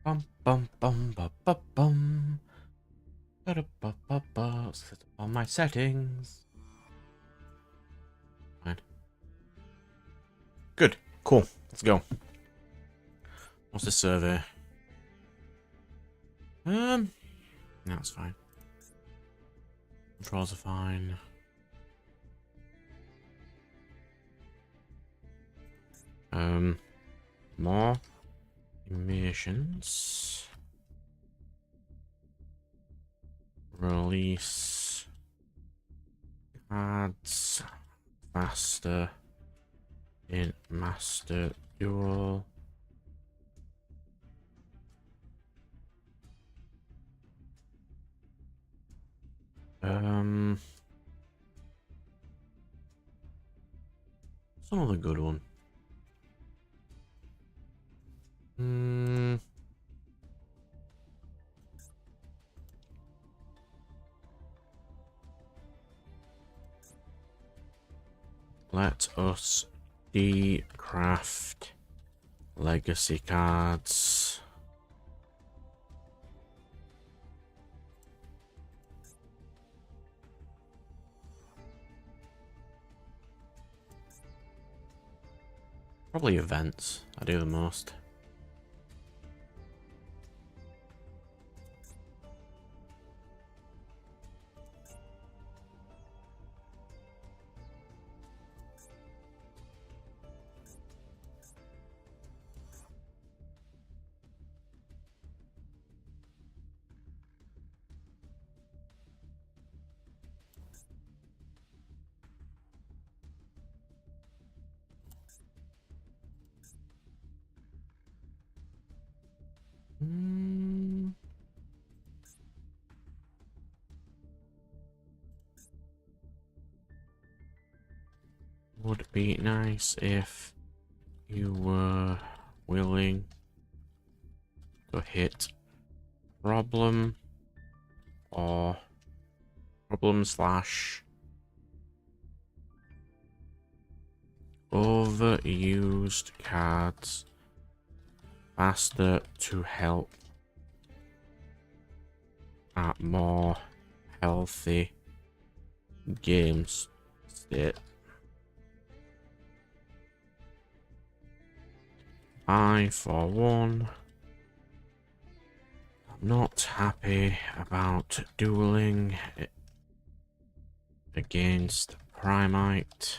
Bum bum bum ba ba bum. Ba ba ba ba. Set up all my settings. Fine. Good. Cool. Let's go. What's the survey? That's fine. Controls are fine. More emissions. Release cards faster in Master Duel. It's another good one. Let us decraft legacy cards. Probably events. I do the most. Would be nice if you were willing to hit problem or problem slash overused cards faster to help at more healthy game state. I, for one, am not happy about dueling against Primite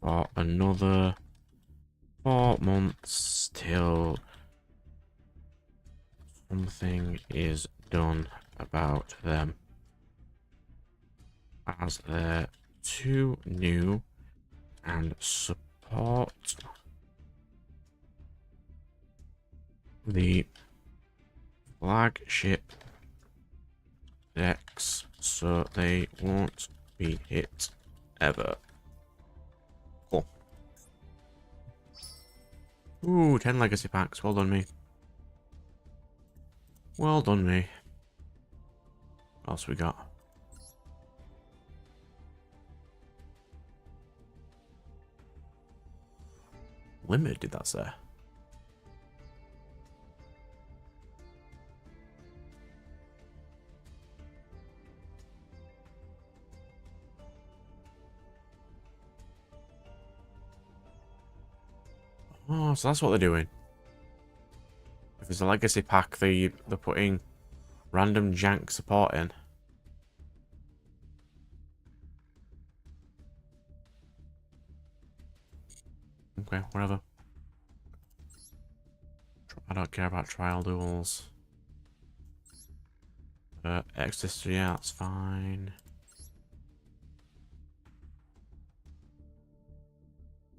for another 4 months till something is done about them, as they're too new and support the flagship decks, so they won't be hit ever. Cool. Ooh, 10 legacy packs. Well done, me. Well done, me. What else we got? Limited, did that say? Oh, so that's what they're doing. If it's a legacy pack, they're putting random jank support in. Okay, whatever. I don't care about trial duels. Exist, yeah, that's fine.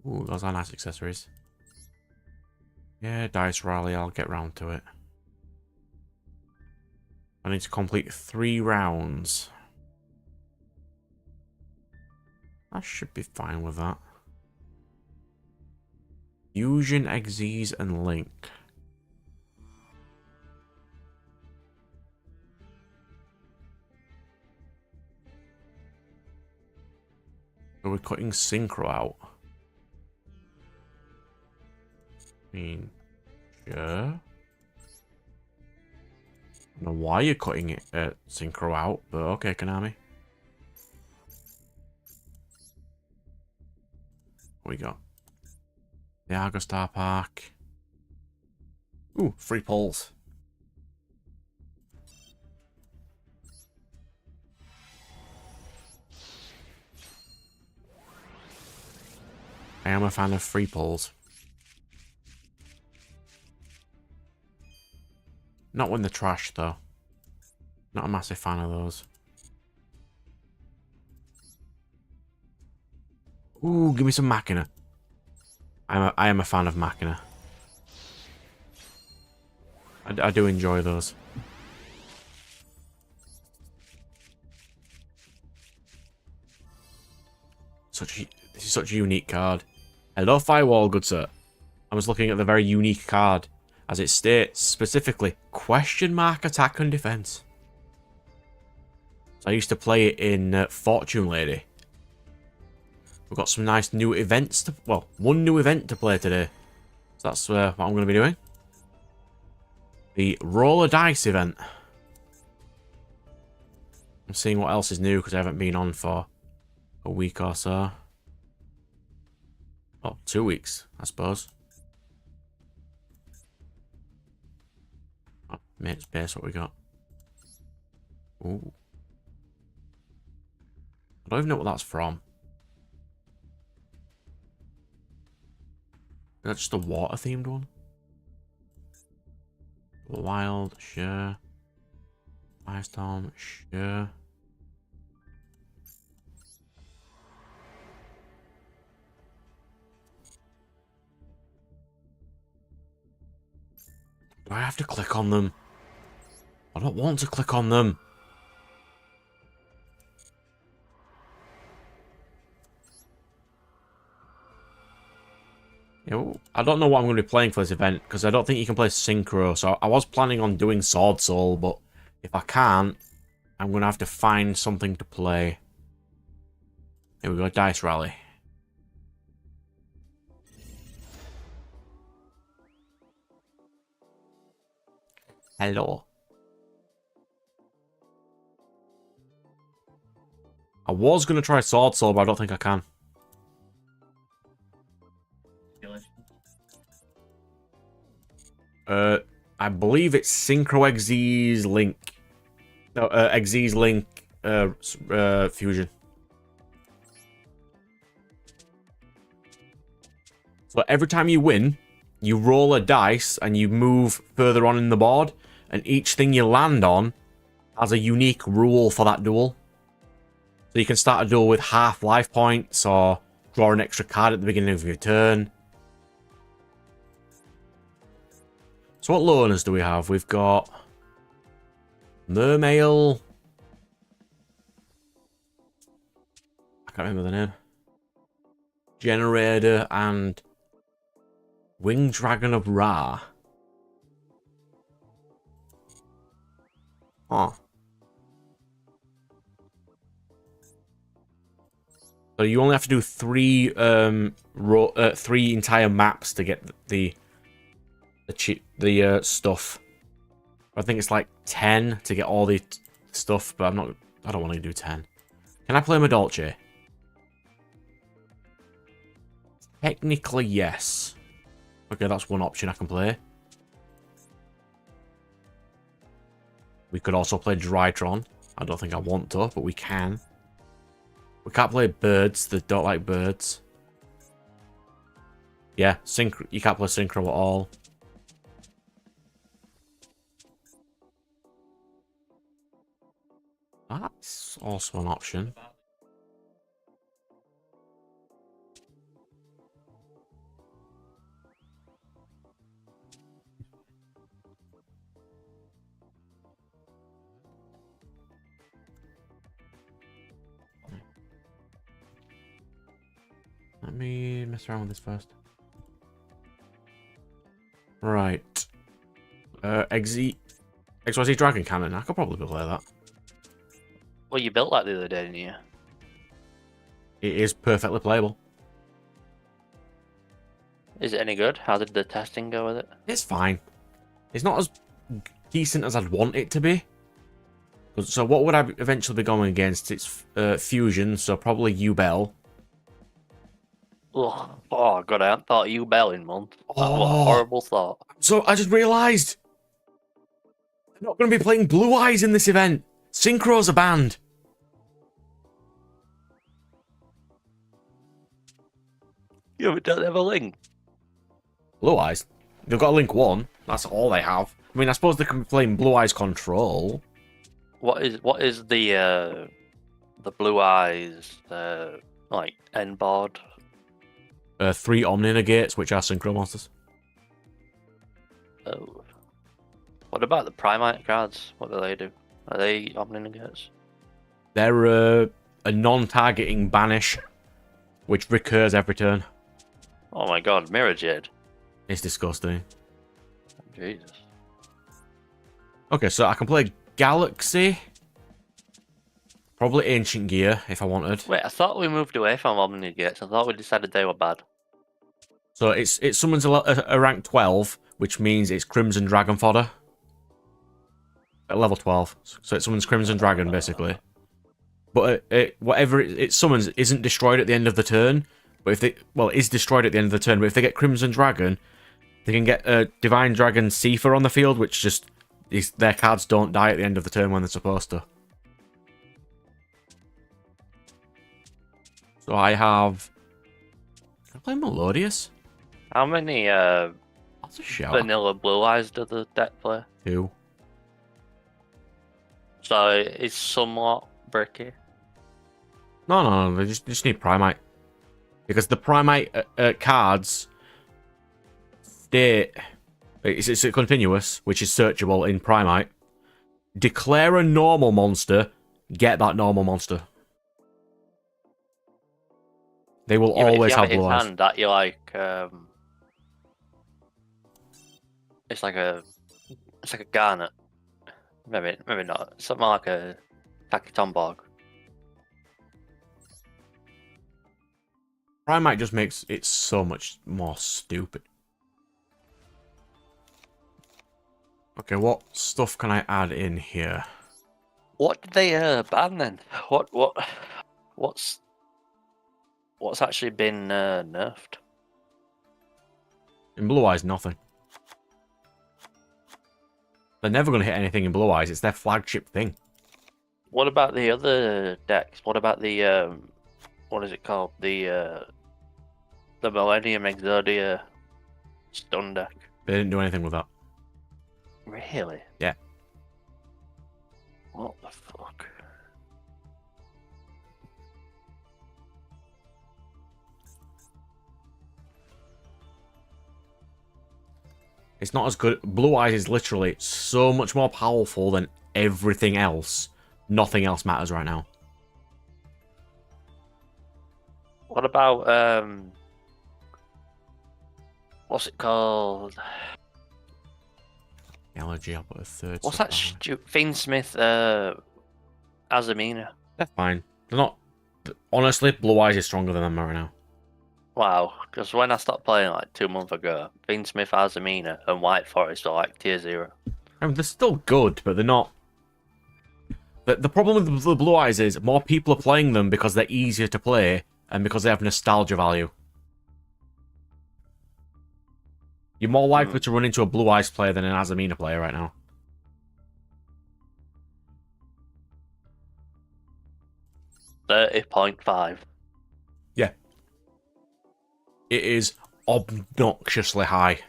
Ooh, those are nice accessories. Yeah, Dice Rally, I'll get round to it. I need to complete 3 rounds. I should be fine with that. Fusion, Xyz, and Link. So we're cutting Synchro out. I mean, sure. I don't know why you're cutting it synchro out, but okay, Konami. What we got? The Argo Star Park. Ooh, free pulls. I am a fan of free pulls. Not when they're trash, though. Not a massive fan of those. Ooh, give me some Machina. I am a fan of Machina. I do enjoy those. This is such a unique card. Hello, Firewall, good sir. I was looking at the very unique card, as it states specifically question mark attack and defense. So I used to play it in Fortune Lady. We've got some nice new events to, well, one new event to play today. So that's what I'm going to be doing. The Roller Dice event. I'm seeing what else is new because I haven't been on for a week or so. Oh, 2 weeks, I suppose. Oh, mate's base, what we got? Ooh. I don't even know what that's from. Is that just a water-themed one? Wild, sure. Firestorm, sure. Do I have to click on them? I don't want to click on them. You know, I don't know what I'm going to be playing for this event, because I don't think you can play Synchro, so I was planning on doing Sword Soul, but if I can't, I'm going to have to find something to play. Here we go, Dice Rally. Hello. I was going to try Sword Soul, but I don't think I can. I believe it's Synchro Xyz Link. No, Xyz Link Fusion. So every time you win, you roll a dice and you move further on in the board, and each thing you land on has a unique rule for that duel. So you can start a duel with half life points or draw an extra card at the beginning of your turn. So what loaners do we have? We've got Mermail. I can't remember the name. Generator and Winged Dragon of Ra. Huh. So you only have to do three entire maps to get the stuff. I think it's like 10 to get all the stuff, but I don't want to do 10. Can I play Madolce? Technically, yes. Okay, that's one option I can play. We could also play Drytron. I don't think I want to, but we can. We can't play birds that don't like birds. Yeah, you can't play Synchro at all. That's also an option. Let me mess around with this first. Right. XYZ Dragon Cannon. I could probably play that. Well, you built that the other day, didn't you? It is perfectly playable. Is it any good? How did the testing go with it? It's fine. It's not as decent as I'd want it to be. So what would I eventually be going against? It's Fusion, so probably Yubel. Oh god, I hadn't thought of you Bell in months. What a Oh. horrible thought. So I just realised I'm not going to be playing Blue Eyes in this event. Synchros are banned. Yeah, but don't they have a link? Blue Eyes? They've got a Link 1. That's all they have. I mean, I suppose they can be playing Blue Eyes Control. What is the Blue Eyes like end board? 3 Omni Negates, which are Synchro monsters. Oh. What about the Primite cards? What do they do? Are they Omni Negates? They're a non-targeting banish, which recurs every turn. Oh my god, Mirror Jade. It's disgusting. Jesus. Okay, so I can play Galaxy. Probably Ancient Gear, if I wanted. Wait, I thought we moved away from Omni Negates. I thought we decided they were bad. So it summons a rank 12, which means it's Crimson Dragon fodder. At level 12. So it summons Crimson Dragon, basically. But whatever it summons isn't destroyed at the end of the turn. But if it is destroyed at the end of the turn. But if they get Crimson Dragon, they can get a Divine Dragon Seifer on the field, which just their cards don't die at the end of the turn when they're supposed to. So I have... Can I play Melodious? How many That's a shout. vanilla Blue Eyes does the deck play? 2. So it's somewhat bricky. No, they just need Primite. Because the Primite cards state... It's a continuous, which is searchable in Primite. Declare a normal monster, get that normal monster. They will always have Blue Eyes. Hand, that you like, it's like a garnet. Maybe not. Something like a Takitomborg. Primite just makes it so much more stupid. Okay, what stuff can I add in here? What did they ban then? What's actually been nerfed? In Blue Eyes, nothing. They're never going to hit anything in Blue Eyes. It's their flagship thing. What about the other decks? What about the what is it called? The Millennium Exodia stun deck. They didn't do anything with that. Really? Yeah. What the fuck? It's not as good. Blue Eyes is literally so much more powerful than everything else. Nothing else matters right now. What about what's it called? Allergy, I'll put a third. What's that Fiendsmith Azamina? They're fine. They're not... Honestly, Blue Eyes is stronger than them right now. Wow, because when I stopped playing like 2 months ago, Fiendsmith Azamina and White Forest are like tier 0. I mean, they're still good, but they're not... The problem with the Blue Eyes is more people are playing them because they're easier to play and because they have nostalgia value. You're more likely to run into a Blue Eyes player than an Azamina player right now. $30.5. Yeah. It is obnoxiously high.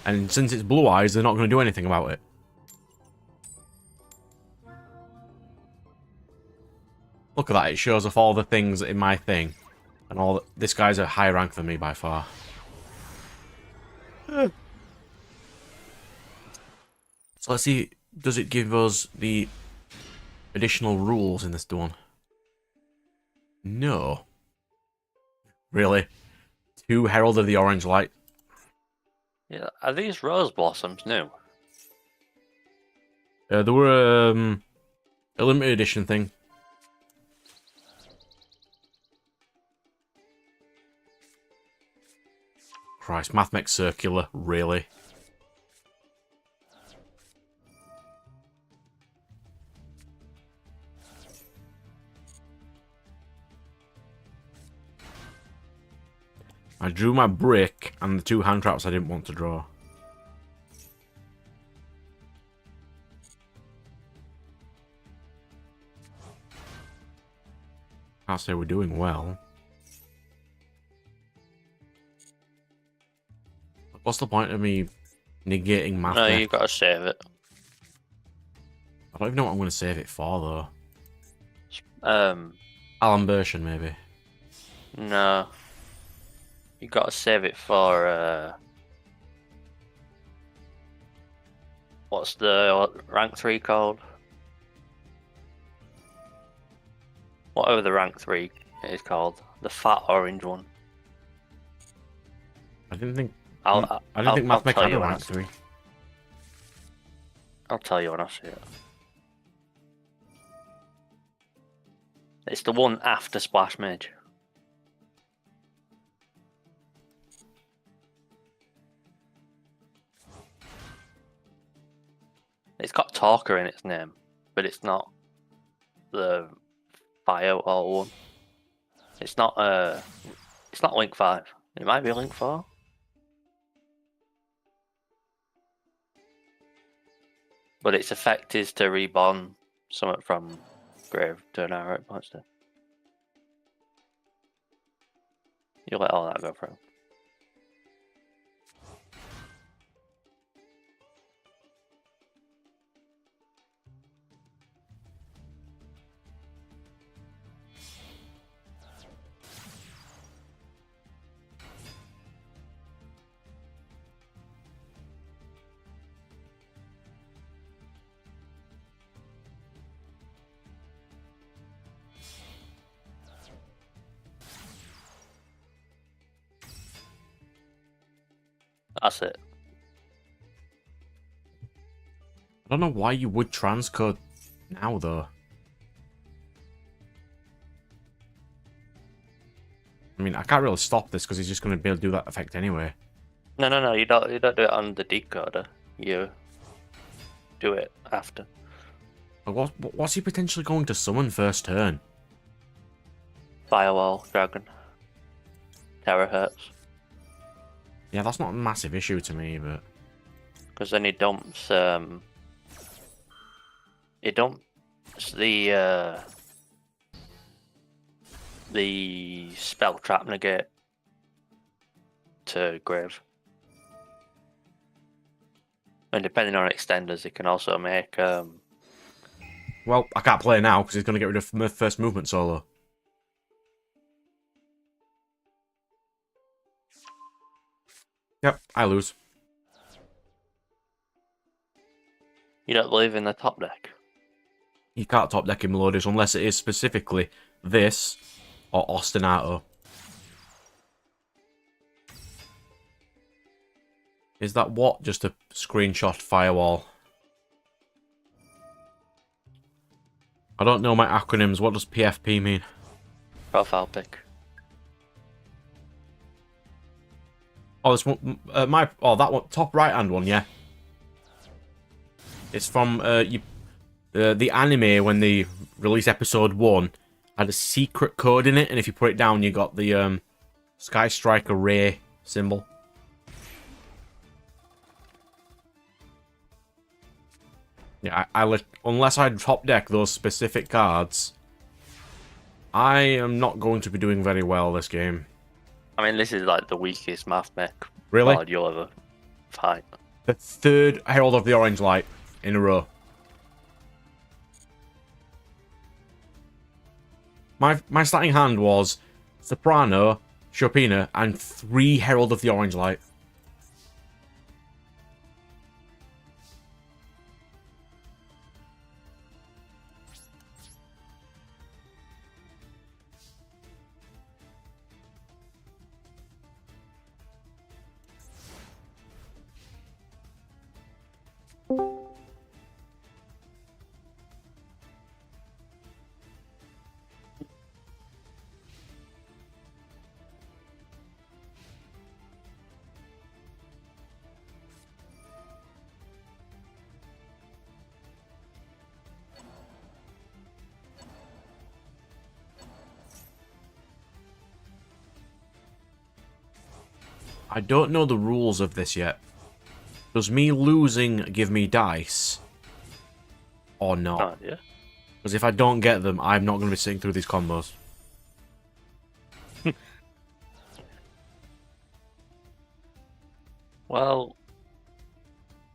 And since it's Blue Eyes, they're not going to do anything about it. Look at that, it shows off all the things in my thing. And all this guy's a higher rank than me by far. So let's see, does it give us the additional rules in this one? No. Really? 2 Herald of the Orange Light. Yeah, are these Rose Blossoms new? There were a limited edition thing. Christ, Math Mech Circular, really? I drew my brick and the 2 hand traps I didn't want to draw. Can't say we're doing well. What's the point of me negating Math No, Mech? you gotta save it. I don't even know what I'm going to save it for, though. Um, Alan Bershan, maybe. no. You gotta save it for, what's the rank 3 called? Whatever the rank 3 is called. The fat orange one. I didn't think... I'll Math Mech tell had you a when rank 3. I'll tell you when I see it. It's the one after Splash Mage. It's got Talker in its name, but it's not the Firewall one. It's not Link 5. It might be Link 4. But its effect is to reborn something from grave to an arrow monster. You let all that go through. That's it. I don't know why you would transcode now, though. I mean, I can't really stop this because he's just going to be able to do that effect anyway. No. You don't do it on the decoder. You do it after. But what's he potentially going to summon first turn? Firewall, Dragon, Terahertz. Yeah, that's not a massive issue to me, but... Because then he dumps the spell trap negate to grave. And depending on extenders, he can also make Well, I can't play now because he's going to get rid of my first movement solo. Yep, I lose. you don't believe in the top deck. You can't top deck in Melodious unless it is specifically this or Ostinato. Is that what? Just a screenshot firewall? I don't know my acronyms. What does PFP mean? Profile pick. Oh, this one, that one, top right hand one, yeah. It's from the anime when they released episode 1. Had a secret code in it, and if you put it down, you got the Sky Striker Ray symbol. Yeah, unless I top deck those specific cards, I am not going to be doing very well this game. I mean, this is like the weakest Math Mech Really? card you'll ever fight. The 3rd Herald of the Orange Light in a row. My starting hand was Soprano, Chopina, and 3 Herald of the Orange Light. I don't know the rules of this yet. Does me losing give me dice? Or not? No idea. Because if I don't get them, I'm not going to be sitting through these combos. Well,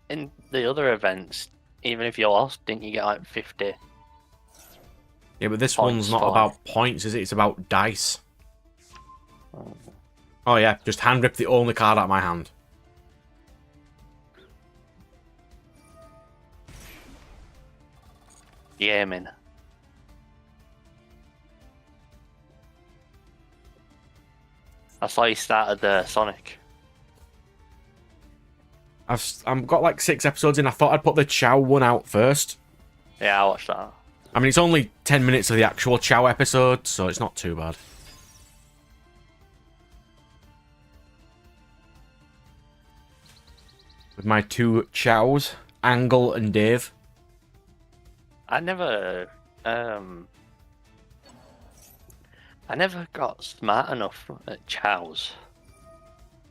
in the other events, even if you lost, didn't you get like 50? Yeah, but this Points one's not for- about points, is it? It's about dice. Oh. Oh yeah, just hand rip the only card out of my hand. Gaming. I saw you started the Sonic. I've got like 6 episodes in. I thought I'd put the Chow one out first. Yeah, I watched that. I mean, it's only 10 minutes of the actual Chow episode, so it's not too bad. With my 2 Chows, Angle and Dave. I never got smart enough at Chow's.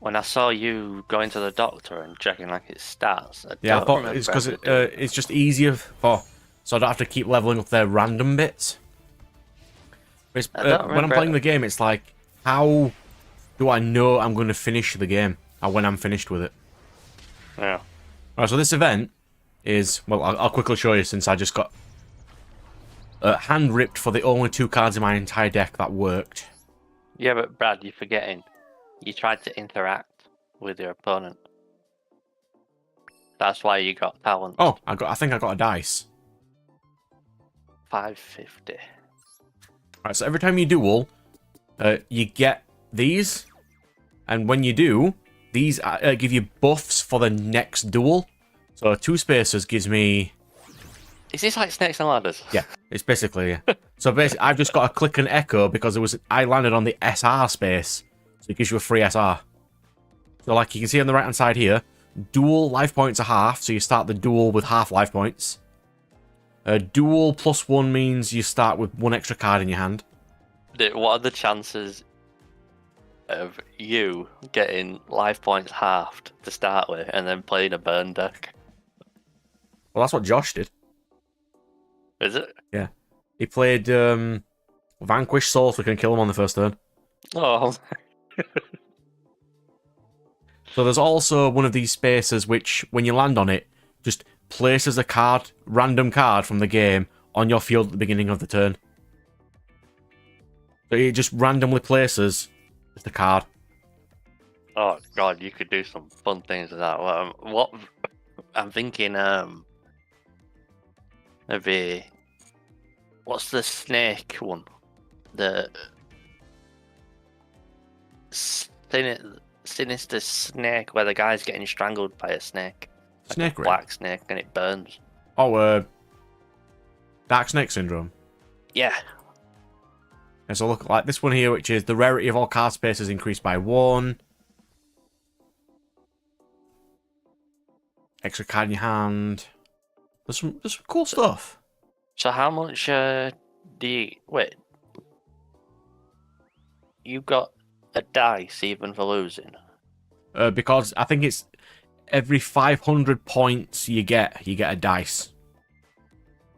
When I saw you going to the doctor and checking like its stats, Yeah, I thought it's because it's just easier for, so I don't have to keep leveling up their random bits. It's, when I'm playing the game, it's like, how do I know I'm going to finish the game, or when I'm finished with it? Yeah. Alright, so this event is, well, I'll quickly show you since I just got hand ripped for the only 2 cards in my entire deck that worked. Yeah, but Brad, you're forgetting. You tried to interact with your opponent. That's why you got talent. Oh, I think I got a dice. 550. Alright, so every time you duel, you get these, and when you do, these give you buffs for the next duel. So 2 spaces gives me... Is this like Snakes and Ladders? Yeah, it's basically, yeah. So basically, I've just got to click an echo because I landed on the SR space. So it gives you a free SR. So like you can see on the right hand side here, dual life points are half, so you start the duel with half life points. Duel +1 means you start with 1 extra card in your hand. What are the chances of you getting life points halved to start with and then playing a burn deck? Well, that's what Josh did. Is it? Yeah. He played Vanquish Soul so we can kill him on the first turn. Oh. So there's also one of these spaces which, when you land on it, just places a card, random card from the game, on your field at the beginning of the turn. So it just randomly places just a card. Oh god, you could do some fun things with that. What I'm thinking, maybe what's the snake one? The sinister snake, where the guy's getting strangled by a snake. Like Snake a ring? black snake, and it burns. Oh, Dark Snake Syndrome. Yeah. And so look like this one here, which is the rarity of all card spaces increased by 1. Extra card in your hand. There's some cool stuff. So how much do you wait? You got a dice even for losing. Because I think it's every 500 points you get a dice.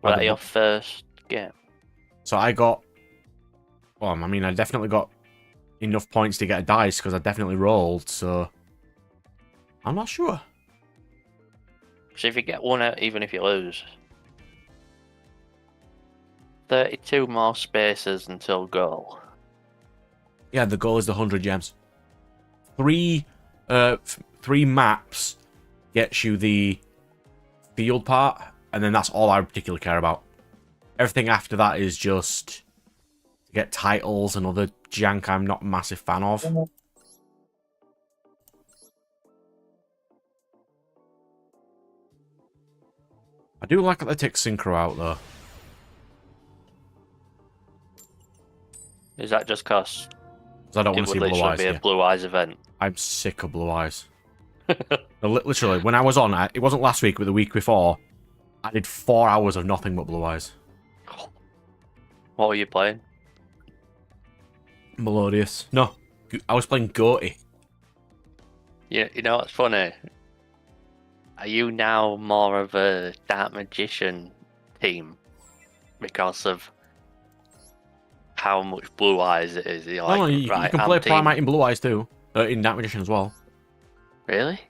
Was that your first game? So I got... Well, I mean, I definitely got enough points to get a dice because I definitely rolled, so... I'm not sure. So if you get one out, even if you lose. 32 more spaces until goal. Yeah, the goal is the 100 gems. 3 maps gets you the field part, and then that's all I particularly care about. Everything after that is just to get titles and other jank I'm not a massive fan of. I do like that they take Synchro out, though. Is that just because I don't it want to would see Blue literally Eyes. be a Yeah. Blue Eyes event? I'm sick of Blue Eyes. Literally, when I was on, it wasn't last week, but the week before, I did 4 hours of nothing but Blue Eyes. What were you playing? Melodious. No, I was playing Goaty. You know what's funny? Are you now more of a Dark Magician team because of how much Blue Eyes it is? You're like, No, you right, can I'm play team... Primite in Blue Eyes too, in Dark Magician as well. Really?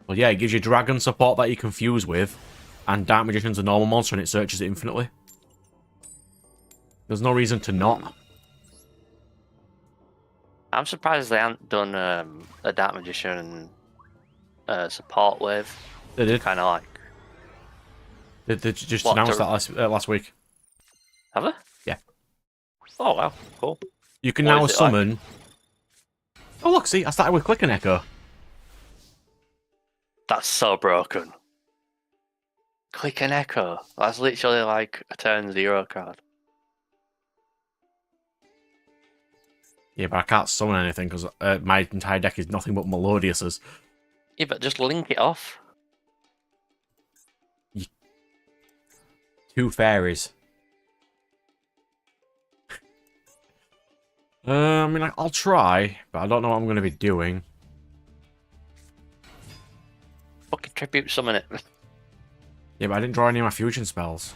Well, yeah, it gives you Dragon support that you confuse with, and Dark Magician's a normal monster and it searches it infinitely. There's no reason to not. I'm surprised they haven't done a Dark Magician support wave. They did. Kind of like... They just announced that last week. Have they? Yeah. Oh, wow. Cool. You can What now is it summon... like? Oh, look, see, I started with Click and Echo. That's so broken. Click and Echo. That's literally like a turn 0 card. Yeah, but I can't summon anything because my entire deck is nothing but Melodiouses. Yeah, but just link it off. 2 fairies. I mean, I'll try, but I don't know what I'm going to be doing. Fucking tribute summon it. Yeah, but I didn't draw any of my fusion spells.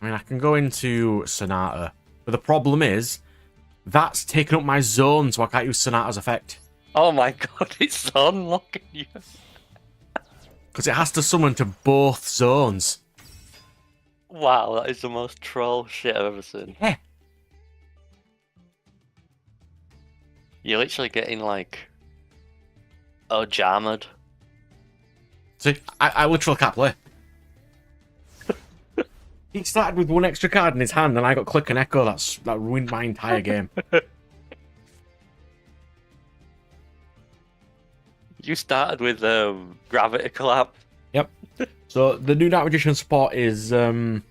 I mean, I can go into Sonata, but the problem is, that's taken up my zone, so I can't use Sonata's effect. Oh my god, it's unlocking you. Because it has to summon to both zones. Wow, that is the most troll shit I've ever seen. Yeah. You're literally getting like... Oh, jammered. See, I literally can't play. He started with 1 extra card in his hand, and I got Click and Echo. That ruined my entire game. You started with Gravity Collapse. Yep. So the new Dark Magician support is a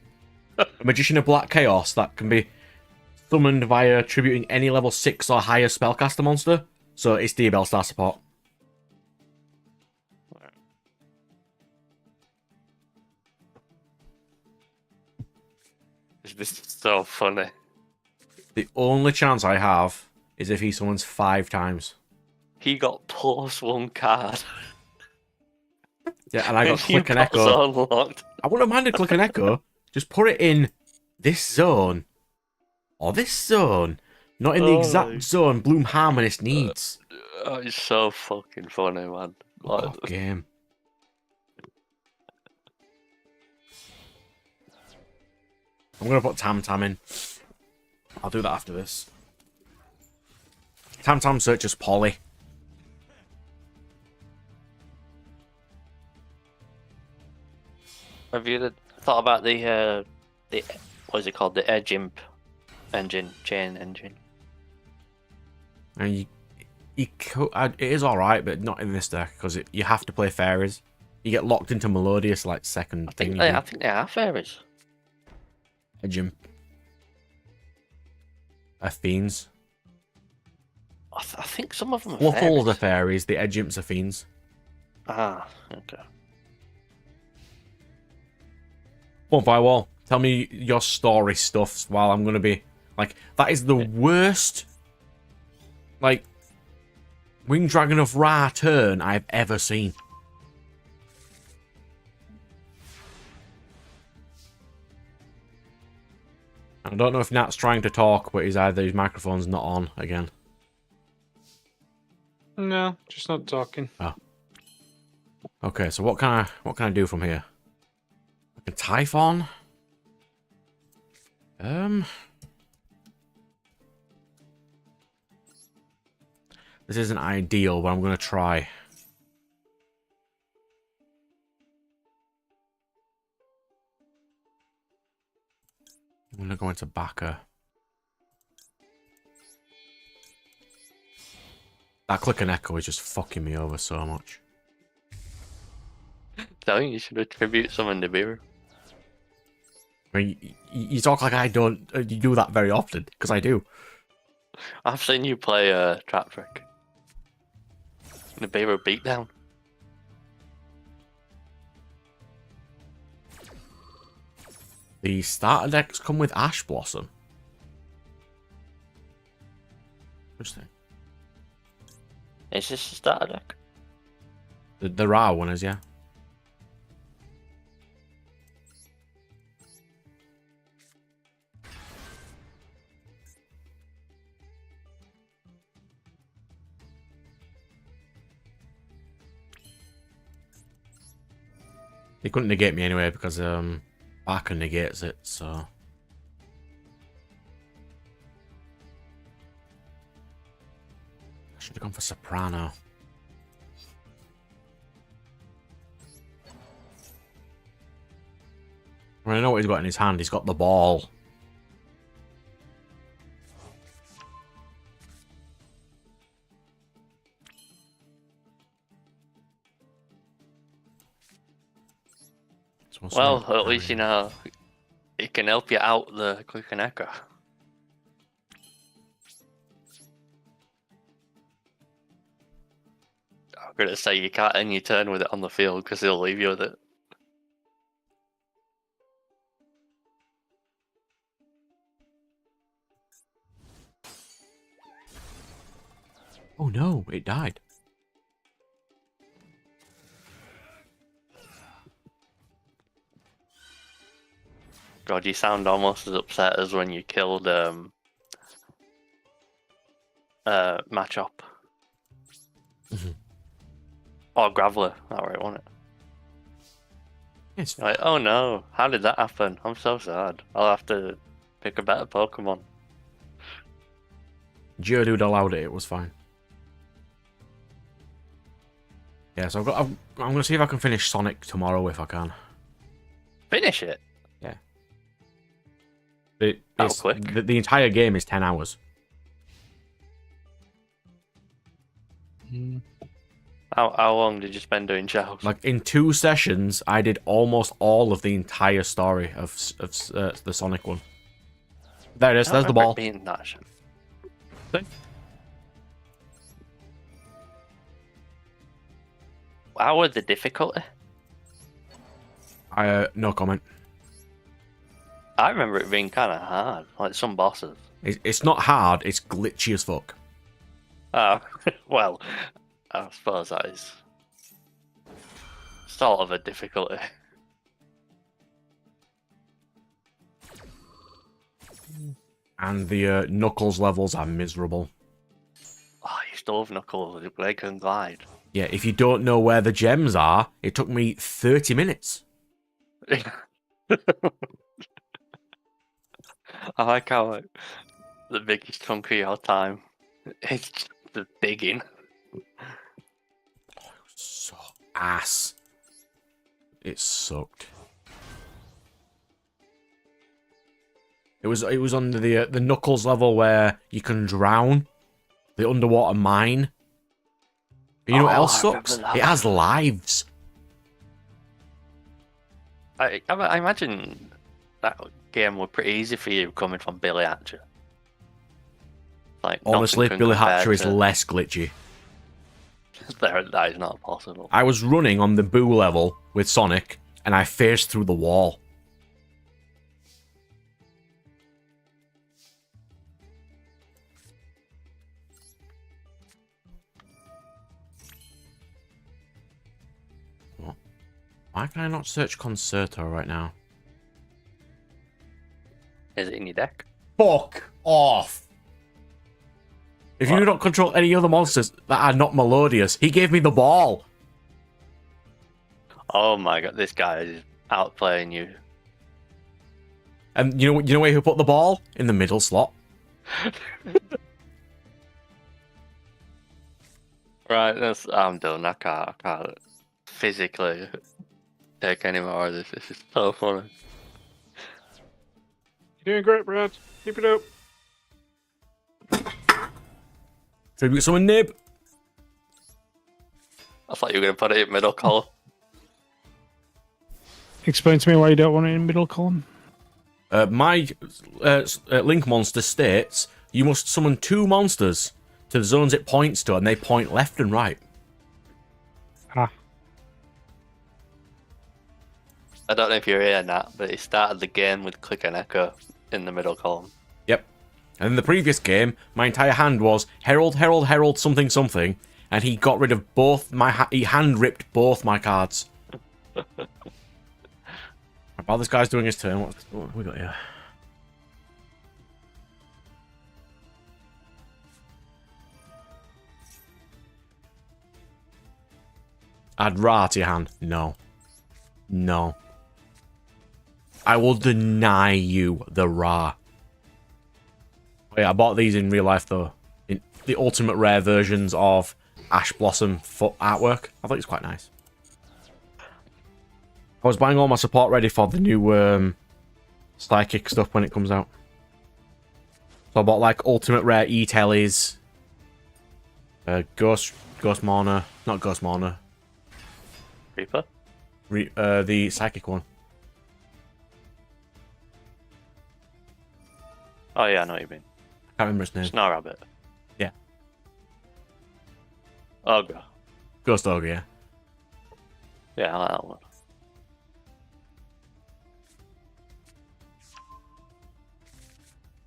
Magician of Black Chaos that can be summoned via tributing any level 6 or higher spellcaster monster. So it's Diabell Star support. This is so funny. The only chance I have is if he summons 5 times. He got +1 card. Yeah, and I got Click and Echo. Unlocked. I wouldn't have minded Click and Echo. Just put it in this zone. Or this zone. Not in the exact zone Bloom Harmonist needs. Oh, it's so fucking funny, man. Like... Oh, game. I'm going to put Tam Tam in. I'll do that after this. Tam Tam searches Polly. Have you thought about the what is it called? The Edge Imp engine, chain engine. And it is alright, but not in this deck, because you have to play fairies. You get locked into Melodious, like, second thing. I think they are fairies. Edge Imp. Fiends. I think some of them are Fluffles fairies. are fairies, the Edge Imps are fiends. Ah, okay. Come on, Firewall. Tell me your story stuff while I'm going to be... Like, that is the worst... Like... Winged Dragon of Ra turn I've ever seen. I don't know if Nat's trying to talk, but his microphone's not on again. No, just not talking. Oh. Okay, so what can I do from here? Like a Typhon? This isn't ideal, but I'm gonna try. I'm gonna go into backer. That Click and Echo is just fucking me over so much. I think you should attribute someone to Beaver. I mean, you talk like I don't. You do that very often, because I do. I've seen you play Trap Trick. The Beaver Beatdown. The starter decks come with Ash Blossom. Interesting. Is this a starter deck? There are winners, yeah. They couldn't negate me anyway because Barker negates it, so. I should have gone for Soprano. Well, I know what he's got in his hand. He's got the ball. Well, at least you know it can help you out the Quick and Echo. I'm gonna say you can't end your turn with it on the field because he'll leave you with it. Oh no, it died. God, you sound almost as upset as when you killed Matchup. Or Graveler, that right, wasn't it? Yes. Like, oh no, how did that happen? I'm so sad. I'll have to pick a better Pokemon. Geodude allowed it, it was fine. Yeah, so I'm gonna see if I can finish Sonic tomorrow if I can. Finish it? Yeah. Quick. The entire game is 10 hours. How long did you spend doing shows? Like, in 2 sessions, I did almost all of the entire story of the Sonic one. There it is, there's the ball. Being that shit. How was the difficulty? No comment. I remember it being kind of hard, like some bosses. It's not hard, it's glitchy as fuck. Oh, well, I suppose that is sort of a difficulty. And the Knuckles levels are miserable. Oh, I used to love Knuckles, they can glide. Yeah, if you don't know where the gems are, it took me 30 minutes. I like how the biggest chunk of your time is just the digging. So ass. It sucked. It was on the Knuckles level where you can drown, the underwater mine. You know what else sucks? It has lives. I imagine that game was pretty easy for you coming from Billy Hatcher. Like, honestly, Billy Hatcher is less glitchy. That is not possible. I was running on the Boo level with Sonic, and I phased through the wall. What? Why can I not search Concerto right now? Is it in your deck? Fuck off! If you do not control any other monsters that are not melodious, he gave me the ball. Oh my god, this guy is outplaying you. And you know where he put the ball? In the middle slot. Right, I'm done. I can't physically take any more of this. This is so funny. You're doing great, Brad. Keep it up. Should we get someone nib? I thought you were going to put it in middle column. Explain to me why you don't want it in middle column. My Link monster states you must summon 2 monsters to the zones it points to, and they point left and right. Ah. I don't know if you're hearing that, but it started the game with Click and Echo in the middle column. Yep. And in the previous game, my entire hand was Herald, Herald, Herald, something, something, and he got rid of both my... he hand-ripped both my cards. While this guy's doing his turn, what have we got here? Add Ra to your hand. No. No. I will deny you the Ra. Oh, yeah, I bought these in real life, though. In the ultimate rare versions of Ash Blossom foot artwork. I thought it was quite nice. I was buying all my support ready for the new Psychic stuff when it comes out. So I bought, like, ultimate rare E-Tellies. Ghost Mourner. Not Ghost Mourner. Reaper? The Psychic one. Oh yeah, I know what you mean. I can't remember his name. Snow Rabbit. Yeah. Ogre. Ghost Ogre, yeah. Yeah, I like that one.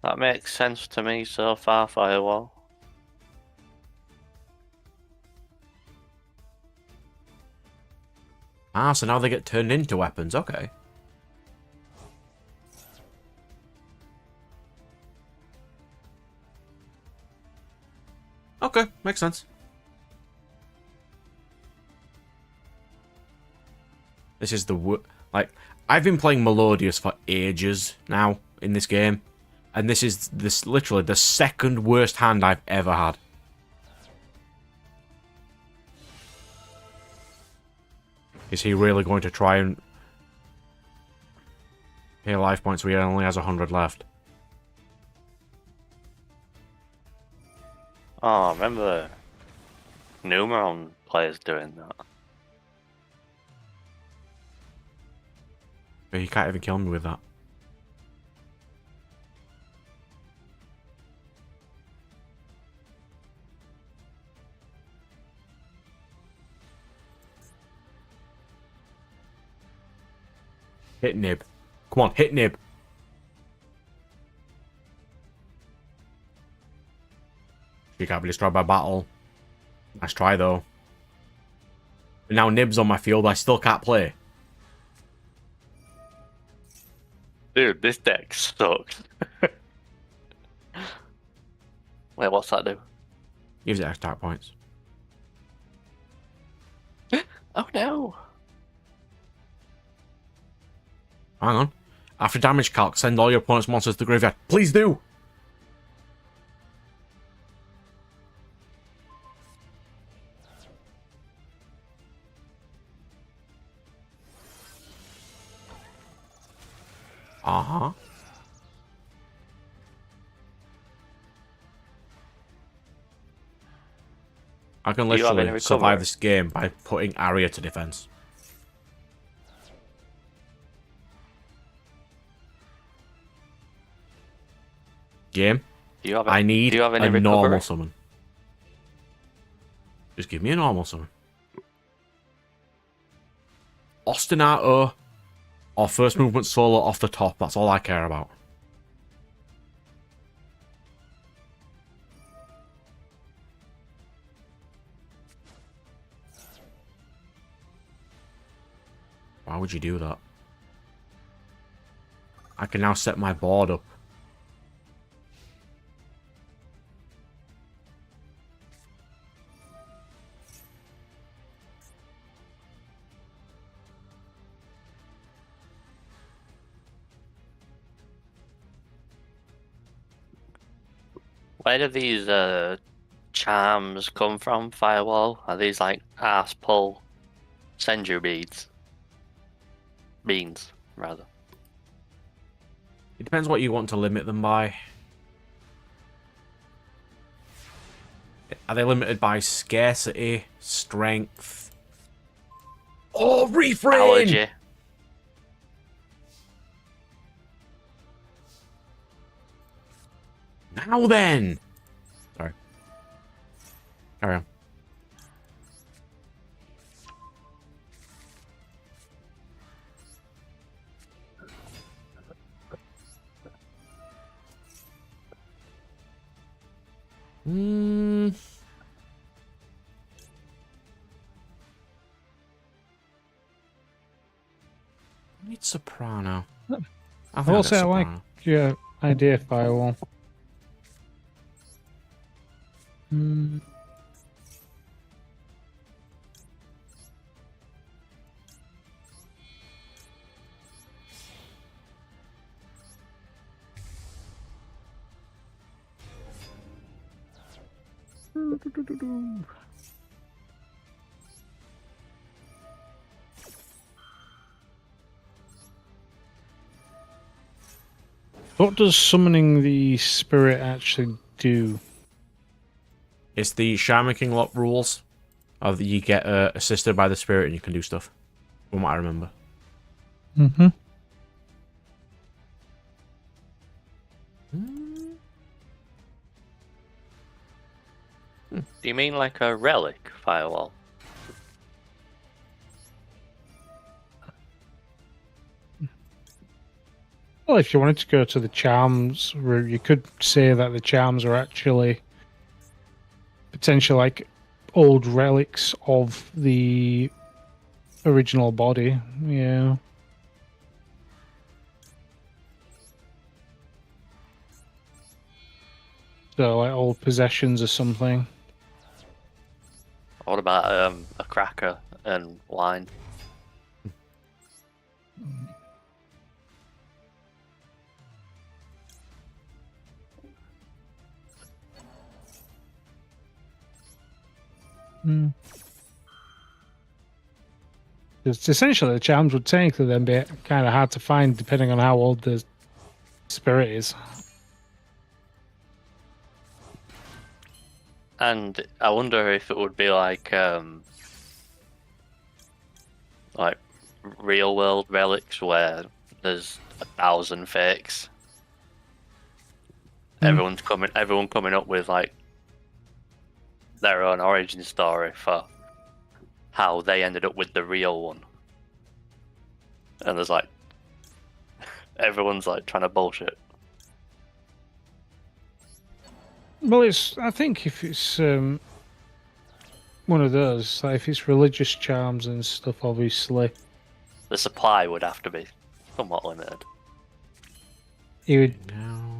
That makes sense to me so far, Firewall. Ah, so now they get turned into weapons. Okay. Okay, makes sense. This is the... like, I've been playing Melodious for ages now in this game. And this is literally the second worst hand I've ever had. Is he really going to try and pay life points where he only has 100 left? Oh, I remember Numeron players doing that. But he can't even kill me with that. Hit Nib. Come on, hit Nib. She can't be destroyed by battle. Nice try, though. But now Nib's on my field, I still can't play. Dude, this deck sucks. Wait, what's that do? Gives it attack points. Oh no! Hang on. After damage calc, send all your opponent's monsters to the graveyard. Please do! Uh-huh. I can Do you have any literally survive recovery? this game by putting Arya to defense. Game, Do you have I need do you have any a recovery? normal summon. Just give me a normal summon. Ostinato or first movement solo off the top. That's all I care about. Why would you do that? I can now set my board up. Where do these charms come from, Firewall? Are these like ass pull Senju beads? Beans, rather. It depends what you want to limit them by. Are they limited by scarcity, strength? Oh, refrain! Allergy. Now then! Sorry. Carry on. Maybe it's soprano. No. I I think will I'll say get I like soprano. your idea, Firewall. Hmm. What does summoning the spirit actually do? It's the Shaman King lot rules. Of you get assisted by the spirit and you can do stuff. From what I remember. Mm-hmm. Do you mean like a relic firewall? Well, if you wanted to go to the charms route, you could say that the charms are actually potential like old relics of the original body. Yeah. So like old possessions or something. What about a cracker and wine? Mm. It's essentially the charms would technically then be kind of hard to find depending on how old the spirit is. And I wonder if it would be like real world relics where there's 1,000 fakes. Mm. Everyone coming up with like their own origin story for how they ended up with the real one. And there's like everyone's like trying to bullshit. Well, I think if it's one of those, like if it's religious charms and stuff, obviously, The supply would have to be somewhat limited. you would. Now,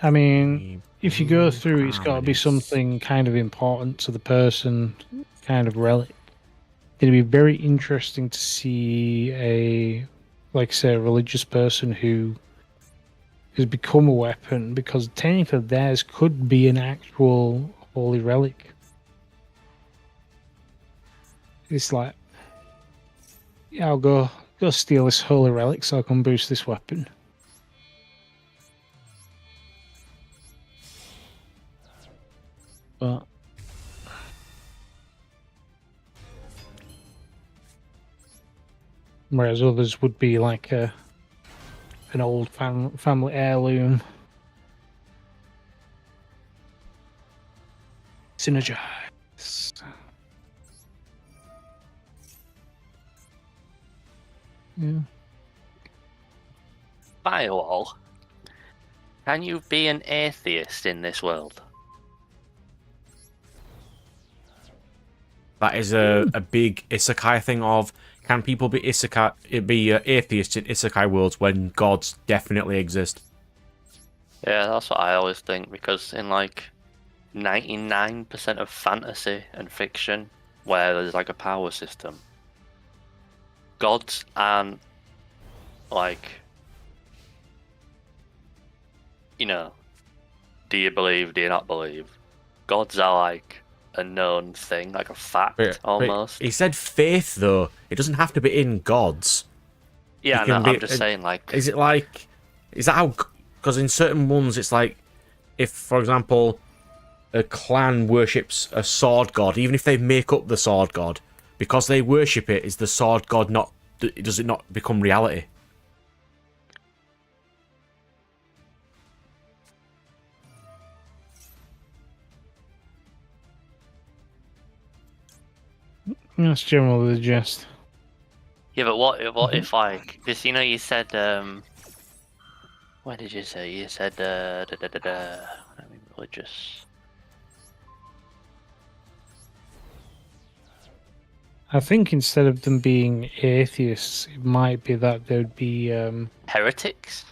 I mean, if you go the through, it's got to be harmonies. something kind of important to the person, kind of relic. It'd be very interesting to see like say, a religious person who has become a weapon because technically theirs could be an actual holy relic. It's like, yeah, I'll go steal this holy relic so I can boost this weapon. But whereas others would be like an old family heirloom. Synergize. Yeah. Firewall. Can you be an atheist in this world? That is a big isekai thing of, can people be atheists in isekai worlds when gods definitely exist? Yeah, that's what I always think, because in like 99% of fantasy and fiction where there's like a power system, gods aren't like, you know, do you believe, do you not believe? Gods are like a known thing, like a fact almost. He said faith though. It doesn't have to be in gods. Yeah, It no, can be. I'm just saying like, Is it like? Is that how? Because in certain ones, it's like, if for example, a clan worships a sword god, even if they make up the sword god, because they worship it, is the sword god not? Does it not become reality? That's generally the gist. yeah, but what if like, because you know you said what did you say? You said I mean religious. I think instead of them being atheists, it might be that they'd be, Heretics?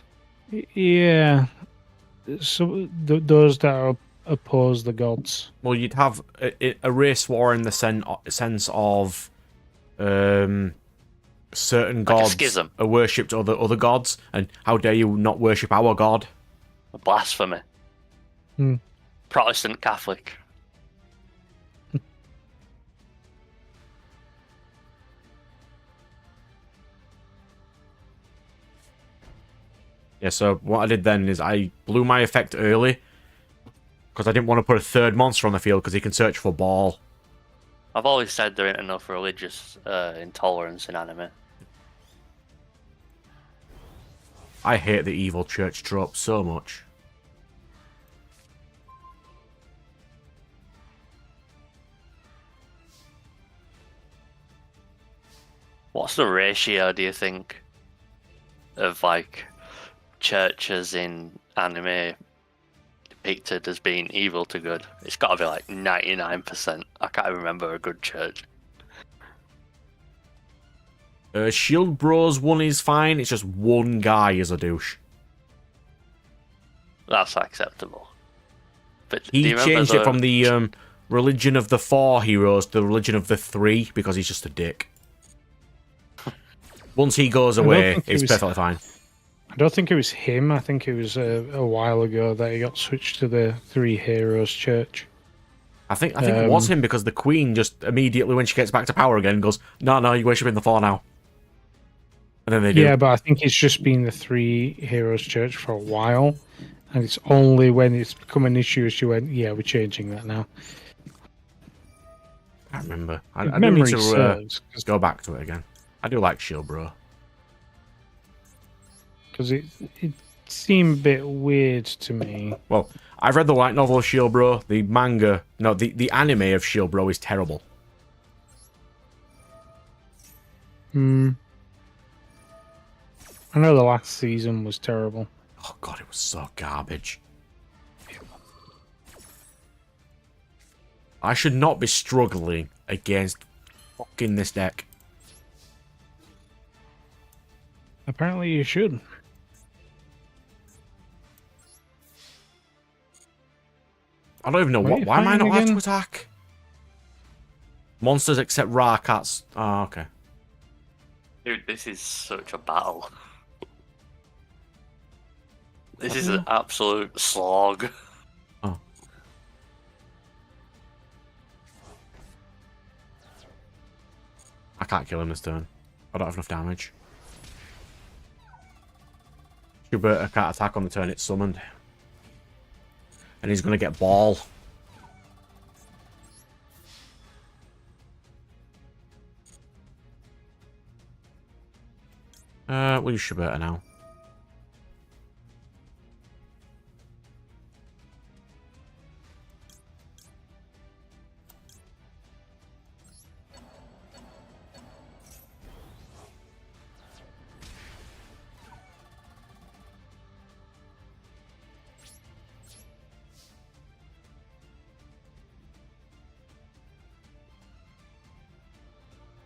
yeah, so those that are oppose the gods. Well, you'd have a race war in the sense of certain Like a gods schism. are worshipped other gods, and how dare you not worship our god? A blasphemy. Hmm. Protestant Catholic. Yeah, so what I did then is I blew my effect early, because I didn't want to put a third monster on the field, because he can search for ball. I've always said there ain't enough religious intolerance in anime. I hate the evil church trope so much. What's the ratio, do you think, of like churches in anime depicted as being evil to good? It's got to be like 99%. I can't remember a good church. Shield Bros one is fine, it's just one guy is a douche. That's acceptable. But do He you remember changed it from the religion of the 4 heroes to the religion of the 3 because he's just a dick. Once he goes away, it's perfectly fine. I don't think it was him. I think it was a while ago that he got switched to the Three Heroes Church. I think it was him because the Queen just immediately, when she gets back to power again, goes, no, you're worshipping the 4 now. And then they do. Yeah, but I think it's just been the Three Heroes Church for a while. And it's only when it's become an issue she went, yeah, we're changing that now. I can't remember. I do need Memory to serves. go back to it again. I do like Shield Bro. Because it seemed a bit weird to me. Well, I've read the light novel of Shield Bro. The manga, no, the anime of Shield Bro is terrible. I know the last season was terrible. Oh god, it was so garbage. I should not be struggling against fucking this deck. Apparently you should. I don't even know What are you why am I not fighting allowed to again? attack? Monsters except Ra cats. Oh, okay. Dude, this is such a battle. This is an absolute slog. Oh. I can't kill him this turn. I don't have enough damage. Schubert can't attack on the turn it's summoned. And he's going to get ball. We'll use Schubert now.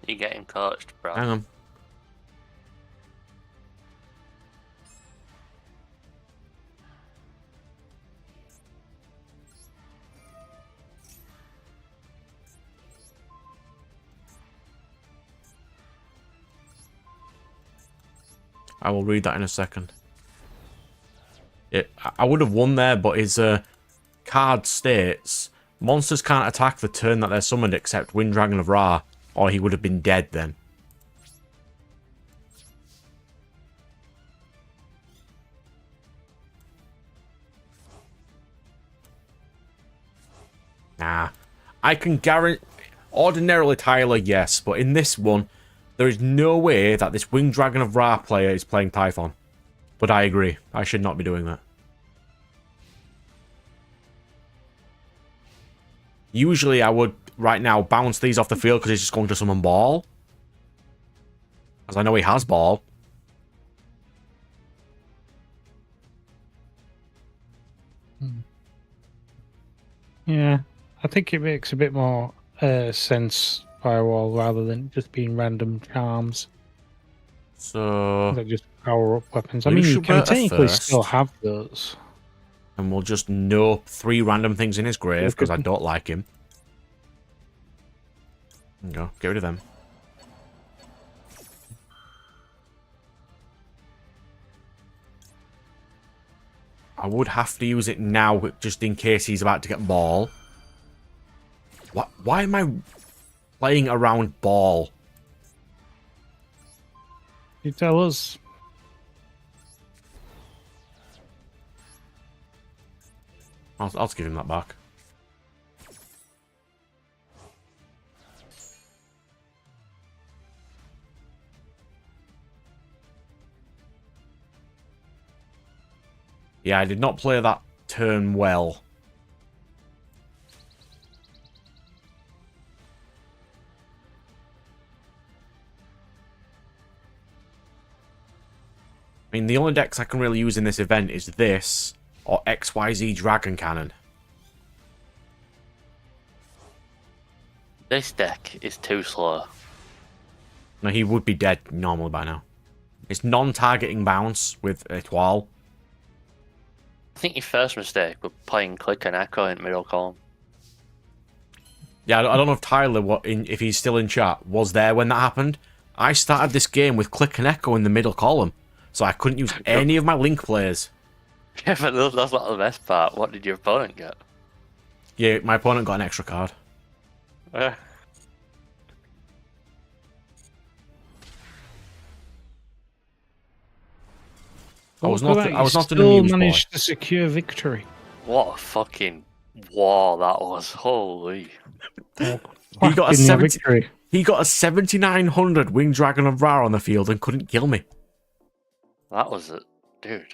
You're getting coached, bro. Hang on. I will read that in a second. I would have won there, but his card states monsters can't attack the turn that they're summoned except Wind Dragon of Ra, or he would have been dead then. Nah. I can guarantee... Ordinarily, Tyler, yes, but in this one, there is no way that this Winged Dragon of Ra player is playing Typhon. But I agree. I should not be doing that. Usually I would, right now, bounce these off the field because he's just going to summon ball. As I know he has ball. Yeah, I think it makes a bit more sense firewall rather than just being random charms So, that just power up weapons. I we mean, you should can go to technically first. still have those. And we'll just nope 3 random things in his grave, because I don't like him. There you go, get rid of them. I would have to use it now, just in case he's about to get ball. What? Why am I playing around ball? You tell us. I'll just give him that back. Yeah, I did not play that turn well. I mean, the only decks I can really use in this event is this, or XYZ Dragon Cannon. This deck is too slow. No, he would be dead normally by now. It's non-targeting bounce with Etoile. I think your first mistake was playing Click and Echo in middle column. Yeah, I don't know if Tyler, if he's still in chat, was there when that happened. I started this game with Click and Echo in the middle column, so I couldn't use any of my Link players. Yeah, but that's not the best part. What did your opponent get? Yeah, my opponent got an extra card. Yeah. I was not an still amused boy. managed to secure victory. What a fucking war that was. Holy. He got a Fucking victory. He got a 7900 Winged Dragon of Ra on the field and couldn't kill me. That was it. Dude.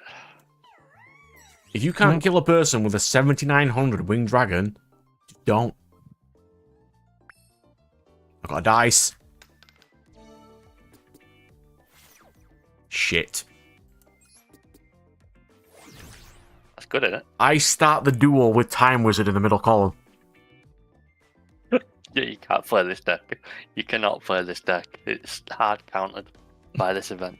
If you can't kill a person with a 7900 Winged Dragon, don't. I got a dice. Shit. That's good, isn't it? I start the duel with Time Wizard in the middle column. Yeah, you can't play this deck. You cannot play this deck. It's hard countered by this event.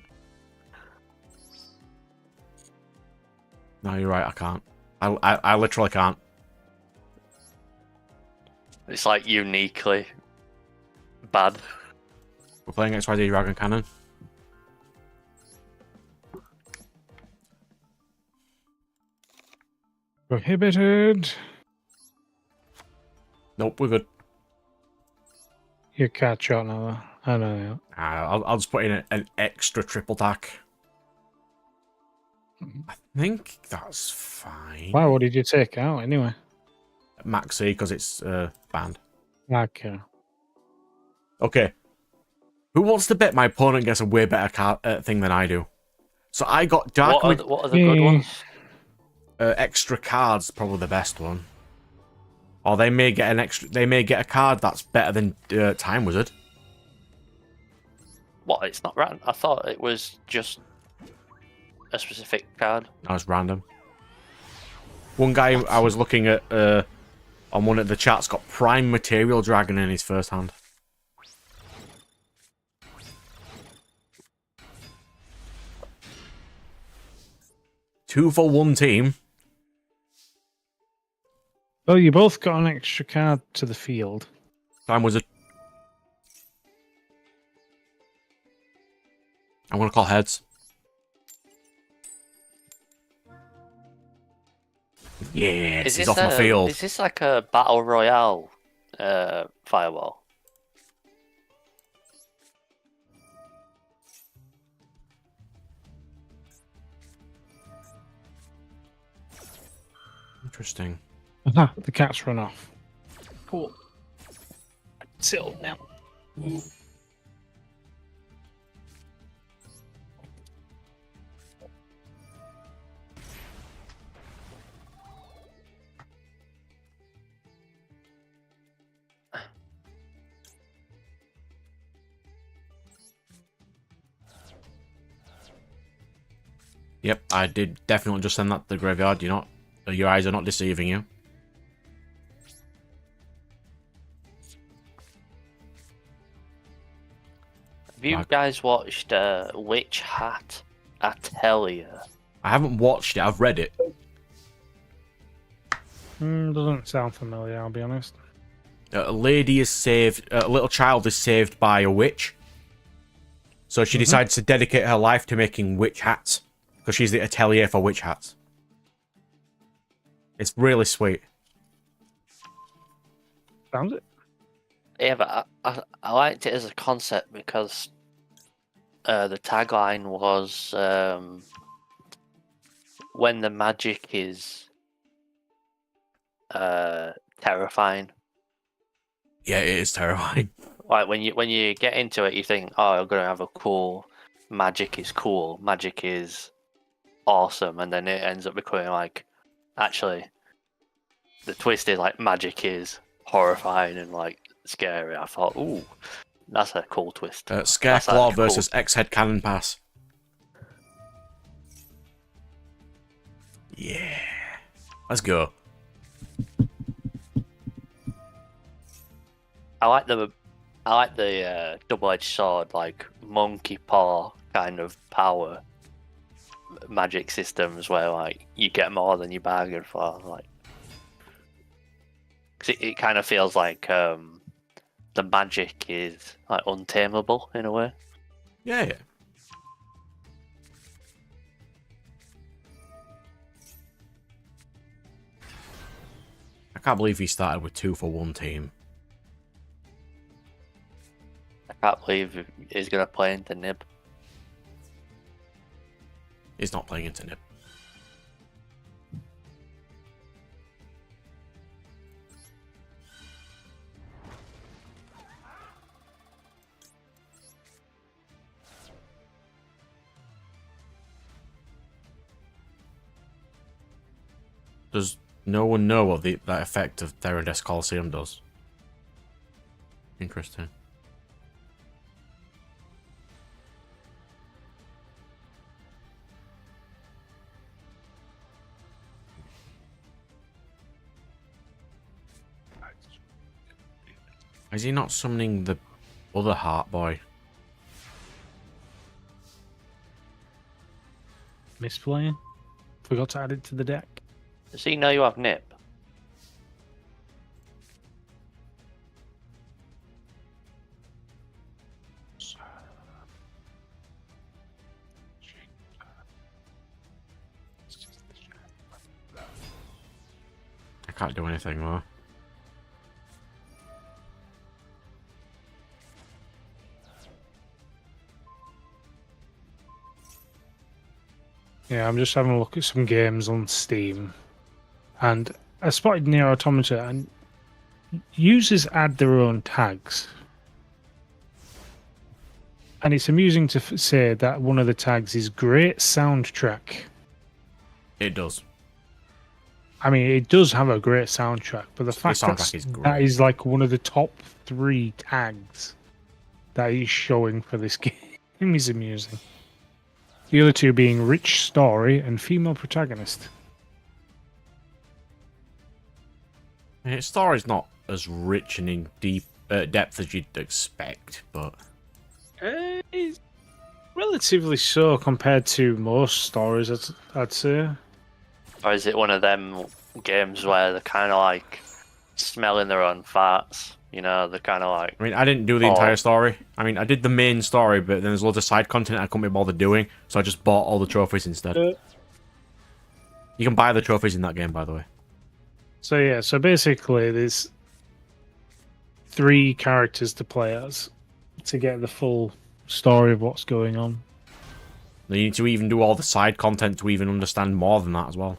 No, you're right, I can't. I literally can't. It's like uniquely bad. We're playing XYZ Dragon Cannon. Prohibited. Nope, we're good. You catch shot now. I know. I'll just put in an extra triple tack. I think that's fine. Why? What did you take out anyway? Maxi, because it's banned. Okay. Okay. Who wants to bet my opponent gets a way better card, thing than I do? So I got Dark... What are the good ones? Extra cards, probably the best one. Or they may get an extra... They may get a card that's better than Time Wizard. What? It's not random. I thought it was just a specific card. No, it's random. One guy I was looking at on one of the chats got Prime Material Dragon in his first hand. Two for one team. Oh, you both got an extra card to the field. Time Wizard. I'm gonna call heads. Yes, he's off my field. Is this like a battle royale firewall? Interesting. Aha, the cat's run off. Cool. Settled now. Yep, I did definitely just send that to the graveyard. Your eyes are not deceiving you. Have you guys watched Witch Hat Atelier? I haven't watched it. I've read it. Doesn't sound familiar, I'll be honest. A lady is saved. A little child is saved by a witch. So she decides to dedicate her life to making witch hats because she's the atelier for witch hats. It's really sweet. Sounds it. Yeah, but I liked it as a concept because the tagline was when the magic is terrifying. Yeah, it is terrifying. Like when you get into it, you think, "Oh, I'm gonna have a cool magic is cool, magic is awesome," and then it ends up becoming like, actually, the twist is like magic is horrifying and like scary. I thought, ooh, that's a cool twist. Scareclaw versus X-Head Cannon Pass. Yeah. Let's go. I like the double-edged sword, like monkey paw kind of power magic systems where like you get more than you bargain for. Like, 'cause it kind of feels like the magic is like untamable in a way. Yeah. I can't believe he started with 2 for 1 team. I can't believe he's gonna play into Nib. He's not playing into Nib. Does no one know what that effect of Theranos Coliseum does? Interesting. Is he not summoning the other Heart Boy? Misplaying. Forgot to add it to the deck. Does he know you have Nib? I can't do anything more. Yeah, I'm just having a look at some games on Steam, and I spotted Near Automata, and users add their own tags. And it's amusing to say that one of the tags is great soundtrack. It does. I mean, it does have a great soundtrack, but the fact that is like one of the top 3 tags that is showing for this game is amusing. The other 2 being rich story and female protagonist. Its story's not as rich and in deep depth as you'd expect, but It's relatively so compared to most stories, I'd say. Or is it one of them games where they're kind of like smelling their own farts? You know, they're kind of like... I mean, I didn't do the entire story. I mean, I did the main story, but then there's loads of side content I couldn't be bothered doing, so I just bought all the trophies instead. You can buy the trophies in that game, by the way. So yeah, so basically there's 3 characters to play as to get the full story of what's going on. You need to even do all the side content to even understand more than that as well.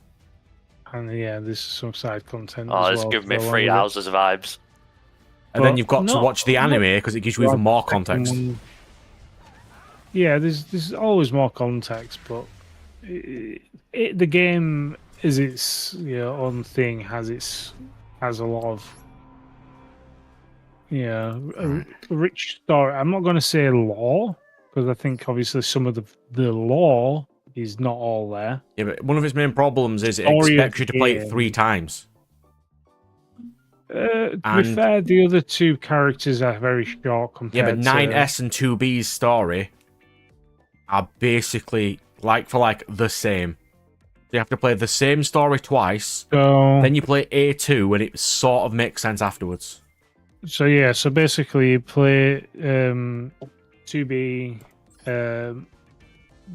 And yeah, there's some side content Oh, as it's well. giving me 3 houses vibes. And then you've got to watch the anime because it gives you even more context. Yeah, there's always more context, but the game is its own thing, has a lot of a rich story. I'm not going to say lore because I think obviously some of the lore is not all there. Yeah, but one of its main problems is it expects you to play it 3 times. To be And- fair, the other two characters are very short Yeah, but compared 9S and 2B's story are basically like for like the same. You have to play the same story twice, So, then you play A2, and it sort of makes sense afterwards. so basically you play 2B,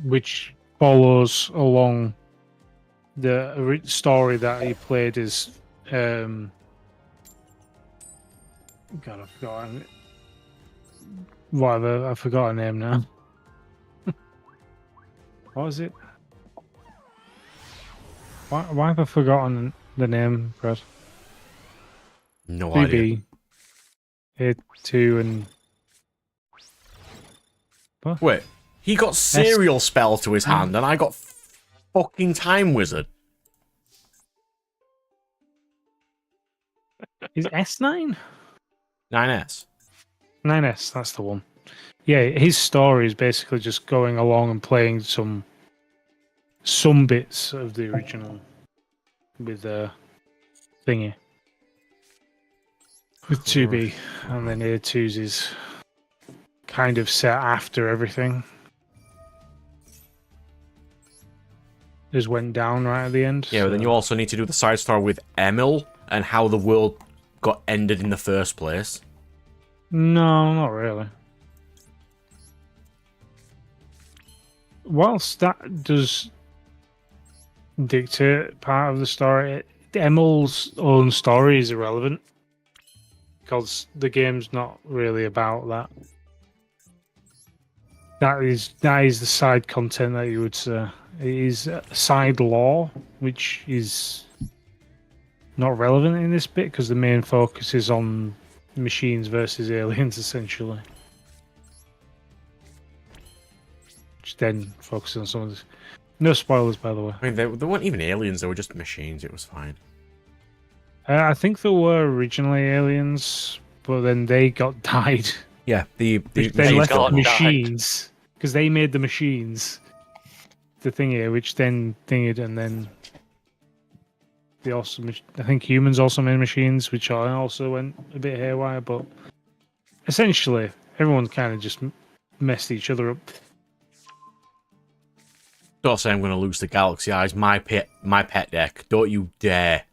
which follows along the story that you played as God, I've forgotten whatever. I forgot her name now. What was it? Why have I forgotten the name, Brad? No idea. 2B, A2, and what? Wait, he got Serial Spell to his hand, and I got fucking Time Wizard. Is it S9? 9S. 9S, that's the one. Yeah, his story is basically just going along and playing some bits of the original with thingy. With 2B, and then A2's is kind of set after everything. Just went down right at the end. Yeah, but then you also need to do the side story with Emil and how the world got ended in the first place. No, not really. Whilst that does dictate part of the story, Emil's own story is irrelevant because the game's not really about that. That is the side content that you would say. It is side lore, which is not relevant in this bit because the main focus is on machines versus aliens, essentially. Which then focuses on some of this. No spoilers, by the way. I mean, they weren't even aliens, they were just machines, it was fine. I think there were originally aliens, but then they got died. Yeah, the Which then machines left got the died. machines, because they made the machines, the thingy, which then thinged, and then they also, I think humans also made machines, which also went a bit haywire, but essentially, everyone kind of just messed each other up. Don't say I'm going to lose the Galaxy Eyes, my pet deck. Don't you dare.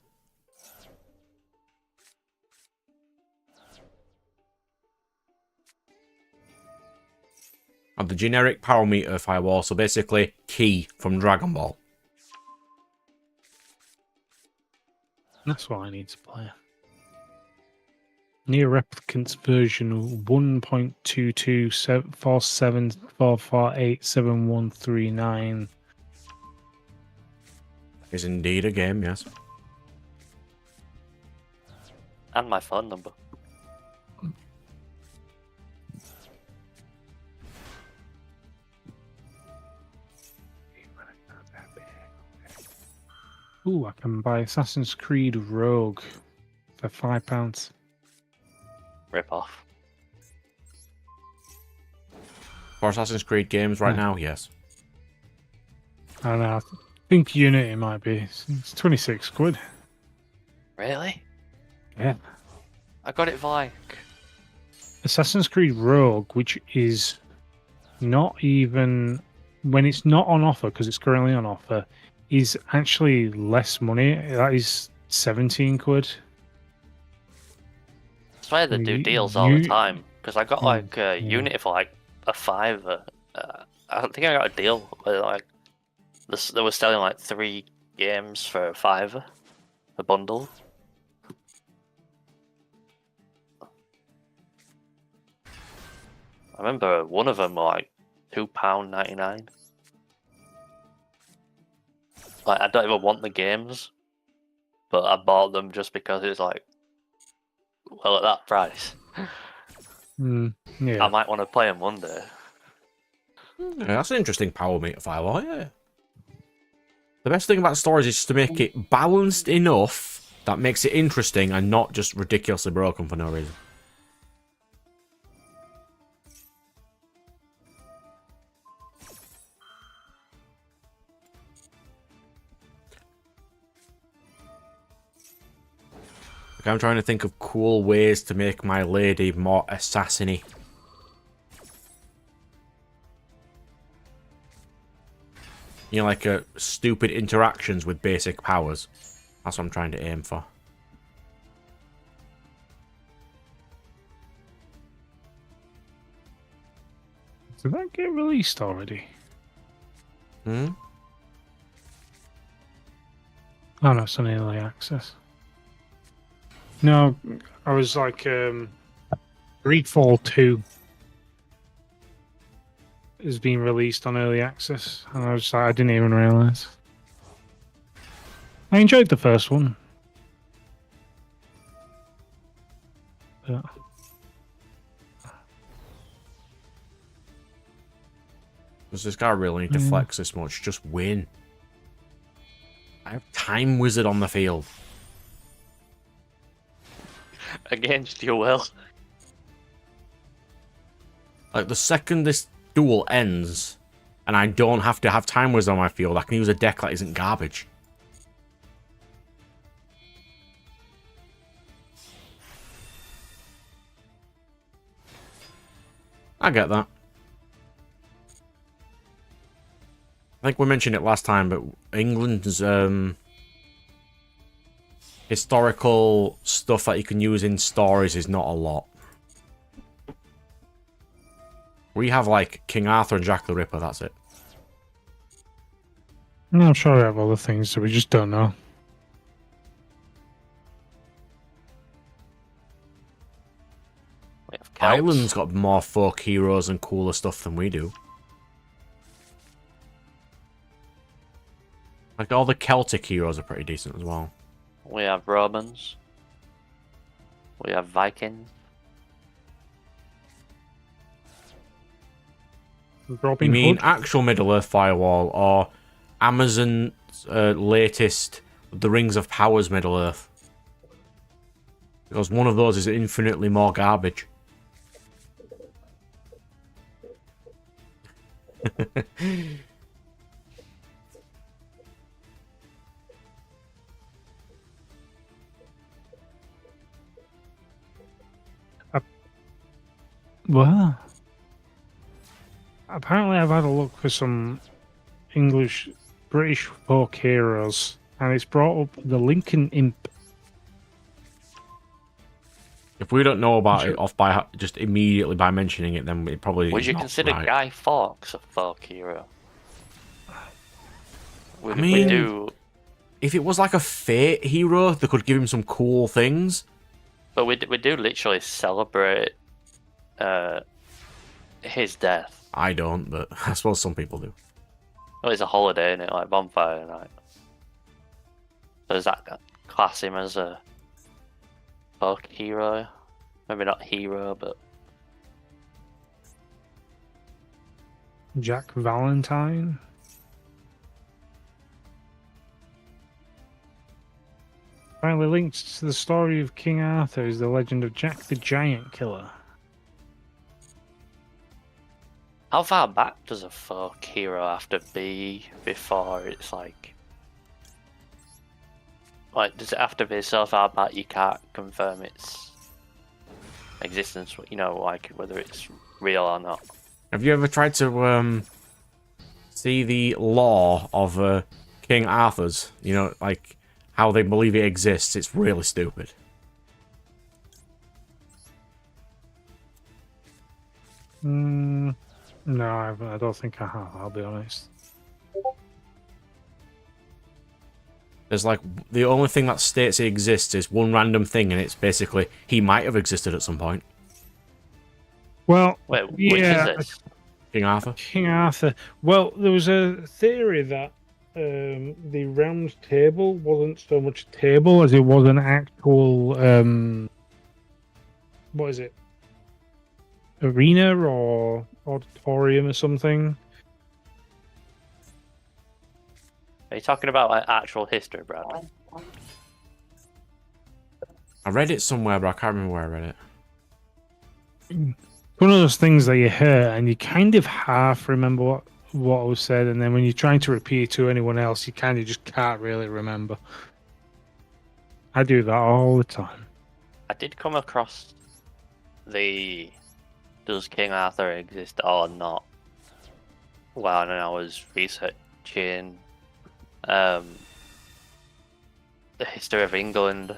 And the generic power meter firewall, so basically Key from Dragon Ball. That's what I need to play. Near Replicants version 1.22474487139 Is indeed a game, yes. And my phone number. Ooh, I can buy Assassin's Creed Rogue for £5. Rip off. For Assassin's Creed games right now, yes. I don't know. I think Unity might be. It's 26 quid. Really? Yeah. I got it for like Assassin's Creed Rogue, which is not even when it's not on offer because it's currently on offer, is actually less money. That is 17 quid. I swear they do deals all the time. Because I got like Unity for like a $5. I think I got a deal where like they were selling like 3 games for a $5, a bundle. I remember one of them were like £2.99. Like I don't even want the games, but I bought them just because it's like, well, at that price, Yeah. I might want to play them one day. Yeah, that's an interesting power meter firewall, yeah. The best thing about stories is to make it balanced enough that makes it interesting and not just ridiculously broken for no reason. Like, I'm trying to think of cool ways to make my lady more assassin-y. You know, like stupid interactions with basic powers. That's what I'm trying to aim for. Did that get released already? Hmm? Oh no, it's on early access. No, I was like, Greedfall 2 is being released on early access, and I was like, I didn't even realise. I enjoyed the first one. But... Does this guy really need to flex this much? Just win. I have Time Wizard on the field. Against your will. Like, the second this duel ends, and I don't have to have Time Wizard on my field, I can use a deck that isn't garbage. I get that. I think we mentioned it last time, but England's historical stuff that you can use in stories is not a lot. We have, like, King Arthur and Jack the Ripper, that's it. I'm sure we have other things that we just don't know. We have Celts. Ireland's got more folk heroes and cooler stuff than we do. Like, all the Celtic heroes are pretty decent as well. We have Romans. We have Vikings. Robin You mean Hood? actual Middle-earth Firewall or Amazon's latest The Rings of Powers Middle-earth? Because one of those is infinitely more garbage. Well, apparently I've had a look for some British folk heroes, and it's brought up the Lincoln Imp. If we don't know about it off by just immediately by mentioning it, then it probably Would is you not consider right. Guy Fawkes a folk hero? We mean- do, If it was like a fate hero, they could give him some cool things. but we do literally celebrate his death. I don't, but I suppose some people do. Well, it's a holiday, isn't it? Like bonfire night. So does that class him as a folk hero? Maybe not hero, but Jack Valentine. Finally linked to the story of King Arthur is the legend of Jack the Giant Killer. how far back does a folk hero have to be before it's like does it have to be so far back you can't confirm its existence? You know, like whether it's real or not. Have you ever tried to see the lore of King Arthur's? You know, like how they believe it exists. It's really stupid. No, I don't think I have, I'll be honest. There's like the only thing that states it exists is one random thing, and it's basically he might have existed at some point. Well, Wait, which yeah, is this? King Arthur. King Arthur. Well, there was a theory that the round table wasn't so much a table as it was an actual what is it? Arena or auditorium or something. Are you talking about like actual history, Brad? I read it somewhere, but I can't remember where I read it. One of those things that you hear and you kind of half remember what was said, and then when you're trying to repeat it to anyone else, you kind of just can't really remember. I do that all the time. I did come across the does King Arthur exist or not? Well, and I was researching the history of England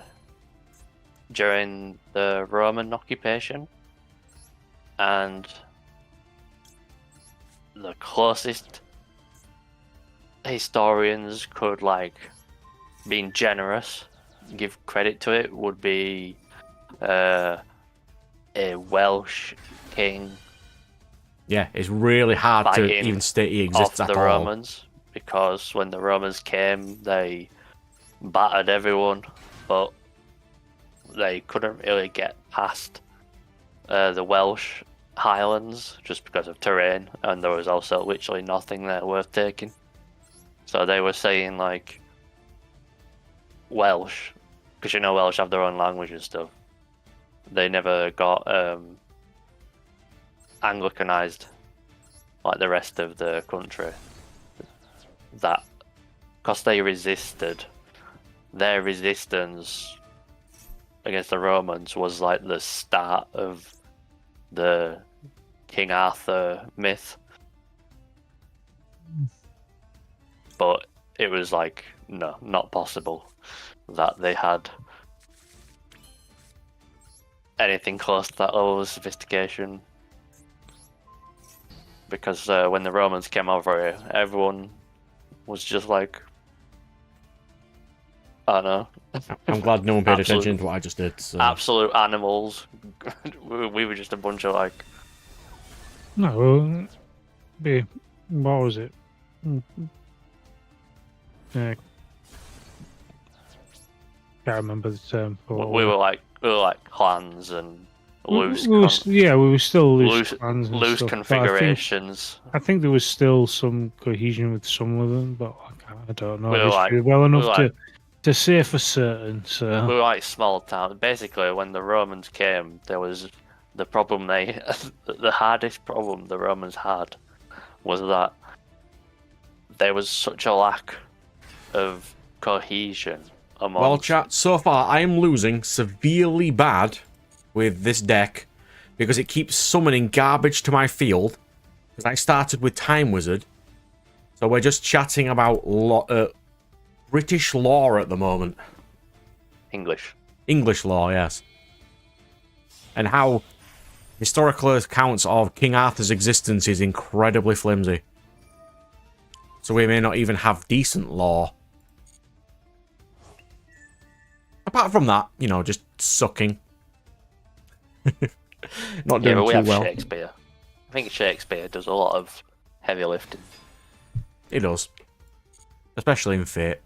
during the Roman occupation, and the closest historians could, like, being generous, give credit to it, would be a Welsh king. Yeah, it's really hard to Fighting even state he exists off at the all. Romans, because when the Romans came, they battered everyone, but they couldn't really get past the Welsh Highlands just because of terrain, and there was also literally nothing there worth taking. So they were saying, like, Welsh, because you know Welsh have their own language and stuff. They never got Anglicanized like the rest of the country. That, because they resisted, their resistance against the Romans was like the start of the King Arthur myth. But it was like, no, not possible that they had anything close to that level of sophistication. Because when the Romans came over here, everyone was just like, I don't know. I'm glad no one paid attention to what I just did. So. Absolute animals. We were just a bunch of, like... No, what was it? Can't remember the term for. We were like clans and loose. We were still loose clans and loose stuff, configurations. I think there was still some cohesion with some of them, but I don't know We well enough to say for certain. So we were like small towns. Basically, when the Romans came, there was the problem the hardest problem the Romans had was that there was such a lack of cohesion among... Well, chat, so far I am losing severely bad with this deck because it keeps summoning garbage to my field. Because I started with Time Wizard. So we're just chatting about British law at the moment. English law, yes. And how historical accounts of King Arthur's existence is incredibly flimsy. So we may not even have decent law. Apart from that, you know, just sucking. Not doing but we too have well. Shakespeare. I think Shakespeare does a lot of heavy lifting. It does. Especially in Fate.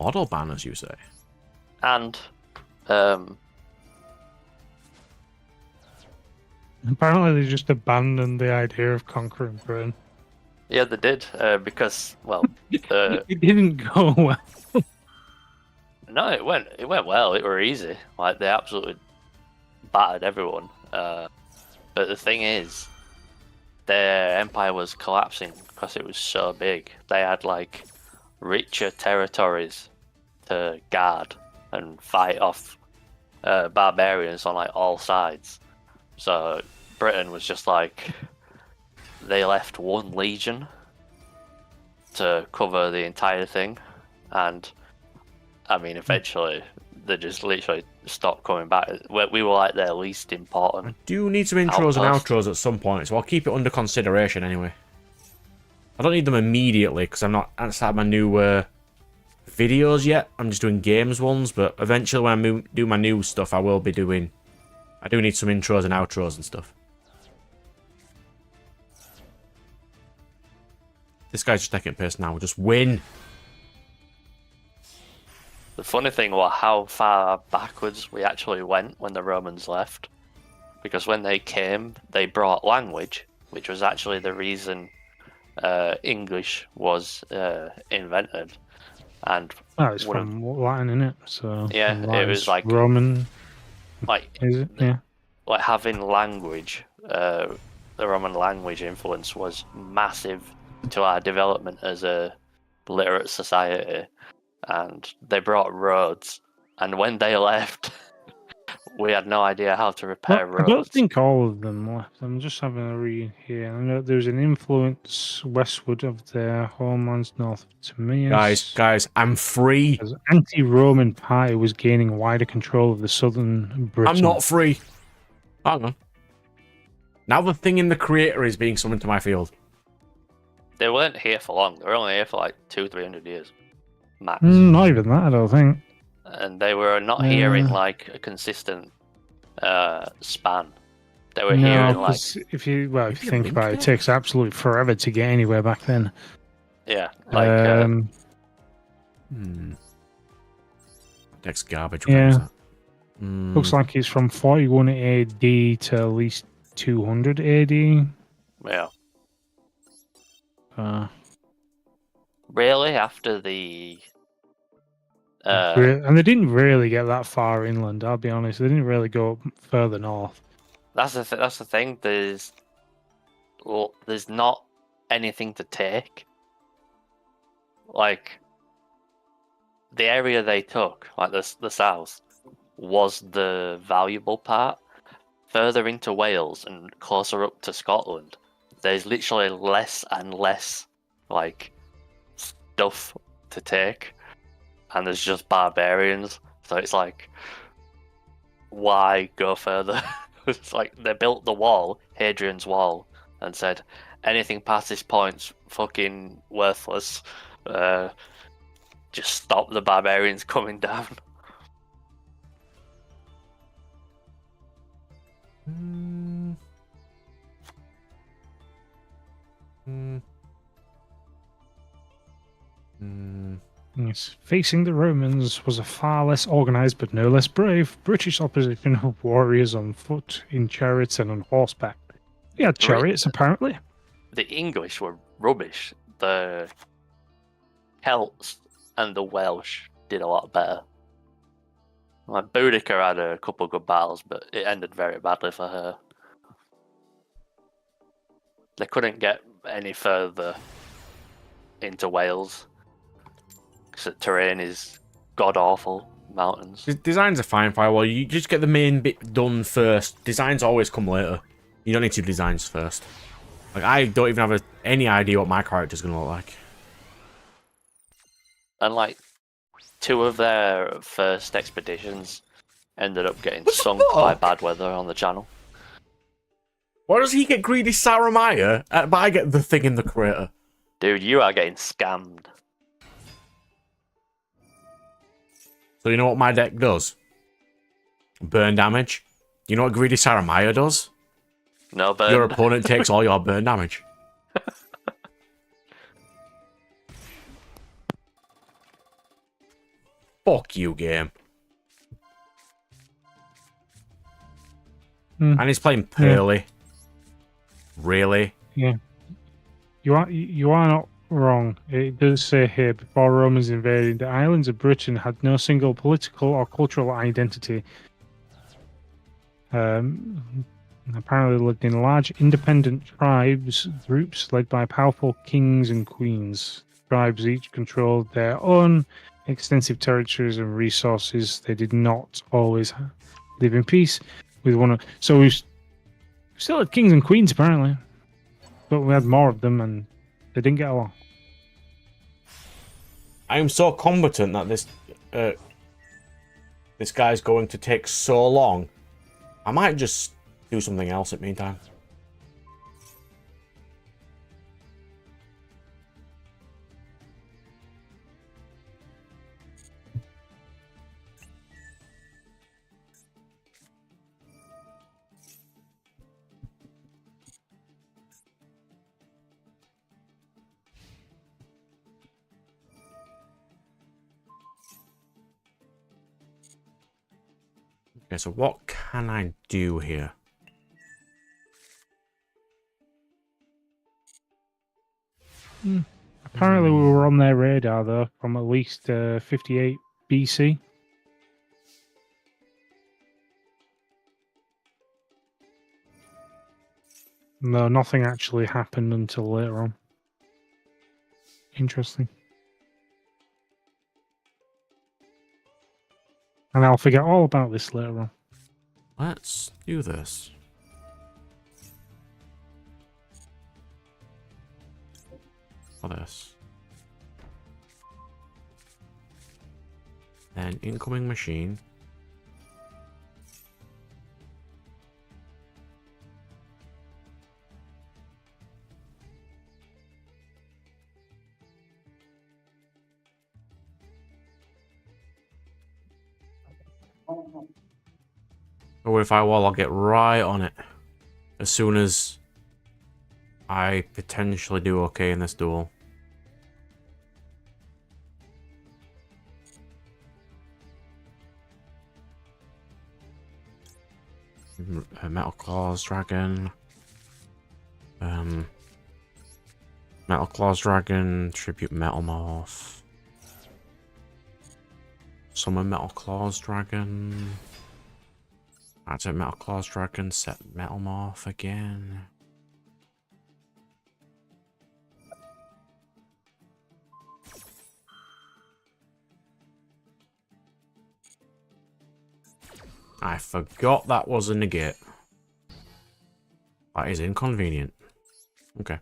Model banners, you say? And apparently they just abandoned the idea of conquering Britain. yeah, they did, because, well, it didn't go well. no, it went well. It were easy. Like, they absolutely battered everyone. But the thing is, their empire was collapsing because it was so big. They had, like, richer territories to guard and fight off barbarians on, like, all sides. So Britain was just like, they left one legion to cover the entire thing, and I mean, eventually they just literally stopped coming back. We were like their least important. I do need some intros and outros at some point, so I'll keep it under consideration anyway. I don't need them immediately because I haven't started my new videos yet. I'm just doing games ones, but eventually when I do my new stuff, I will be doing... I do need some intros and outros and stuff. This guy's just taking piss now. We'll just win. The funny thing was how far backwards we actually went when the Romans left. Because when they came, they brought language, which was actually the reason English was invented. And it's from Latin, isn't it? So yeah, it was like Roman. Like, is it? Yeah. Like having language, the Roman language influence was massive to our development as a literate society, and they brought roads. And when they left, we had no idea how to repair Well, I don't roads. think all of them left. I'm just having a read here. I know there's an influence westward of their homelands north of Timaeus. Guys, I'm free. As anti-Roman party was gaining wider control of the southern Britain. I'm not free. Hang on. Now the thing in the creator is being summoned to my field. They weren't here for long. They were only here for like 200-300 years, max. Not even that, I don't think. And they were not here in like a consistent span. They were here No, in like because if you Maybe a think link about it, it there? takes absolutely forever to get anywhere back then. yeah, like Deck's garbage. Yeah. Hmm. Looks like it's from 41 AD to at least 200 AD. yeah. Uh, Really, after the and they didn't really get that far inland, I'll be honest. They didn't really go up further north. that's the thing. There's not anything to take. Like the area they took, like the south, was the valuable part. Further into Wales and closer up to Scotland, there's literally less and less like stuff to take, and there's just barbarians. So it's like, why go further? It's like they built the wall, Hadrian's Wall, and said anything past this point's fucking worthless. Just stop the barbarians coming down. Yes. Facing the Romans was a far less organized but no less brave British opposition of warriors on foot, in chariots, and on horseback. They had chariots, apparently. The English were rubbish. The Celts and the Welsh did a lot better. Like Boudica had a couple of good battles, but it ended very badly for her. They couldn't get any further into Wales because the terrain is god awful. Mountains. Designs are fine, Firewall. You just get the main bit done first. Designs always come later. You don't need to do designs first. Like, I don't even have any idea what my character's gonna look like. And like 2 of their first expeditions ended up getting sunk by bad weather on the channel. Why does he get greedy Saramaya, but I get the thing in the crater? Dude, you are getting scammed. So you know what my deck does? Burn damage. You know what greedy Saramaya does? No, but Your opponent takes all your burn damage. Fuck you, game. And he's playing Pearly. Really? Yeah. You are not wrong. It does say here, before Romans invaded, the islands of Britain had no single political or cultural identity. Apparently lived in large independent groups led by powerful kings and queens. Tribes each controlled their own extensive territories and resources. They did not always live in peace with one another. So we still had kings and queens, apparently. But we had more of them, and they didn't get along. I am so competent that this guy's going to take so long. I might just do something else at meantime. Okay, so what can I do here? Apparently, we were on their radar, though, from at least 58 BC. No, nothing actually happened until later on. Interesting. And I'll forget all about this later on. Let's do this. For this. Then incoming machine. Or if I will, I'll get right on it. As soon as I potentially do okay in this duel. Metal Claws Dragon. Metal Claws Dragon. Tribute Metal Morph. Summon Metal Claws Dragon. Activate Metal Claws Dragon. Set Metal Morph again. I forgot that was a negate. That is inconvenient. Okay.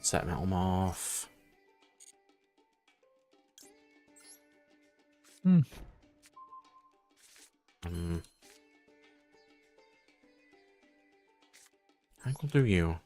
Set Metal Morph. I will do you.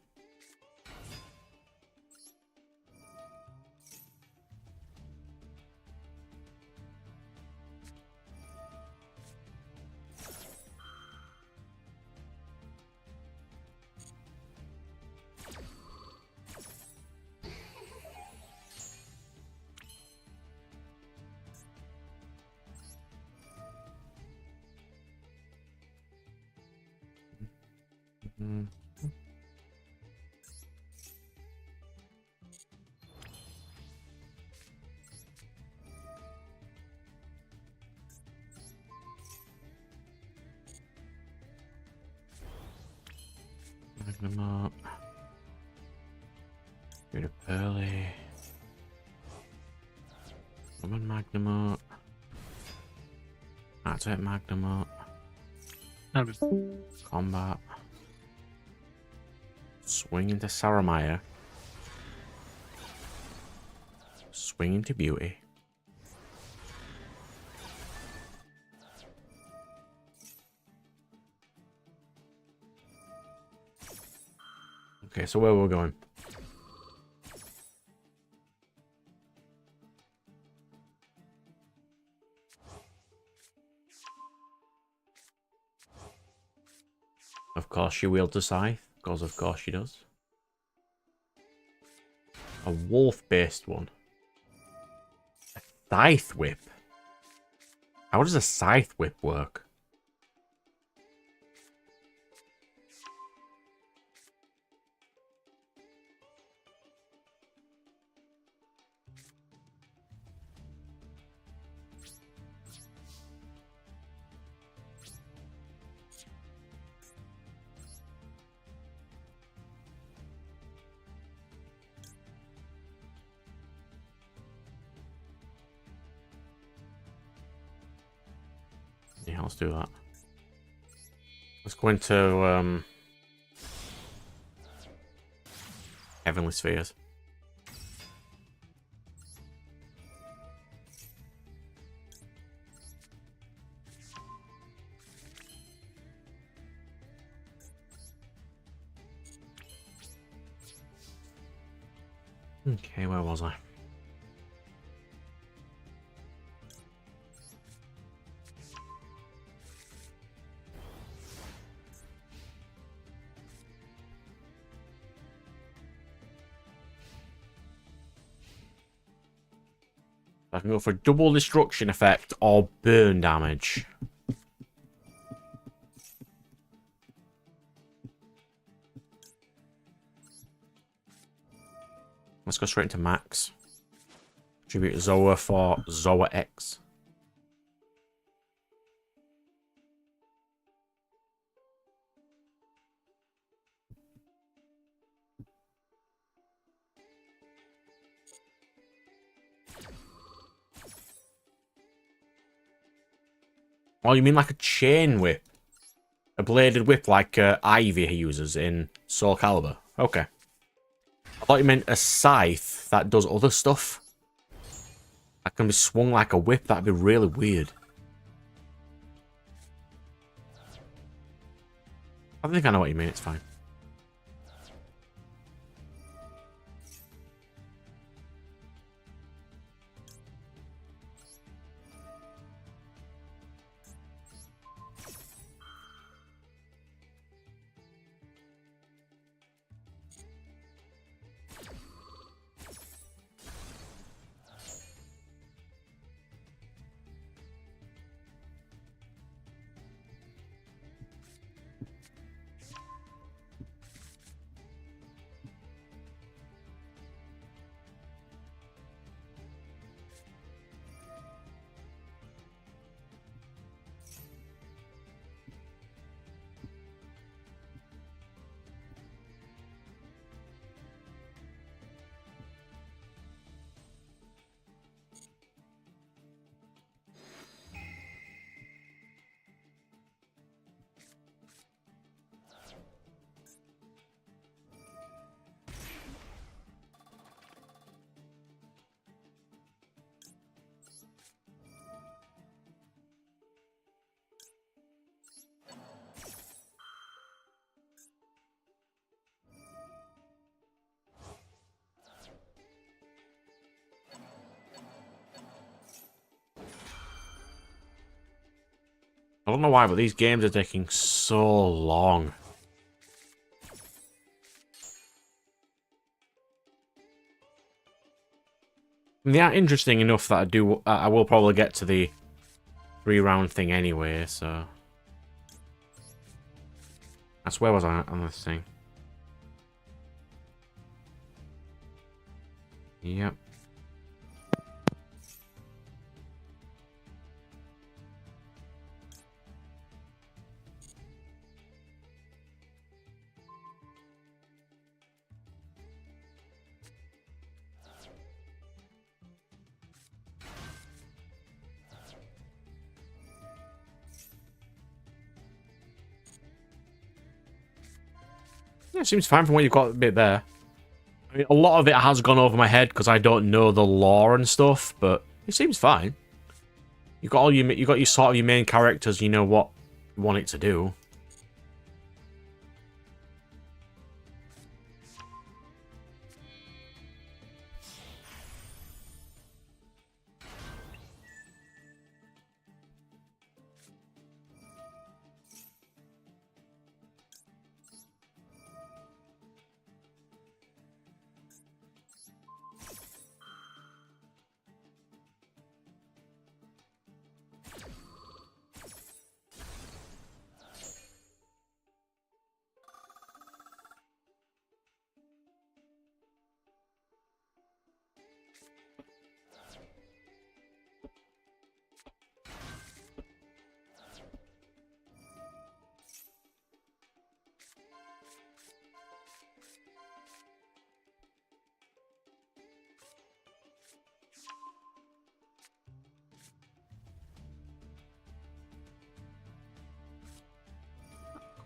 Magnum up. Get up early. Summon Magnum up. Activate Magnum up. Combat. Swing into Saramaya. Swing into Beauty. Okay, so where we're going? Of course she wields a scythe, because of course she does. A wolf-based one. A scythe whip. How does a scythe whip work? Yeah, let's do that. Let's go into Heavenly Spheres. Okay, where was I? I can go for double destruction effect or burn damage. Let's go straight into max. Tribute Zoa for Zoa X. Oh, you mean like a chain whip? A bladed whip like Ivy uses in Soul Calibur. Okay. I thought you meant a scythe that does other stuff. That can be swung like a whip. That'd be really weird. I think I know what you mean. It's fine. I don't know why, but these games are taking so long. They are interesting enough that I will probably get to the 3-round thing anyway, so... That's where was I on this thing? Yep. Yeah, it seems fine from what you've got a bit there. I mean, a lot of it has gone over my head because I don't know the lore and stuff, but it seems fine. You got your sort of your main characters. You know what you want it to do.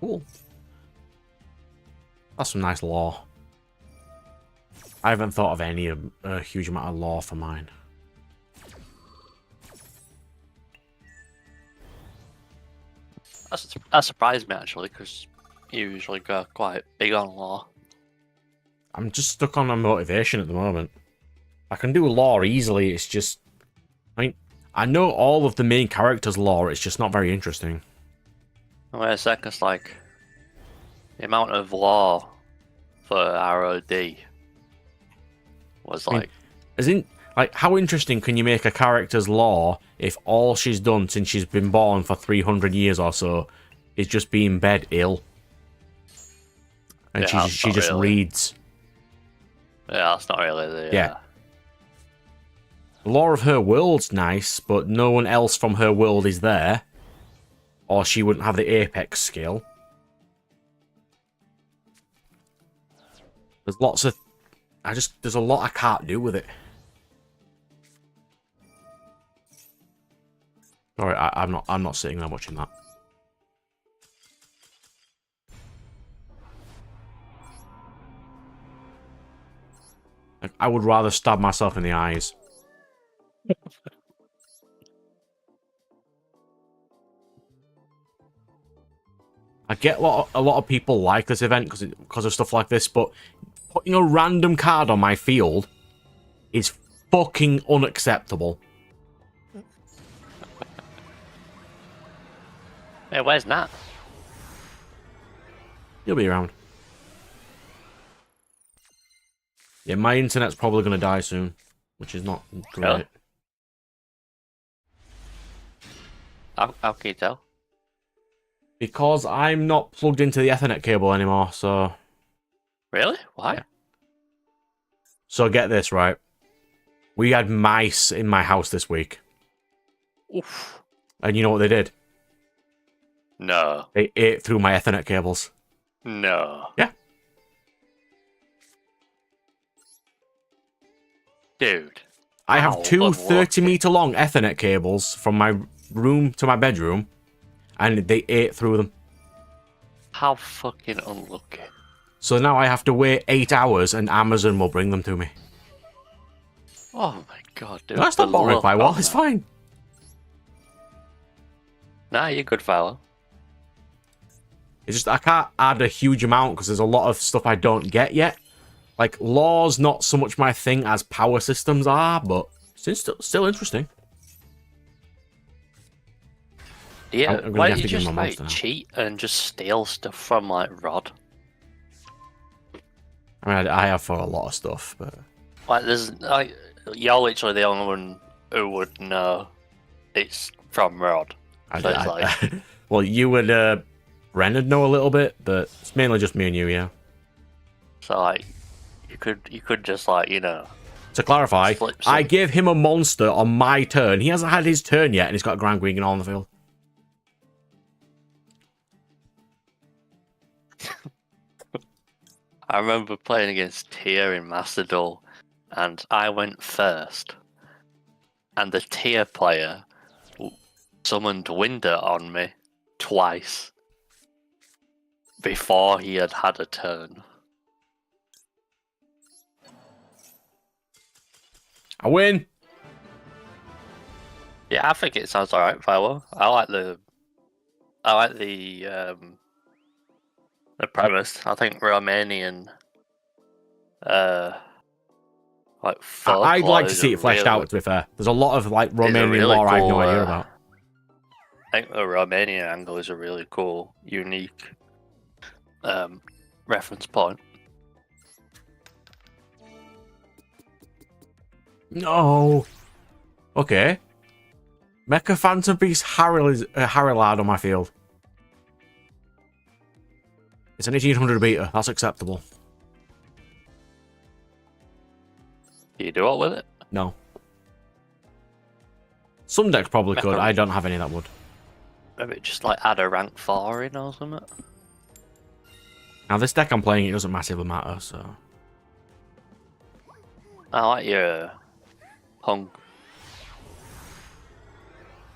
Cool. That's some nice lore. I haven't thought of any huge amount of lore for mine. That surprised me actually, because you usually go quite big on lore. I'm just stuck on a motivation at the moment. I can do lore easily, it's just... I mean, I know all of the main characters' lore, it's just not very interesting. Wait a second, it's like the amount of lore for ROD was like... I mean, as in, like, how interesting can you make a character's lore if all she's done since she's been born for 300 years or so is just be in bed ill? And Yeah, she just really. reads. Yeah, that's not really the... Yeah. The lore of her world's nice, but no one else from her world is there. Or she wouldn't have the Apex skill. There's lots of... There's a lot I can't do with it. Sorry, I'm not sitting there watching that. Like, I would rather stab myself in the eyes. I get a lot of people like this event because of stuff like this, but putting a random card on my field is fucking unacceptable. Hey, where's Nat? He'll be around. Yeah, my internet's probably going to die soon, which is not great. Really? How can you tell? Because I'm not plugged into the Ethernet cable anymore, so... Really? Why? Yeah. So get this, right? We had mice in my house this week. Oof. And you know what they did? No. They ate through my Ethernet cables. No. Yeah. Dude. I have How two unlucky. 30-meter long Ethernet cables from my room to my bedroom, and they ate through them. How fucking unlucky. So now I have to wait 8 hours, and Amazon will bring them to me. Oh my god, dude. No, that's not bothering by well. It's fine. Nah, you're good, fella. It's just I can't add a huge amount because there's a lot of stuff I don't get yet. Like, law's not so much my thing as power systems are, but it's still interesting. Yeah, I'm gonna why have don't to you give just, him a like, monster now. cheat and just steal stuff from, like, Rod? I mean, I have for a lot of stuff, but... Like, you're literally the only one who would know it's from Rod. So it's like... well, you and Brennan know a little bit, but it's mainly just me and you, yeah. So, like, you could just, like, you know... To clarify, flip some- I gave him a monster on my turn. He hasn't had his turn yet, and he's got a Grand Queen on the field. I remember playing against Tia in Master Duel, and I went first. And the Tia player summoned Winder on me twice before he had had a turn. I win! Yeah, I think it sounds alright, Philo. I like the premise. I think Romanian like folklore I'd like to is see it fleshed really- out, to be fair. There's a lot of, like, Romanian really lore I have no cool, idea about. I think the Romanian angle is a really cool, unique reference point. No. Okay. Mecha Phantom Beast Harrylard on my field. It's an 1800 beta. That's acceptable. Do you do it with it? No. Some decks probably Mecha- could. I don't have any that would. Maybe just like add a rank 4 in or something. Now, this deck I'm playing, it doesn't massively matter, so... I like your Hunk.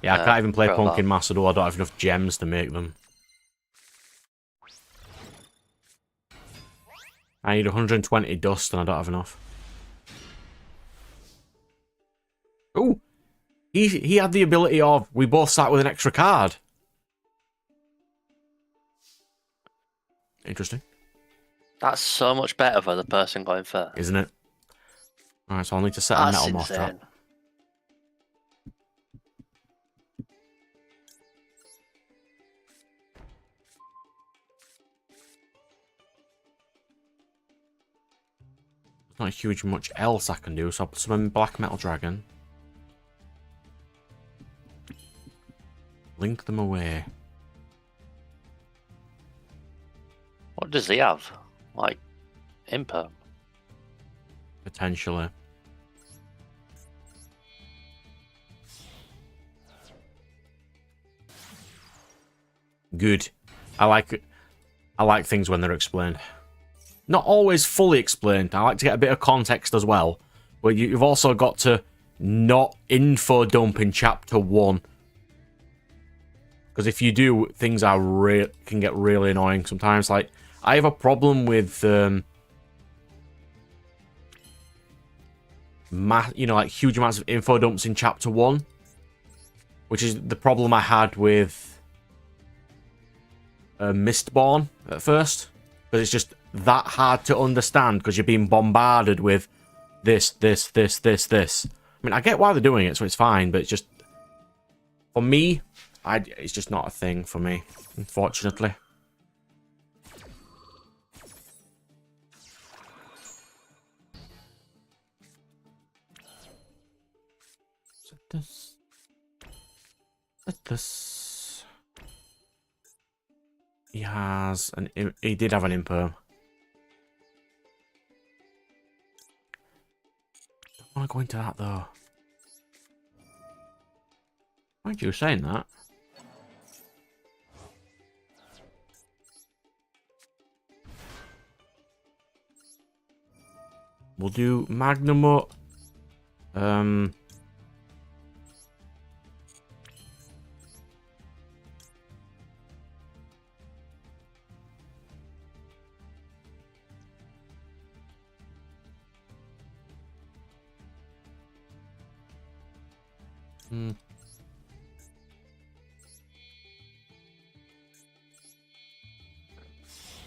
Yeah, I can't even play profile. Punk in Master Duel. I don't have enough gems to make them. I need 120 dust, and I don't have enough. Ooh! He had the ability of, we both sat with an extra card. Interesting. That's so much better for the person going first. Isn't it? Alright, so I'll need to set a That's Metal Moth trap. insane. Not huge much else I can do, so I'll put some Black Metal Dragon. Link them away. What does he have? Like, Imperm? Potentially. Good. I like things when they're explained. Not always fully explained. I like to get a bit of context as well. But you've also got to not info dump in chapter 1 Because if you do, things can get really annoying sometimes. Like, I have a problem with, you know, like huge amounts of info dumps in Chapter 1. Which is the problem I had with Mistborn at first. Because it's just that hard to understand because you're being bombarded with this. I mean, I get why they're doing it, so it's fine, but it's just... For me, it's just not a thing for me, unfortunately. This. He has an... He did have an imperm. Don't want to go into that, though. Why are you saying that? We'll do Magnum.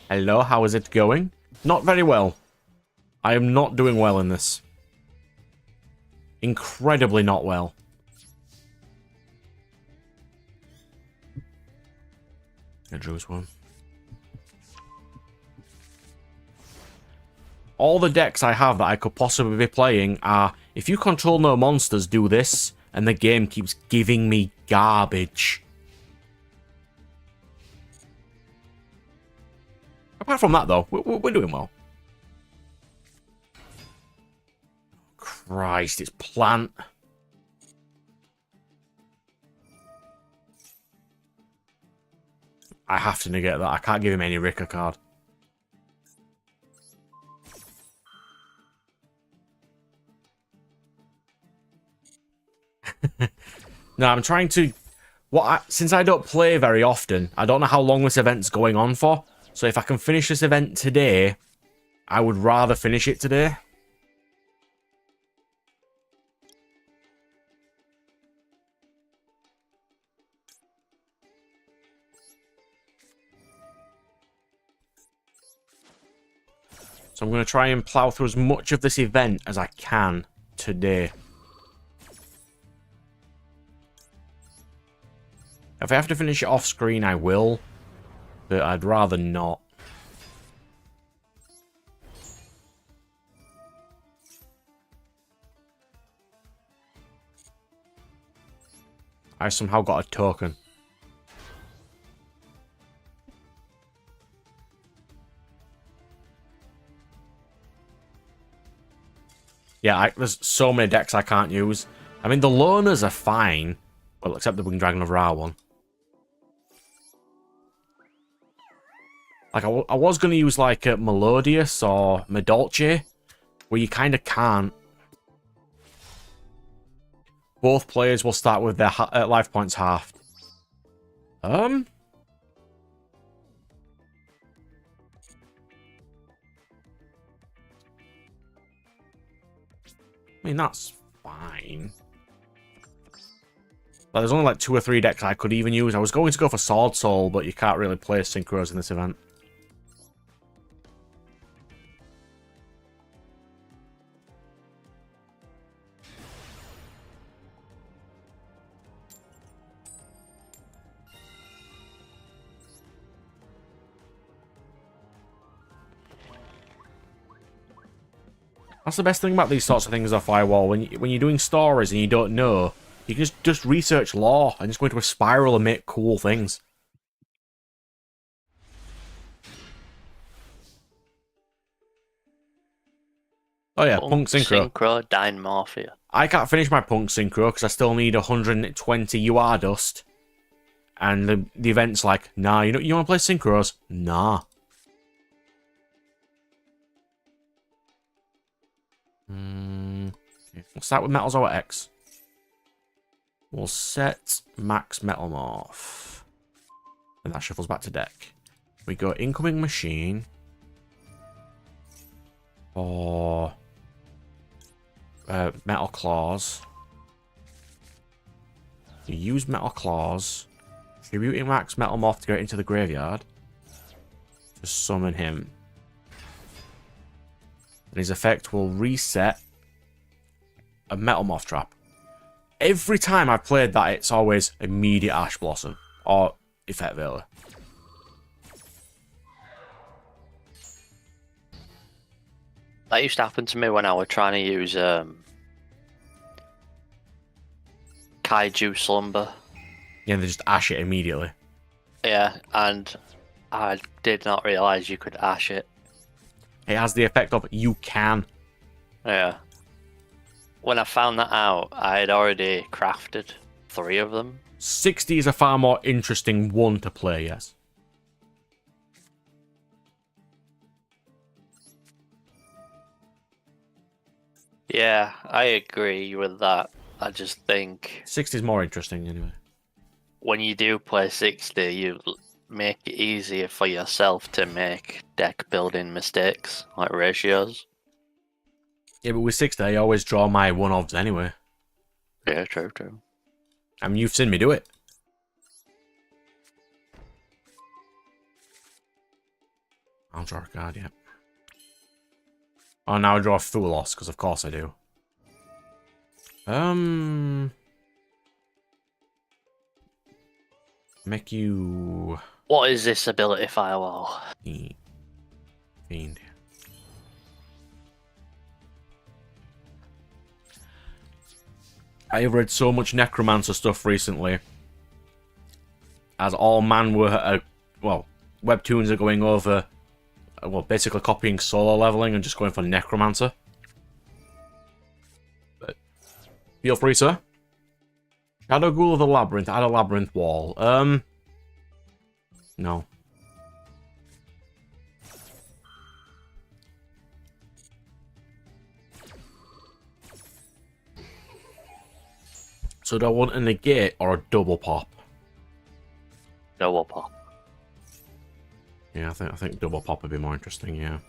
Hello, how is it going? Not very well. I am not doing well in this. Incredibly not well. I drew one. All the decks I have that I could possibly be playing are, if you control no monsters, do this, and the game keeps giving me garbage. Apart from that, though, we're doing well. Christ, it's plant. I have to negate that. I can't give him any Rika card. No, I'm trying to... Since I don't play very often, I don't know how long this event's going on for. So if I can finish this event today, I would rather finish it today. So I'm going to try and plow through as much of this event as I can today. If I have to finish it off screen, I will. But I'd rather not. I somehow got a token. Yeah, there's so many decks I can't use. I mean, the loners are fine. Well, except the Winged Dragon of Ra one. Like, I was going to use, like, Melodious or Medolce, where you kind of can't. Both players will start with their life points halved. I mean, that's fine. But there's only, like, 2 or 3 decks I could even use. I was going to go for Sword Soul, but you can't really play Synchros in this event. That's the best thing about these sorts of things off Firewall. When you're doing stories and you don't know, you can just research lore and just go into a spiral and make cool things. Oh yeah, Punk Synchro. Synchro Dynamorphia. I can't finish my Punk Synchro because I still need 120 UR dust. And the event's like, nah, you want to play Synchros? Nah. Okay. We'll start with Metalzoa X. We'll set Max Metal Morph. And that shuffles back to deck. We go incoming machine. Or metal claws. You use metal claws. Tributing max metal moth to get into the graveyard. To summon him. And his effect will reset a metal moth trap. Every time I've played that, it's always immediate Ash Blossom. Or Effect Veiler. That used to happen to me when I was trying to use Kaiju Slumber. Yeah, they just ash it immediately. Yeah, and I did not realise you could ash it. It has the effect of you can. Yeah. When I found that out, I had already crafted 3 of them. 60 is a far more interesting one to play, yes. Yeah, I agree with that. I just think 60 is more interesting anyway. when you do play 60, you make it easier for yourself to make deck building mistakes, like ratios. Yeah, but with 60, I always draw my one-offs anyway. Yeah, true. I mean, you've seen me do it. I'll draw a card, yeah. Oh, now I draw a Foolos, because of course I do. Make you... What is this ability firewall? Fiend. I have read so much Necromancer stuff recently. As all manware, well, webtoons are going over, well, basically copying solo leveling and just going for Necromancer. But feel free, sir. Shadow Ghoul of the Labyrinth. Add a Labyrinth wall. No. So do I want a negate or a double pop? Double pop. Yeah, I think double pop would be more interesting, yeah.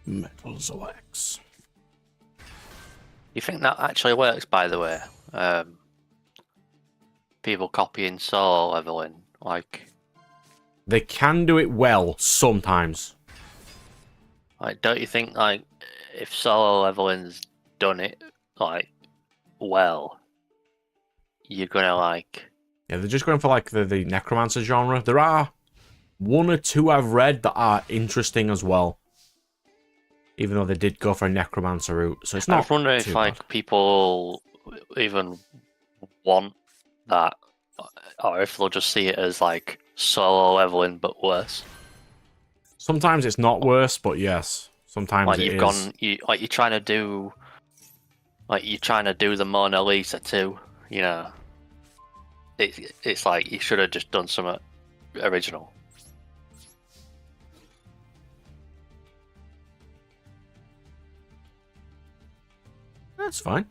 Metal Zoex. You think that actually works, by the way? People copying solo leveling, like... They can do it well, sometimes. Like, don't you think, like, if solo leveling's done it, like, well, you're gonna, like... Yeah, they're just going for, like, the Necromancer genre. There are 1 or 2 I've read that are interesting as well. Even though they did go for a Necromancer route, so it's not. I was wondering if, like, people even want that, or if they'll just see it as, like, solo leveling but worse. Sometimes it's not worse, but yes, sometimes Like it you're trying to do the Mona Lisa too. You know, it's like you should have just done something original. That's fine.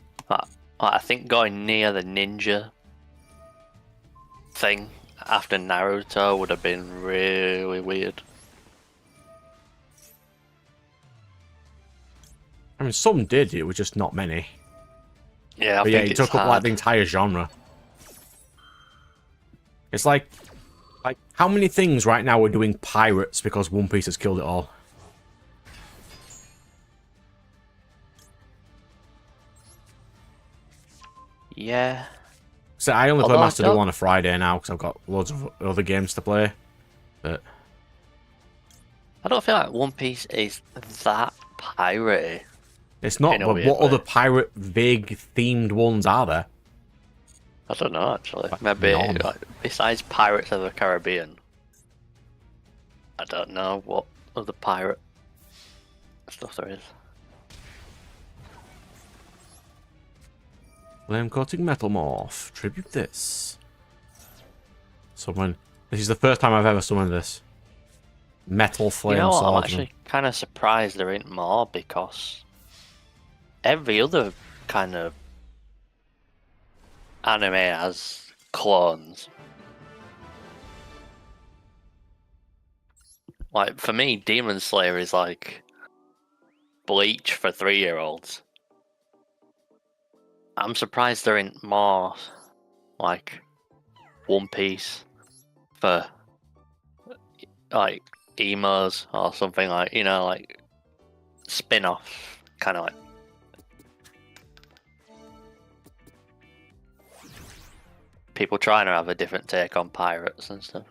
I think going near the ninja thing after Naruto would have been really weird. I mean, some did. It was just not many. Yeah, I but yeah, think it it's took up hard. like the entire genre. It's like how many things right now are doing pirates because One Piece has killed it all? Yeah. So I only play Although Master Duel on a Friday now because I've got loads of other games to play. But I don't feel like One Piece is that piratey. it's not. In a But weird what way. other pirate vague themed ones are there? I don't know actually. Like, Maybe none. like, besides Pirates of the Caribbean, I don't know what other pirate stuff there is. Flame coating metal morph. Tribute this. Summon. This is the first time I've ever summoned this. metal flame You know what? I'm swordsman. actually kind of surprised there ain't more because every other kind of anime has clones. Like, for me, Demon Slayer is like Bleach for 3-year-olds. I'm surprised there ain't more like One Piece for like emos or something, like, you know, like spin-off kind of like. People trying to have a different take on pirates and stuff.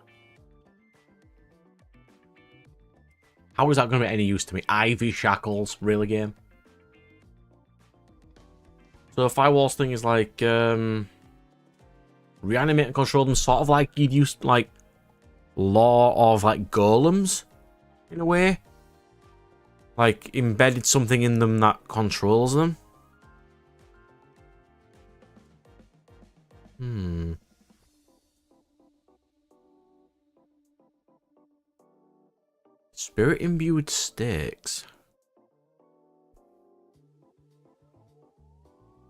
How is that going to be any use to me? Ivy Shackles, really game? So the Firewalls thing is like, reanimate and control them sort of like you'd use, like, law of, like, golems, in a way. Like, embedded something in them that controls them. Spirit imbued stakes.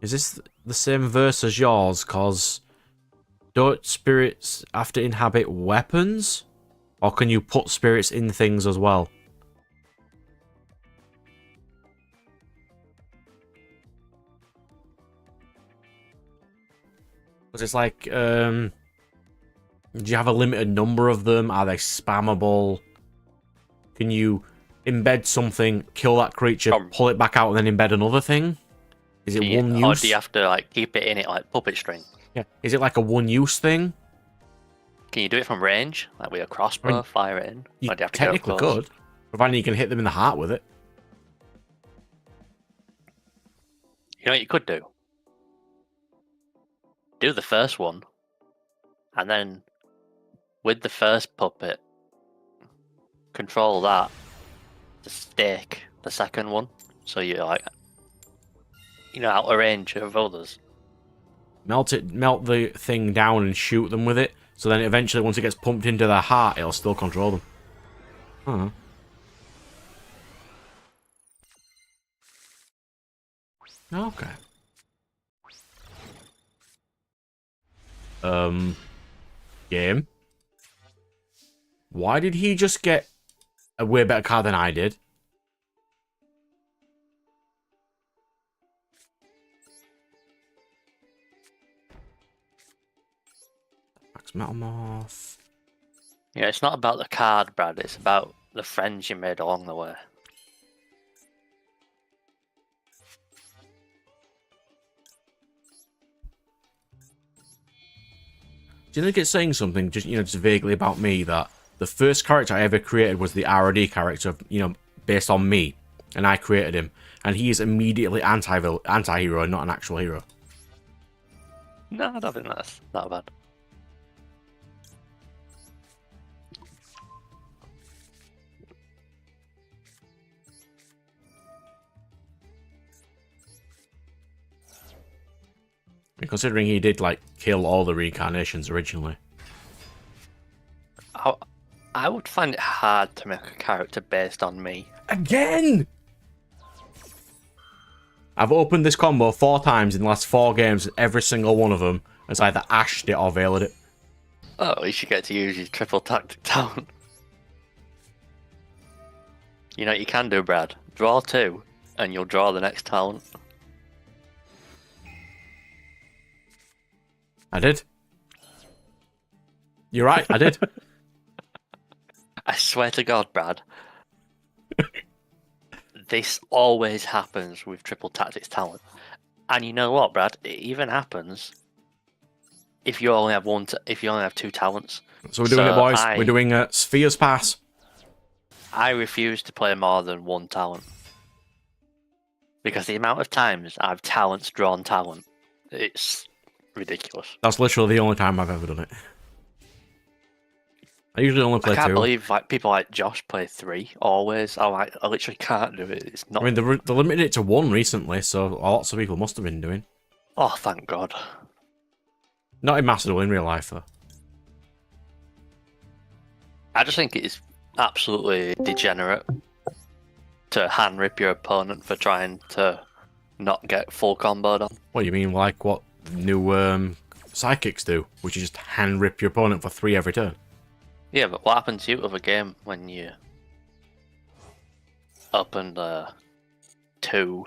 Is this the same verse as yours? Cause don't spirits have to inhabit weapons? Or can you put spirits in things as well? Because it's like, do you have a limited number of them? Are they spammable? Can you embed something, kill that creature, pull it back out, and then embed another thing? Is it one use? Or do you have to like keep it in it like puppet string? Yeah. Is it like a one-use thing? Can you do it from range, like with a crossbow, fire it in? You Or do you have to technically could, providing you can hit them in the heart with it. You know what you could do? Do the first one, and then with the first puppet, control that to stake the second one, so you're like, you know, out of range of others. Melt the thing down and shoot them with it, so then eventually once it gets pumped into their heart, it'll still control them. Huh. Okay. Game. Why did he just get a way better card than I did? Max Metamorph. Yeah, it's not about the card, Brad. It's about the friends you made along the way. Do you think it's saying something, just, you know, just vaguely about me, that the first character I ever created was the ROD character, you know, based on me, and I created him, and he is immediately anti-hero and not an actual hero? No, I don't think that's that bad. Considering he did, like, kill all the reincarnations originally. I would find it hard to make a character based on me. Again! I've opened this combo 4 times in the last 4 games, and every single one of them has either ashed it or veiled it. Oh, at least you get to use your triple tactic talent. You know what you can do, Brad? Draw 2, and you'll draw the next talent. I did. You're right, I did. I swear to God, Brad. This always happens with triple tactics talent. And you know what, Brad? It even happens if you only have if you only have 2 talents. So we're doing it, boys. We're doing a Spheres Pass. I refuse to play more than 1 talent. Because the amount of times I've talents drawn talent, it's ridiculous. That's literally the only time I've ever done it. I usually only play 2. I can't believe like people like Josh play 3 always. I literally can't do it. It's not. I mean, they limited it to 1 recently, so lots of people must have been doing. Oh, thank God. Not in Master Duel, in real life, though. I just think it's absolutely degenerate to hand rip your opponent for trying to not get full comboed on. What, you mean like what new sidekicks do, which is just hand rip your opponent for 3 every turn? Yeah, but what happens to you of a game when you open 2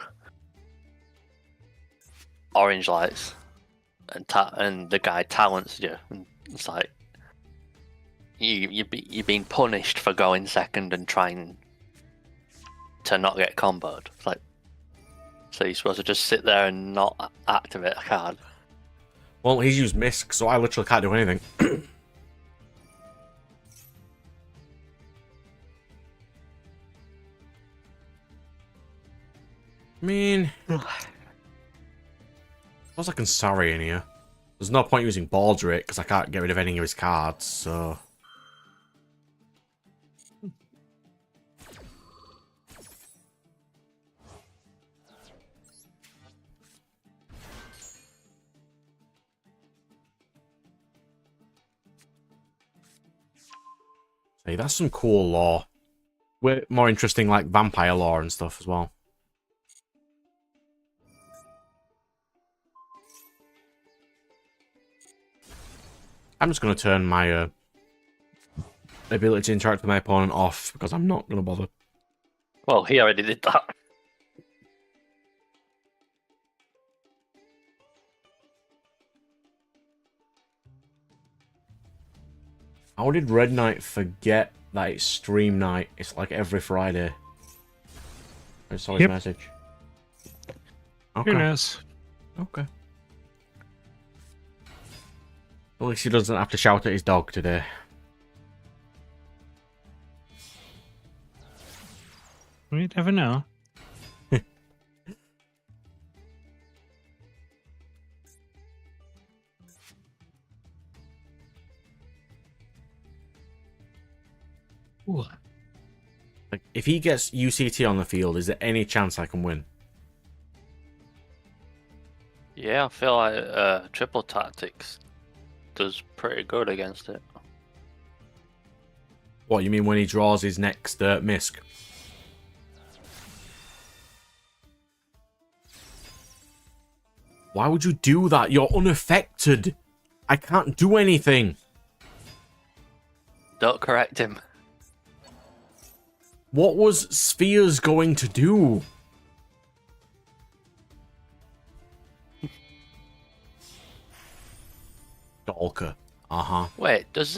orange lights and the guy talents you? And it's like you're being punished for going second and trying to not get comboed. It's like, so you're supposed to just sit there and not activate a card. Well, he's used Misk, so I literally can't do anything. I mean, I suppose I can sorry in here. There's no point using Baldric because I can't get rid of any of his cards, so... Hey, that's some cool lore. Way more interesting, like vampire lore and stuff as well. I'm just going to turn my ability to interact with my opponent off because I'm not going to bother. Well, he already did that. How did Red Knight forget that it's stream night? It's like every Friday. I saw his message. Okay. Who knows? Okay. At least he doesn't have to shout at his dog today. We never know. Ooh. Like, if he gets UCT on the field, is there any chance I can win? Yeah, I feel like triple tactics does pretty good against it. What, you mean when he draws his next Misk? Why would you do that? You're unaffected. I can't do anything. Don't correct him. What was Spheres going to do? Stalker. Uh-huh. Wait, does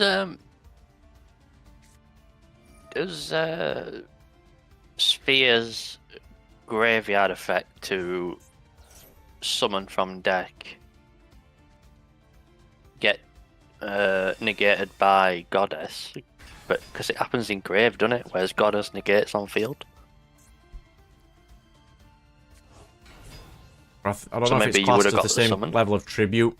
Sphere's graveyard effect to summon from deck get negated by Goddess? But because it happens in grave, doesn't it? Whereas Goddess negates on field. I don't So know if maybe it's you classed would have as got the the same summon. level of tribute.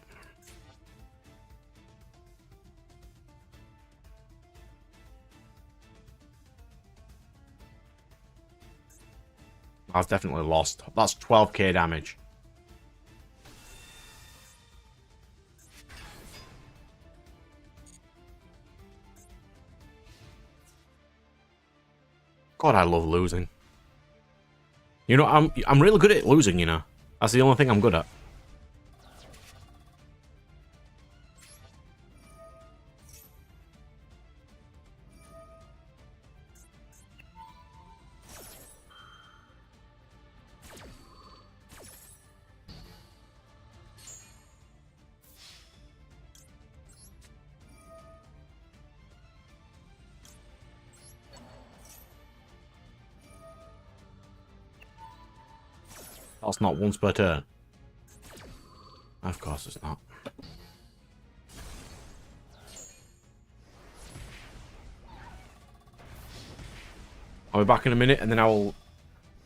I've definitely lost. That's 12k damage. God, I love losing. You know, I'm really good at losing, you know. That's the only thing I'm good at. That's not once per turn. Of course it's not. I'll be back in a minute and then I'll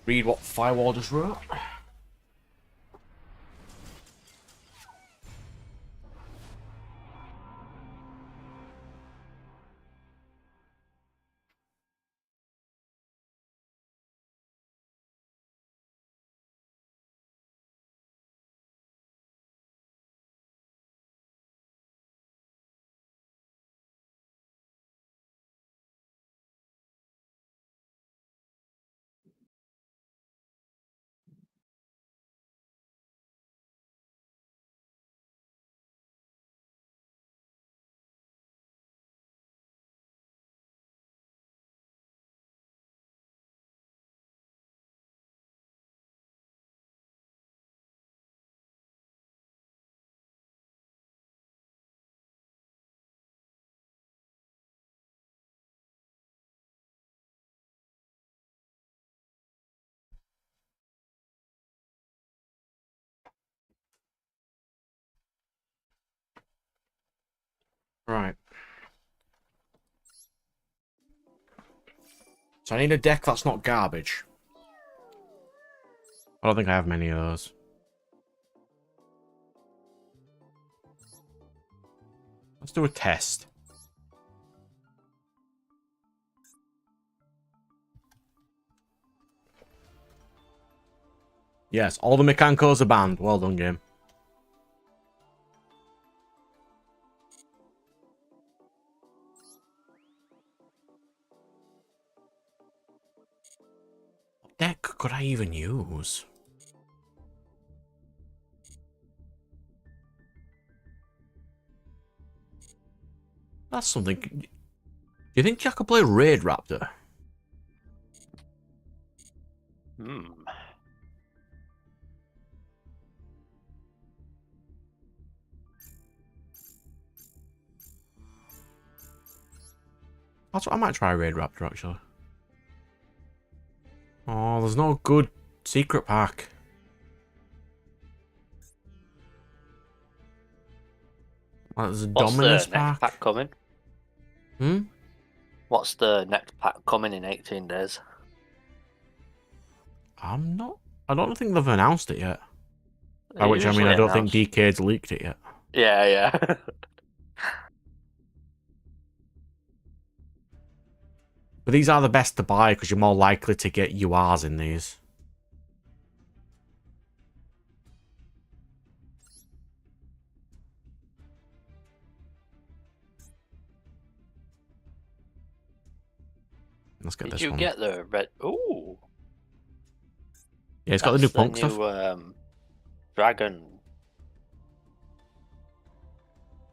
read what Firewall just wrote. Right. So I need a deck that's not garbage. I don't think I have many of those. Let's do a test. Yes, all the Mechanicos are banned. Well done, game. What deck could I even use? That's something. Do you think I could play Raid Raptor? Hmm. That's what I might try Raid Raptor actually. Oh, there's no good secret pack. There's a What's Dominus the next pack coming? Hmm? What's the next pack coming in 18 days? I don't think they've announced it yet. By which I mean I don't think DK's leaked it yet. Yeah, yeah. But these are the best to buy because you're more likely to get URs in these. Let's get this one. Did you get the red? Ooh. Yeah, it's got the new punk stuff. Dragon.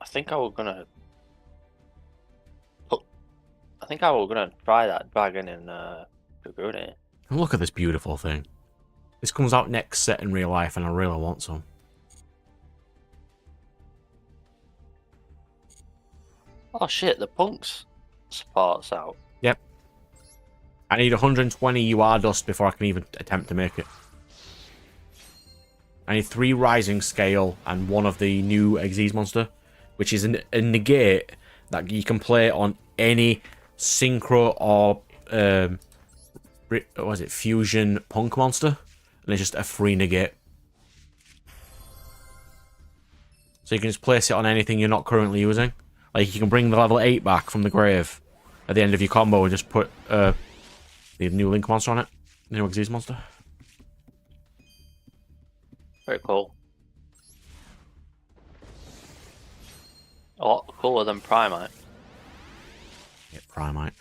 I think I was gonna try that dragon in Dragoonie. Look at this beautiful thing. This comes out next set in real life and I really want some. Oh shit, the punks support's out. Yep. I need 120 UR dust before I can even attempt to make it. I need 3 Rising Scale and 1 of the new Xyz monster, which is a negate that you can play on any synchro or what was it, fusion punk monster, and it's just a free negate. So you can just place it on anything you're not currently using. Like you can bring the level 8 back from the grave at the end of your combo and just put the new Link monster on it, the new Xyz monster. Very cool. A lot cooler than Primite. Yeah, Primite.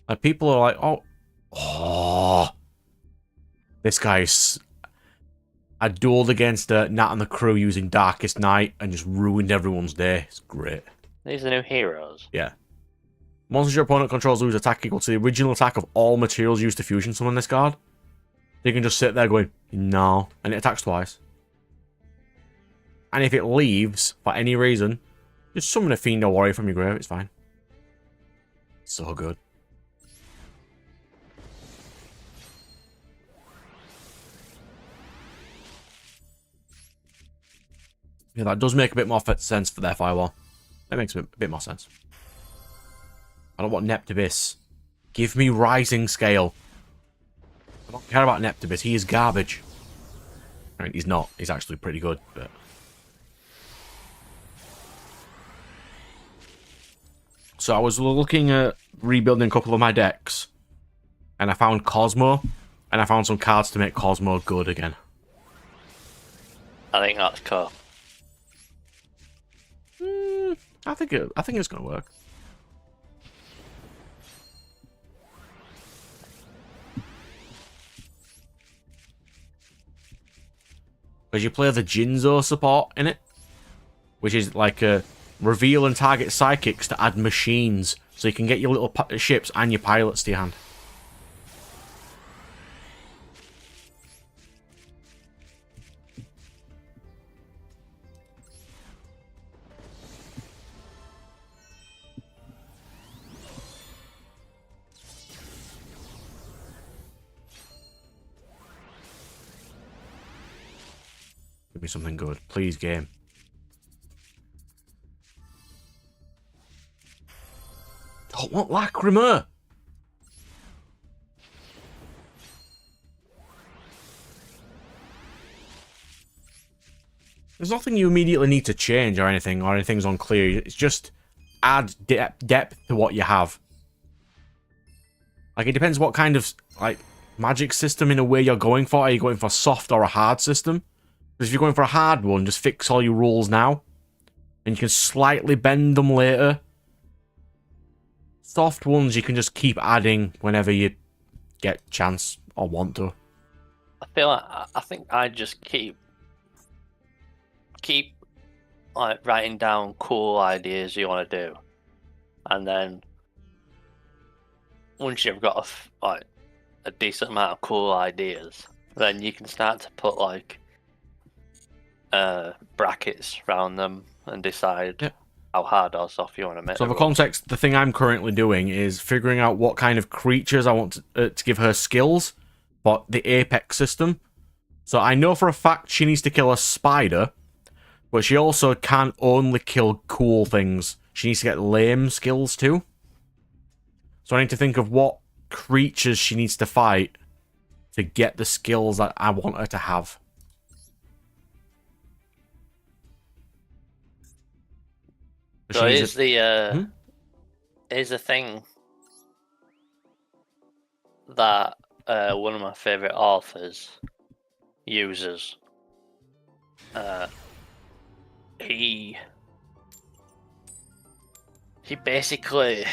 Like people are like, oh, this guy's. I dueled against Nat and the crew using Darkest Night and just ruined everyone's day. It's great. These are new heroes. Yeah. Monsters your opponent controls lose attack equal to the original attack of all materials used to fusion summon this card. You can just sit there going, no, and it attacks twice. And if it leaves for any reason, just summon a Fiend or Warrior from your grave, it's fine. So good. Yeah, that does make a bit more sense for their firewall. That makes a bit more sense. I don't want Neptibus. Give me Rising Scale. I don't care about Neptibus. He is garbage. I mean, he's not. He's actually pretty good, but... So I was looking at rebuilding a couple of my decks, and I found Cosmo, and I found some cards to make Cosmo good again. I think that's cool. I think it's gonna work. Because you play the Jinzo support in it, which is like a reveal and target psychics to add machines, so you can get your little ships and your pilots to your hand. Give me something good. Please, game. Don't want Lacrima. There's nothing you immediately need to change or anything's unclear. It's just add depth to what you have. Like, it depends what kind of, like, magic system in a way you're going for. Are you going for a soft or a hard system? Because if you're going for a hard one, just fix all your rules now. And you can slightly bend them later. Soft ones you can just keep adding whenever you get chance or want to. I think I just keep like writing down cool ideas you want to do, and then once you've got a decent amount of cool ideas, then you can start to put like brackets around them and decide how hard or soft you want to make. So for context, the thing I'm currently doing is figuring out what kind of creatures I want to give her skills for the Apex system. So I know for a fact she needs to kill a spider, but she also can't only kill cool things. She needs to get lame skills too. So I need to think of what creatures she needs to fight to get the skills that I want her to have. So here's the thing that one of my favorite authors uses. He basically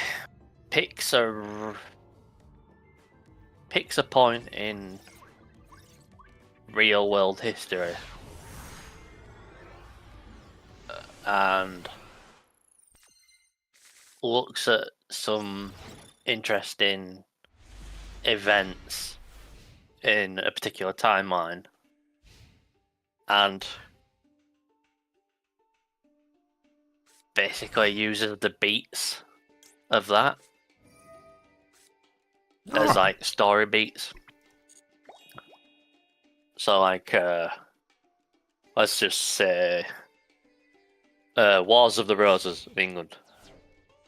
picks a point in real world history and looks at some interesting events in a particular timeline and basically uses the beats of that as like story beats. So like let's just say Wars of the Roses of England.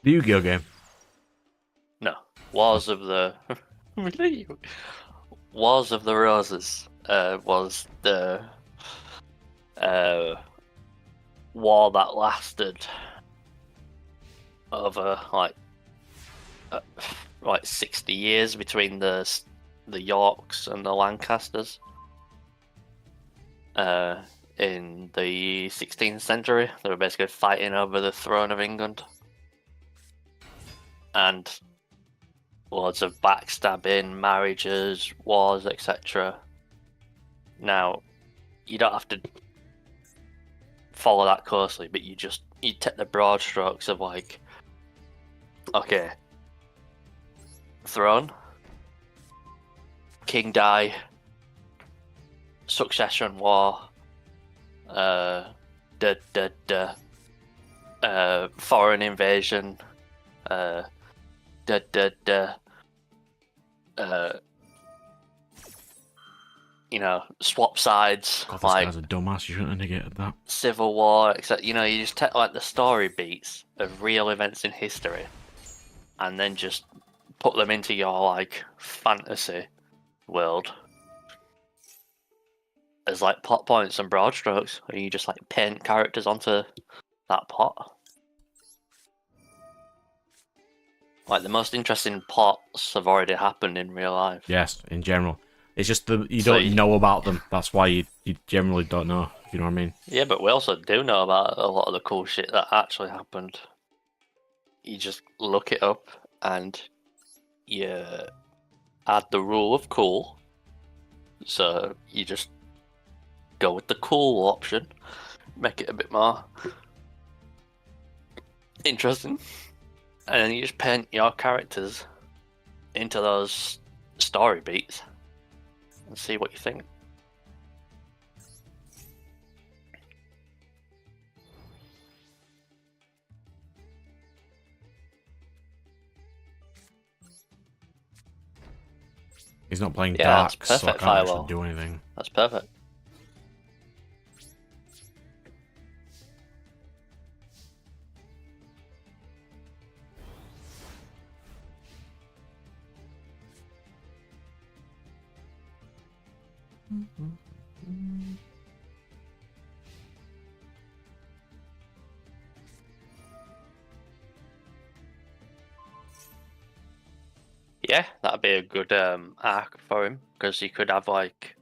The Yu-Gi-Oh game. No, Wars of the Wars of the Roses was the war that lasted over like 60 years between the Yorks and the Lancasters in the 16th century. They were basically fighting over the throne of England, and loads of backstabbing, marriages, wars, etc. Now, you don't have to follow that closely, but you take the broad strokes of like, okay, throne, king die, succession war, foreign invasion, you know, swap sides. God, this like guy's a dumbass. You shouldn't have negated that. Civil War, except you just take like the story beats of real events in history, and then just put them into your like fantasy world as like plot points and broad strokes, and you just like paint characters onto that plot. Like the most interesting plots have already happened in real life. Yes, in general. It's just you don't know about them. That's why you generally don't know, if you know what I mean. Yeah, but we also do know about a lot of the cool shit that actually happened. You just look it up and you add the rule of cool. So you just go with the cool option, make it a bit more interesting, and then you just paint your characters into those story beats and see what you think. He's not playing Yeah, dark, that's so I perfect, can't actually Firewall. do anything. That's perfect. Yeah, that'd be a good arc for him, because he could have like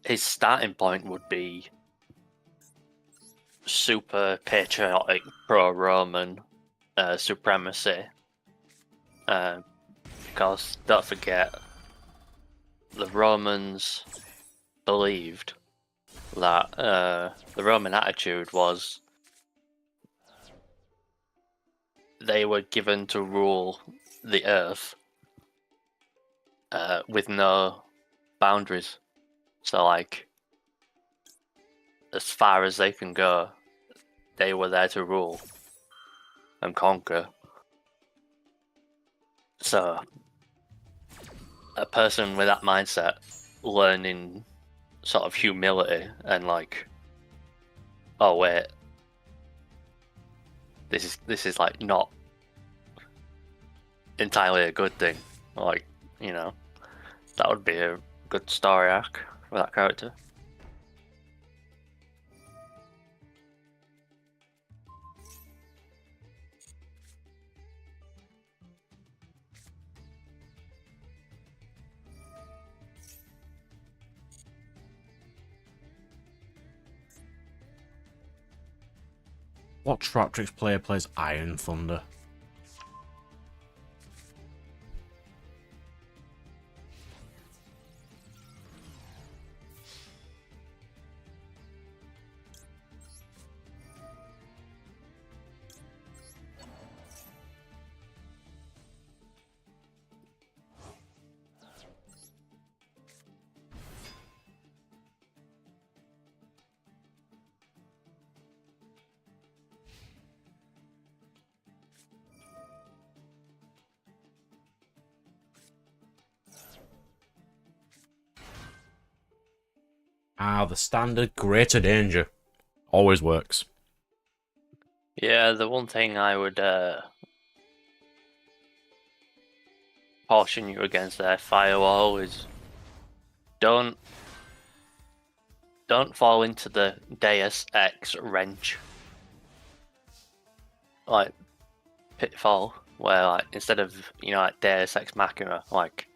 his starting point would be super patriotic pro-Roman supremacy, because don't forget the Romans believed that the Roman attitude was they were given to rule the earth with no boundaries. So, like, as far as they can go, they were there to rule and conquer. So, a person with that mindset learning sort of humility and like, oh wait, this is like not entirely a good thing. Like, you know, that would be a good story arc for that character. What Traptrix player plays Iron Thunder? Ah, the standard greater danger. Always works. Yeah, the one thing I would caution you against their firewall is don't fall into the Deus Ex wrench like pitfall where like instead of like Deus Ex Machina, like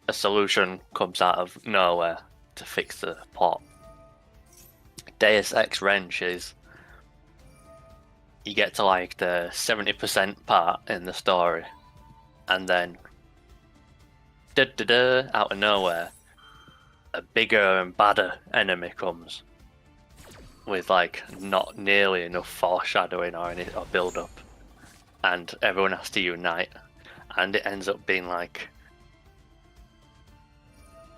a solution comes out of nowhere to fix the plot. Deus Ex wrench is you get to like the 70% part in the story and then out of nowhere a bigger and badder enemy comes with like not nearly enough foreshadowing or any or build up, and everyone has to unite, and it ends up being like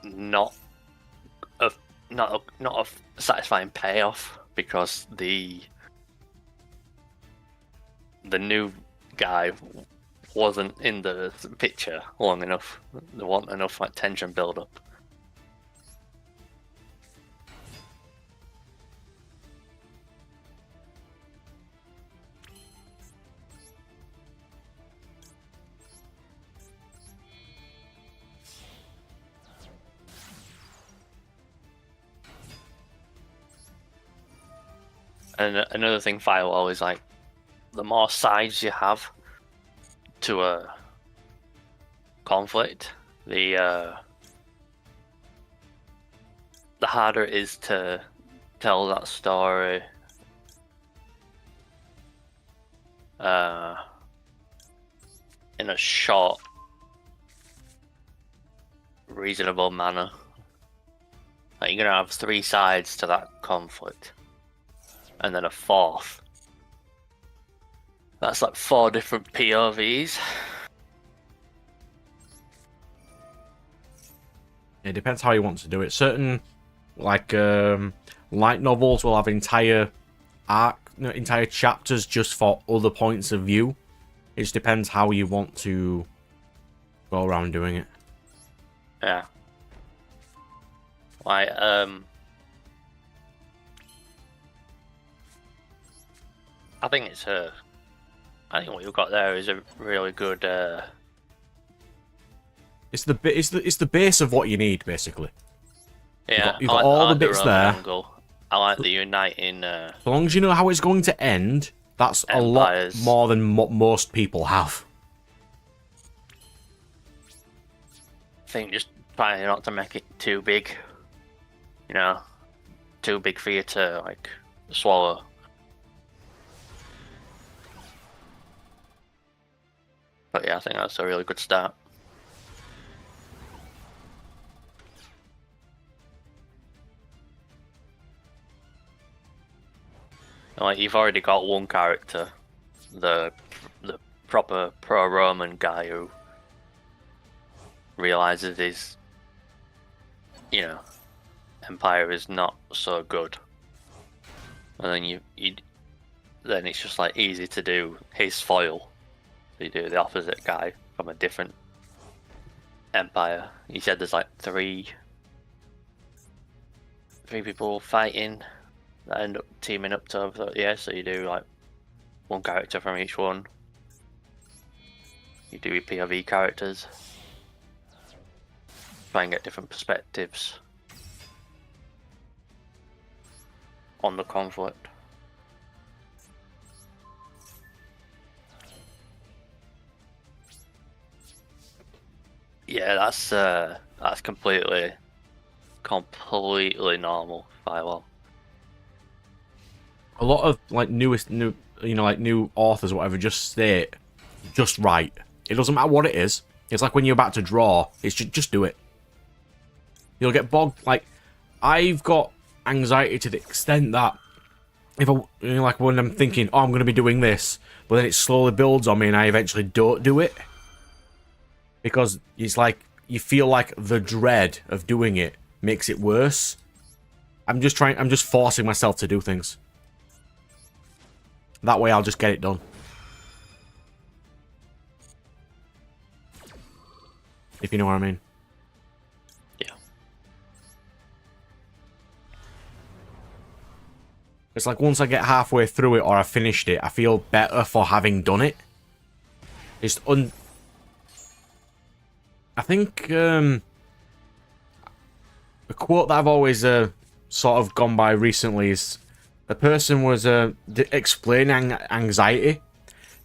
not a satisfying payoff because the new guy wasn't in the picture long enough. There wasn't enough like tension build up. And another thing, firewall is like the more sides you have to a conflict, the harder it is to tell that story in a short, reasonable manner. Like you're gonna have 3 sides to that conflict, and then a 4th. That's like 4 different POVs. It depends how you want to do it. Certain like light novels will have entire chapters just for other points of view. It just depends how you want to go around doing it. Yeah. Like I think what you've got there is a really good It's the base of what you need, basically. Yeah, You've got all the bits Roman there. Angle. I like the uniting As long as you know how it's going to end, that's empires. a lot more than what most people have. I think just trying not to make it too big. You know, too big for you to like swallow. But yeah, I think that's a really good start. Like you've already got one character, the proper pro-Roman guy who realizes his, empire is not so good, and then then it's just like easy to do his foil. So you do the opposite guy from a different empire. He said there's like three people fighting that end up teaming up to, yeah, so you do like one character from each one. You do your POV characters. Try and get different perspectives on the conflict. Yeah, that's completely normal firewall. A lot of like new authors or whatever just say it just right. It doesn't matter what it is. It's like when you're about to draw, it's just do it. You'll get bogged. Like, I've got anxiety to the extent that if like when I'm thinking, oh, I'm going to be doing this, but then it slowly builds on me and I eventually don't do it. Because it's like, you feel like the dread of doing it makes it worse. I'm just forcing myself to do things. That way I'll just get it done. If you know what I mean. Yeah. It's like once I get halfway through it or I finished it, I feel better for having done it. It's I think a quote that I've always sort of gone by recently is the person was explaining anxiety,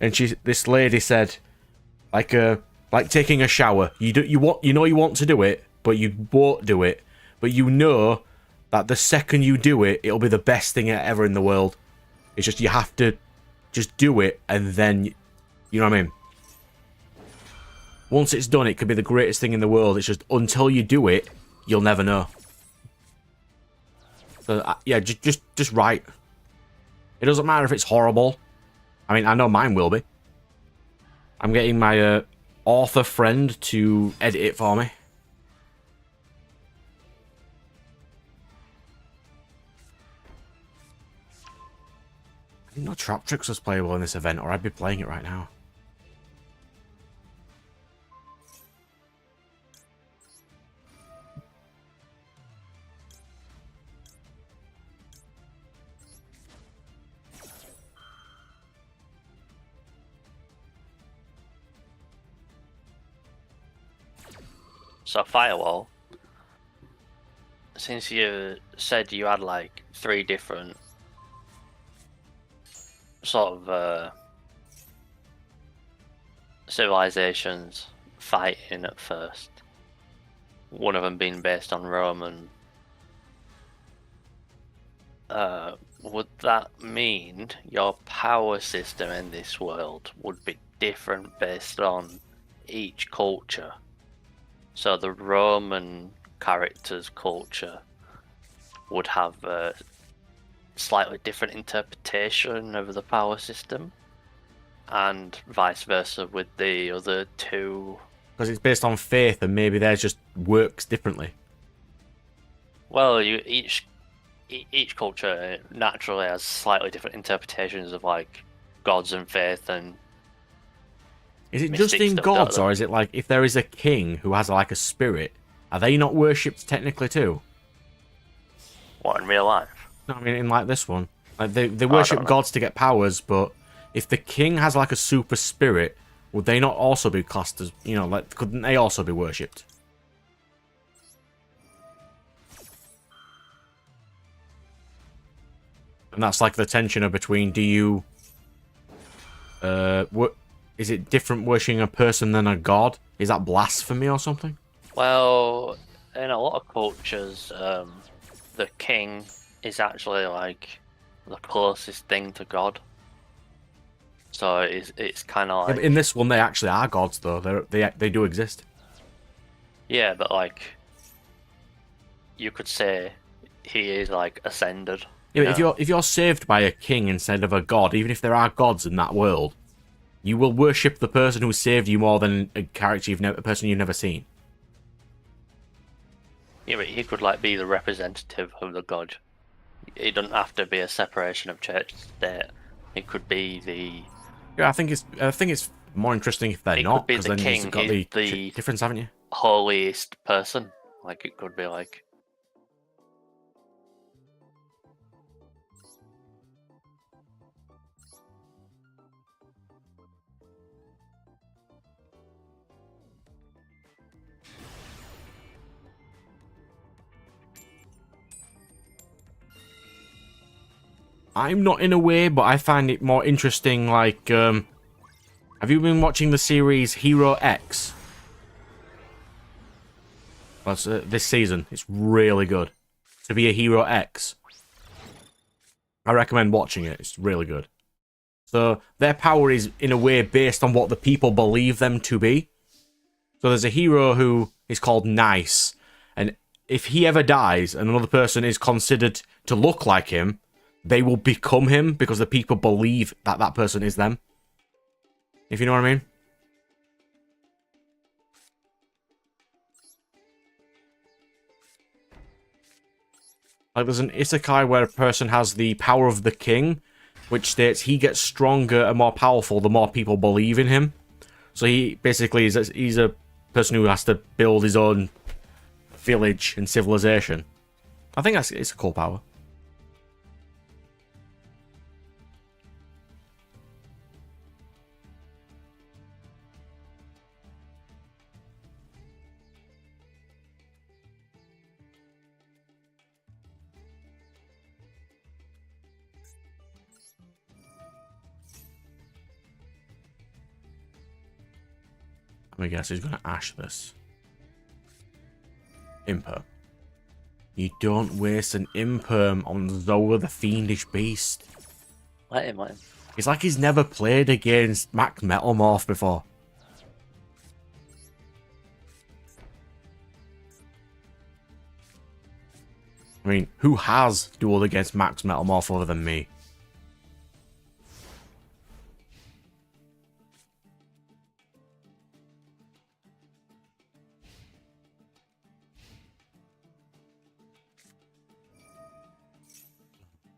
and this lady said like taking a shower. You want to do it, but you won't do it. But you know that the second you do it, it'll be the best thing ever in the world. It's just you have to just do it, and then you know what I mean. Once it's done, it could be the greatest thing in the world. It's just until you do it, you'll never know. So yeah, just write. It doesn't matter if it's horrible. I mean, I know mine will be. I'm getting my author friend to edit it for me. I didn't know Trap Tricks was playable in this event, or I'd be playing it right now. So Firewall, since you said you had like 3 different sort of civilizations fighting at first, one of them being based on Roman, would that mean your power system in this world would be different based on each culture? So the Roman character's culture would have a slightly different interpretation of the power system, and vice versa with the other 2. Because it's based on faith, and maybe theirs just works differently. Well, each culture naturally has slightly different interpretations of like gods and faith and. Is it just in gods, or is it like if there is a king who has like a spirit, are they not worshipped technically too? What, in real life? No, I mean in like this one, like they worship gods to get powers, but if the king has like a super spirit, would they not also be classed as, you know, like, couldn't they also be worshipped? And that's like the tension of between, do you, what, is it different worshipping a person than a god? Is that blasphemy or something? Well, in a lot of cultures, the king is actually like the closest thing to God. So it's kind of Yeah, like but in this one, they actually are gods, though. They do exist. yeah, but like you could say he is like ascended. Yeah, you but know? if you're saved by a king instead of a god, even if there are gods in that world, you will worship the person who saved you more than a character a person you've never seen. Yeah, but he could like be the representative of the god. It doesn't have to be a separation of church and state. It could be the Yeah, I think it's more interesting if they're it not, could be because the then king. you've got He's the the difference, haven't you? holiest person. Like it could be like I'm not in a way, but I find it more interesting. Like, have you been watching the series Hero X? Well, it's, this season, it's really good. To be a Hero X, I recommend watching it. It's really good. So their power is in a way based on what the people believe them to be. So there's a hero who is called Nice, and if he ever dies and another person is considered to look like him, they will become him because the people believe that that person is them. If you know what I mean? Like there's an isekai where a person has the power of the king, which states he gets stronger and more powerful the more people believe in him. So he basically he's a person who has to build his own village and civilization. I think it's a cool power. Let me guess who's going to ash this. Imperm. You don't waste an Imperm on Zoa the Fiendish Beast. let him. It's like he's never played against Max Metalmorph before. I mean, who has dueled against Max Metalmorph other than me?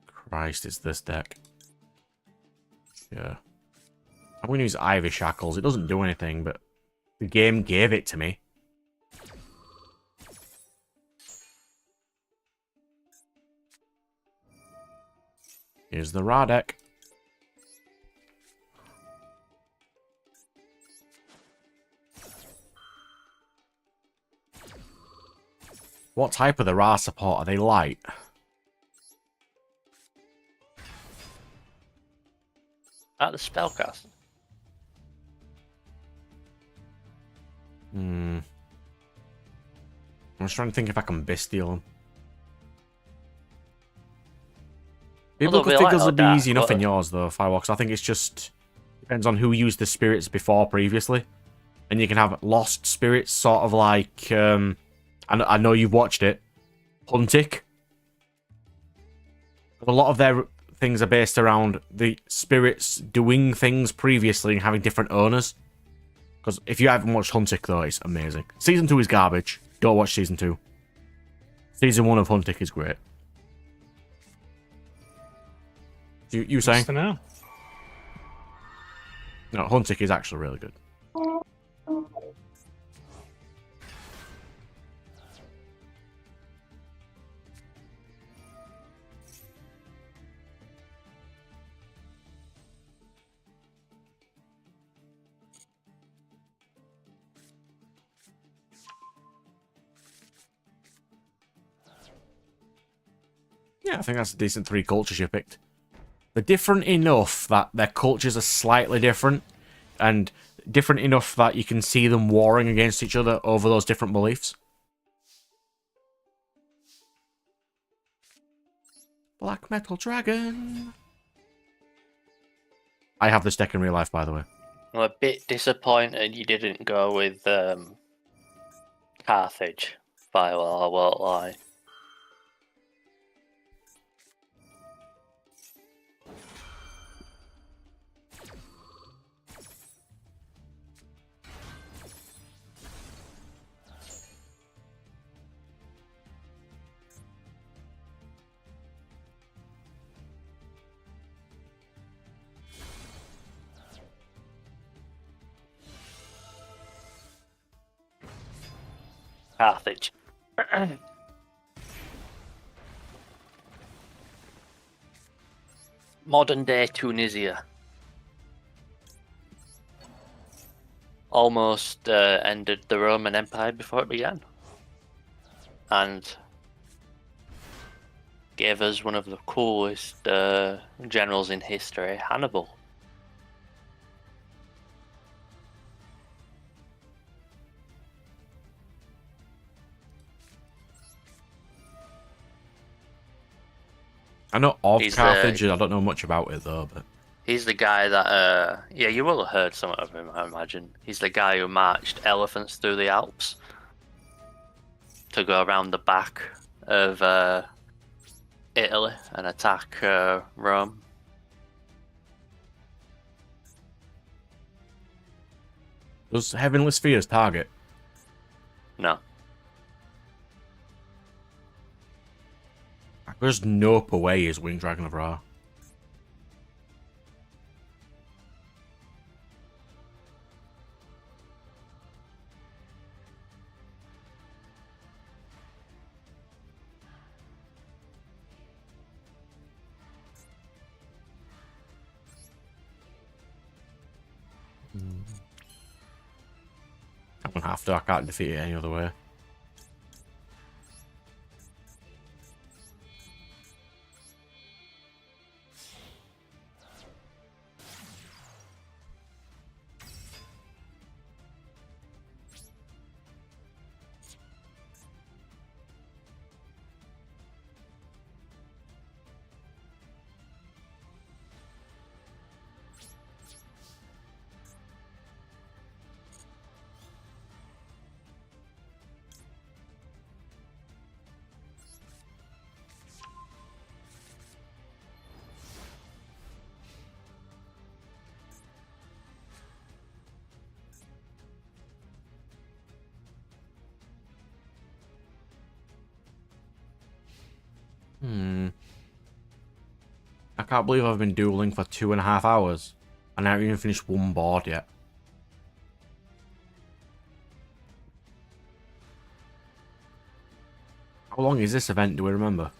Christ, it's this deck. Yeah. I'm going to use Ivy Shackles. It doesn't do anything, but the game gave it to me. Here's the Ra deck. What type of the Ra support are they light? At the spellcast. I'm just trying to think if I can Bestial them. Biblical they'll be figures light or would be dark, easy enough in but- yours, though, Firewalks. I think it's just depends on who used the spirits before previously. And you can have lost spirits, sort of like, I know you've watched it, Huntic. But a lot of their things are based around the spirits doing things previously and having different owners. Because if you haven't watched Huntic, though, it's amazing. Season 2 is garbage. Don't watch Season 2. Season 1 of Huntic is great. You saying? For now. No, Huntic is actually really good. Yeah, I think that's a decent 3 cultures you picked. They're different enough that their cultures are slightly different, and different enough that you can see them warring against each other over those different beliefs. Black Metal Dragon. I have this deck in real life, by the way. I'm a bit disappointed you didn't go with Carthage. Firewall, I won't lie. Carthage. Modern day Tunisia. Almost ended the Roman Empire before it began. And gave us one of the coolest generals in history, Hannibal. I know of He's Carthage, I don't know much about it though, but... He's the guy that, yeah, you will have heard something of him, I imagine. He's the guy who marched elephants through the Alps to go around the back of Italy and attack Rome. Does Heavenly Spheres target? No. There's no way is Winged Dragon of Ra. I don't have to, I can't defeat it any other way. I can't believe I've been dueling for 2.5 hours. And I haven't even finished one board yet. How long is this event, do we remember?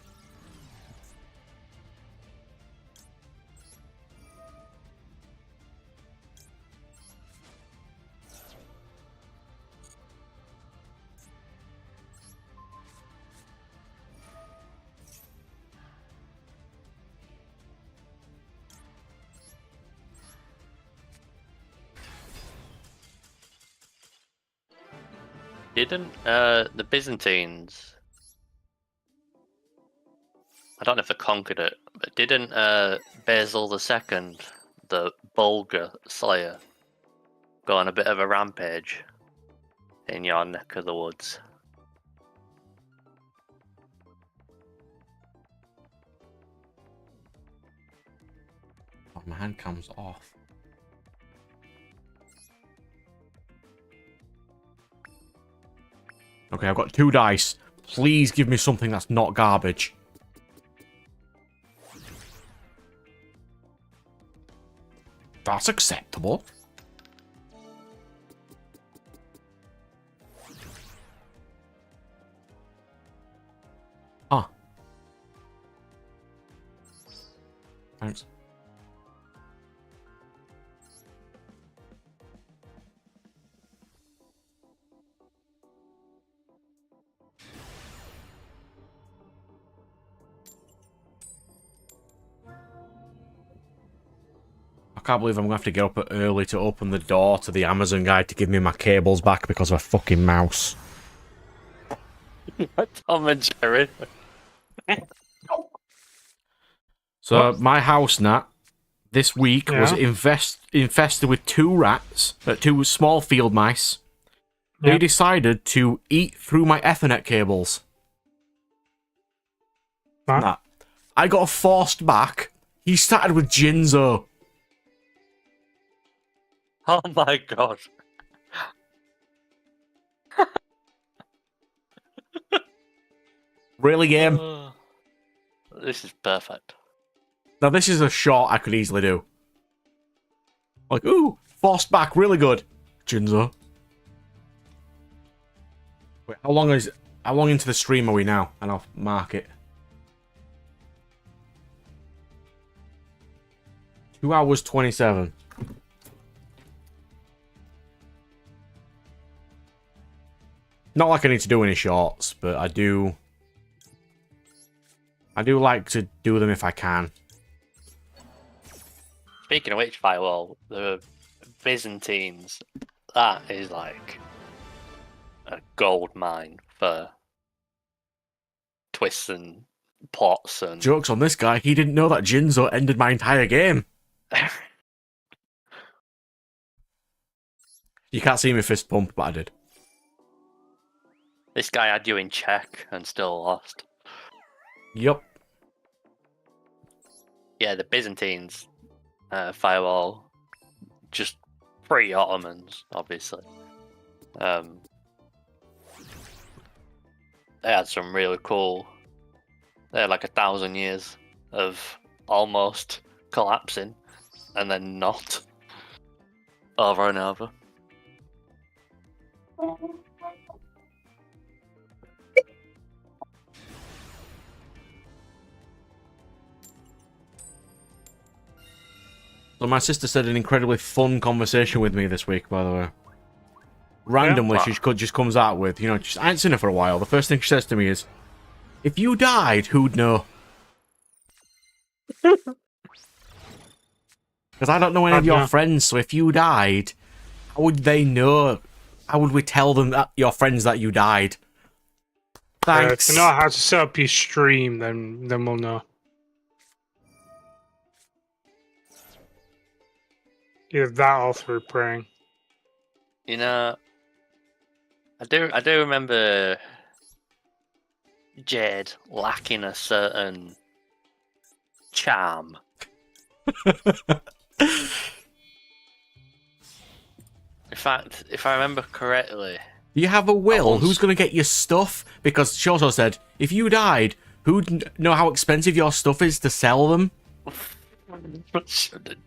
Didn't the Byzantines, I don't know if they conquered it, but didn't Basil II, the Bulgar Slayer, go on a bit of a rampage in your neck of the woods? Oh, my hand comes off. Okay, I've got 2 dice. Please give me something that's not garbage. That's acceptable. Ah. Thanks. can't believe I'm going to have to get up early to open the door to the Amazon guy to give me my cables back because of a fucking mouse. Tom and Jerry. So, my house, Nat, this week was Yeah. infested with two small field mice. They Yeah. decided to eat through my Ethernet cables. Right. Nat, I got forced back. He started with Jinzo. Oh my god. Really, game? This is perfect. Now, this is a shot I could easily do. Like, ooh, forced back, really good. Jinzo. Wait, how long into the stream are we now? And I'll mark it. 2 hours 27. Not like I need to do any shorts, but I do like to do them if I can. Speaking of which, Firewall, the Byzantines, that is like a gold mine for twists and plots and... Joke's on this guy, he didn't know that Jinzo ended my entire game. You can't see me fist pump, but I did. This guy had you in check and still lost. Yup. Yeah, the Byzantines, Firewall, just pre-Ottomans, obviously. They had some really cool... They had like 1,000 years of almost collapsing, and then not. Over and over. So my sister said an incredibly fun conversation with me this week, by the way. Randomly, Yeah. she just comes out with, you know, just, I ain't seen her for a while. The first thing she says to me is, if you died, who'd know? Because I don't know any of your friends, so if you died, how would they know? How would we tell them, that your friends, that you died? Thanks. If you know how to set up your stream, then we'll know. Either that or through praying. You know, I do remember Jade lacking a certain charm. In fact, if I remember correctly, Do you have a will? once- Who's going to get your stuff? Because she also said, if you died, who'd know how expensive your stuff is to sell them?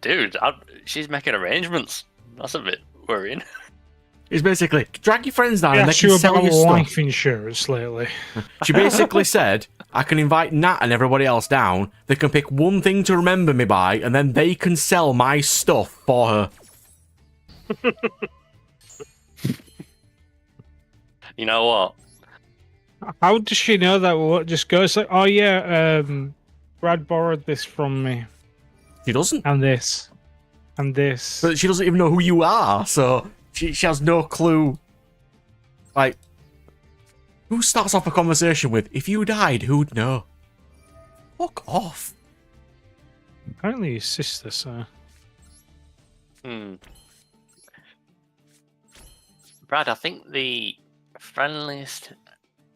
dude, she's making arrangements. That's a bit worrying. It's basically, drag your friends down and they Asked you can sell about your stuff. life insurance lately. She basically said, I can invite Nat and everybody else down, they can pick one thing to remember me by, and then they can sell my stuff for her. You know what? How does she know that? What just goes like, oh yeah, Brad borrowed this from me, She doesn't. and this, and this. But she doesn't even know who you are, so she has no clue. Like, who starts off a conversation with, if you died, who'd know? Fuck off. Apparently his sister, so... Brad, I think the friendliest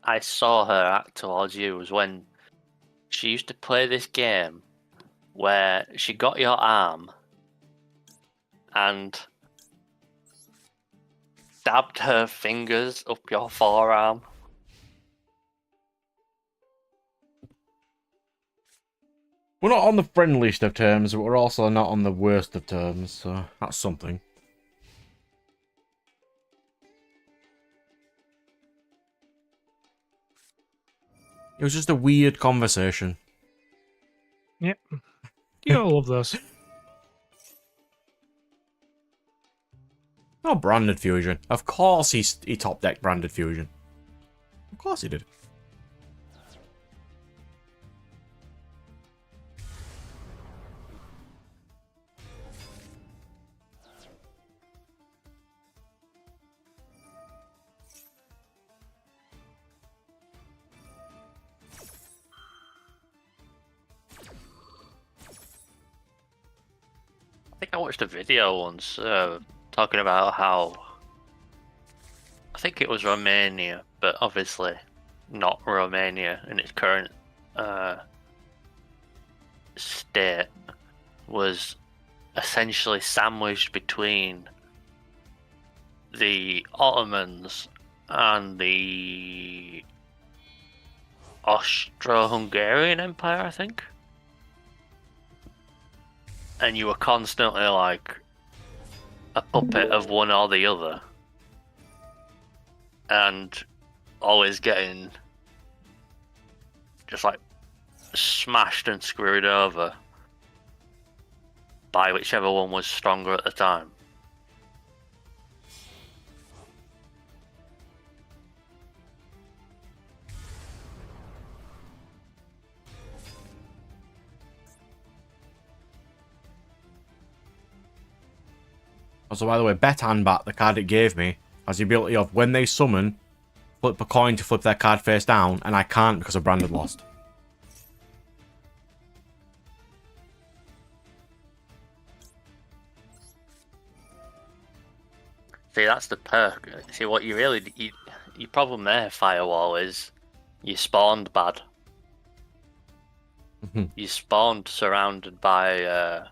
I saw her act towards you was when she used to play this game where she got your arm and stabbed her fingers up your forearm. We're not on the friendliest of terms, but we're also not on the worst of terms, so that's something. It was just a weird conversation. Yep. You all love those. Oh, branded fusion. Of course he top decked branded fusion. Of course he did. watched a video once talking about how I think it was Romania, but obviously not Romania in its current state, was essentially sandwiched between the Ottomans and the Austro-Hungarian Empire, I think. And you were constantly like a puppet of one or the other. And always getting just like smashed and screwed over by whichever one was stronger at the time. Also, by the way, Betanbat, the card it gave me, has the ability of when they summon, flip a coin to flip their card face down, and I can't because of Branded Lost. See, that's the perk. See, what you really... your problem there, Firewall, is you spawned bad. You spawned surrounded by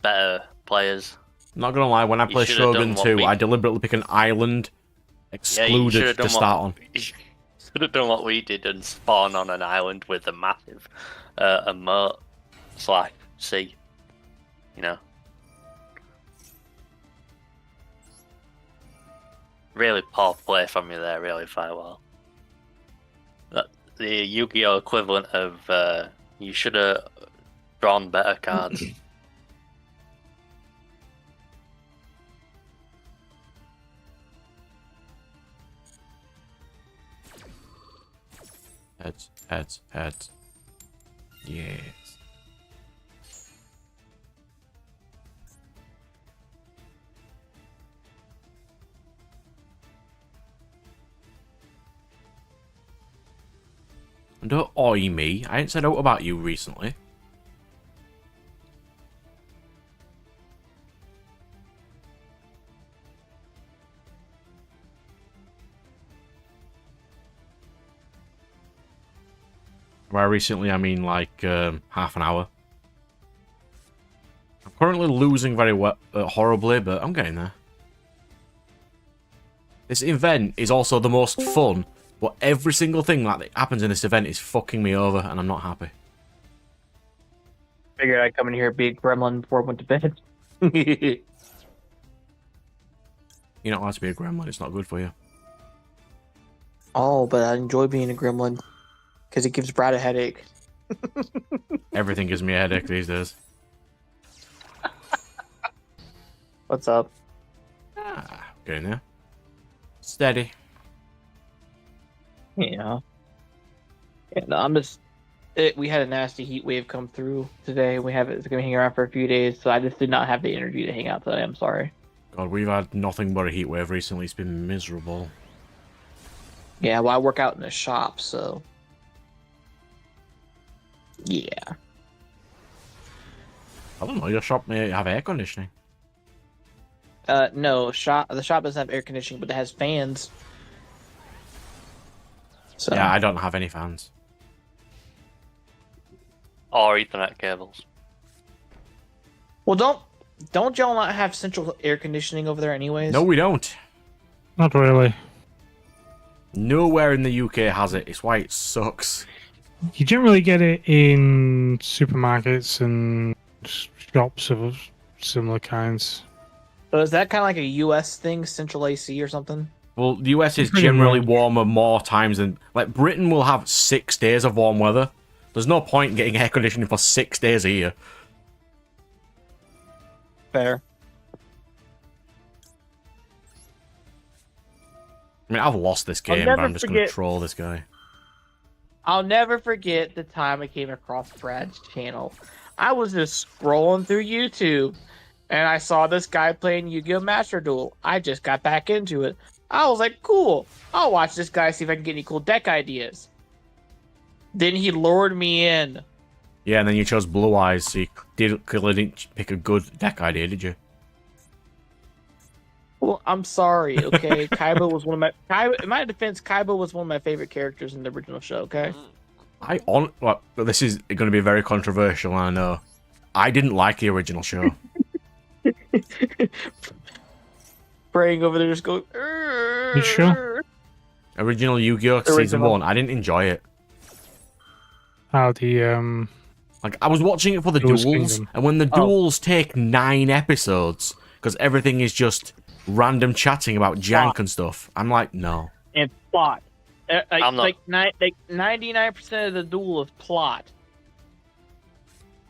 better players. Not gonna lie, when I play Shogun 2, I deliberately pick an island excluded to start on. You should have done what we did and spawn on an island with a massive moat / sea. You know? Really poor play from you there, really, Firewall. The Yu-Gi-Oh equivalent of you should have drawn better cards. Heads. Yes. And don't oi me. I ain't said out about you recently. By recently, I mean like half an hour. I'm currently losing very horribly, but I'm getting there. This event is also the most fun, but every single thing that happens in this event is fucking me over, and I'm not happy. Figured I'd come in here, be a gremlin before I went to bed. You're not allowed to be a gremlin, it's not good for you. Oh, but I enjoy being a gremlin. Because it gives Brad a headache. Everything gives me a headache these days. What's up? Getting there. Steady. Yeah. Yeah, no, I'm just... we had a nasty heat wave come through today. It's going to hang around for a few days, so I just did not have the energy to hang out today. I'm sorry. God, we've had nothing but a heat wave recently. It's been miserable. Yeah, well, I work out in the shop, so... Yeah. I don't know, your shop may have air conditioning. No, the shop doesn't have air conditioning, but it has fans. So Yeah, I don't have any fans. Or Ethernet cables. Well, don't y'all not have central air conditioning over there anyways? No, we don't. Not really. Nowhere in the UK has it. It's why it sucks. You generally get it in supermarkets and shops of similar kinds. So is that kind of like a US thing, central AC or something? Well, the US is Pretty generally much. warmer more times than... Like, Britain will have 6 days of warm weather. There's no point in getting air conditioning for 6 days a year. Fair. I mean, I've lost this game, but I'm just going to troll this guy. I'll never forget the time I came across Brad's channel. I was just scrolling through YouTube, and I saw this guy playing Yu-Gi-Oh! Master Duel. I just got back into it. I was like, cool. I'll watch this guy, see if I can get any cool deck ideas. Then he lured me in Yeah, and then you chose Blue Eyes, so you clearly didn't pick a good deck idea, did you? Well, I'm sorry. Okay, Kaiba was one of my. In my defense, Kaiba was one of my favorite characters in the original show. Okay. Well, this is going to be very controversial, I know. I didn't like the original show. Praying over there, just going. You sure? Original Yu-Gi-Oh! Season 1, I didn't enjoy it. How the Like, I was watching it for the Duel's duels, Kingdom. and when the duels take 9 episodes, because everything is just random chatting about jank and stuff, I'm like, no. And plot. I'm not- Like 99% of the duel is plot.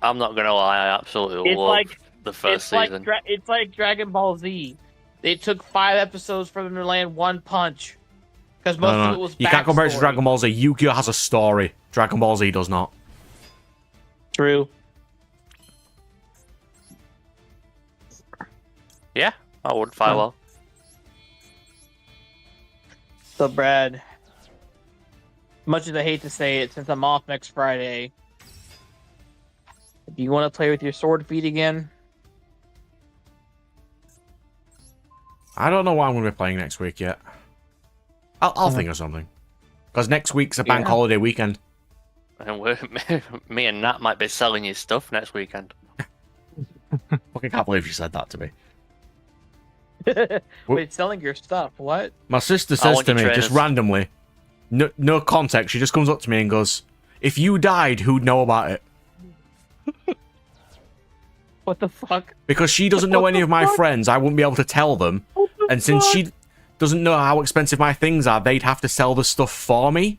I'm not gonna lie, I absolutely It's love like- the first season. It's like Dragon Ball Z. They took 5 episodes for them to land one punch. Because most of it was You can't compare it to backstory. Dragon Ball Z. Yu-Gi-Oh! Has a story. Dragon Ball Z does not. True. Yeah, I would fight well. So, Brad, much as I hate to say it, since I'm off next Friday, do you want to play with your sword feet again? I don't know what I'm going to be playing next week yet. I'll think of something. Because next week's a bank holiday weekend. And me and Nat might be selling you stuff next weekend. Fucking can't believe you said that to me. Wait, selling your stuff? What? My sister says want to your me, trainers. just randomly, no context, she just comes up to me and goes, if you died, who'd know about it? What the fuck? Because she doesn't know any of my friends, I wouldn't be able to tell them. And since she doesn't know how expensive my things are, they'd have to sell the stuff for me.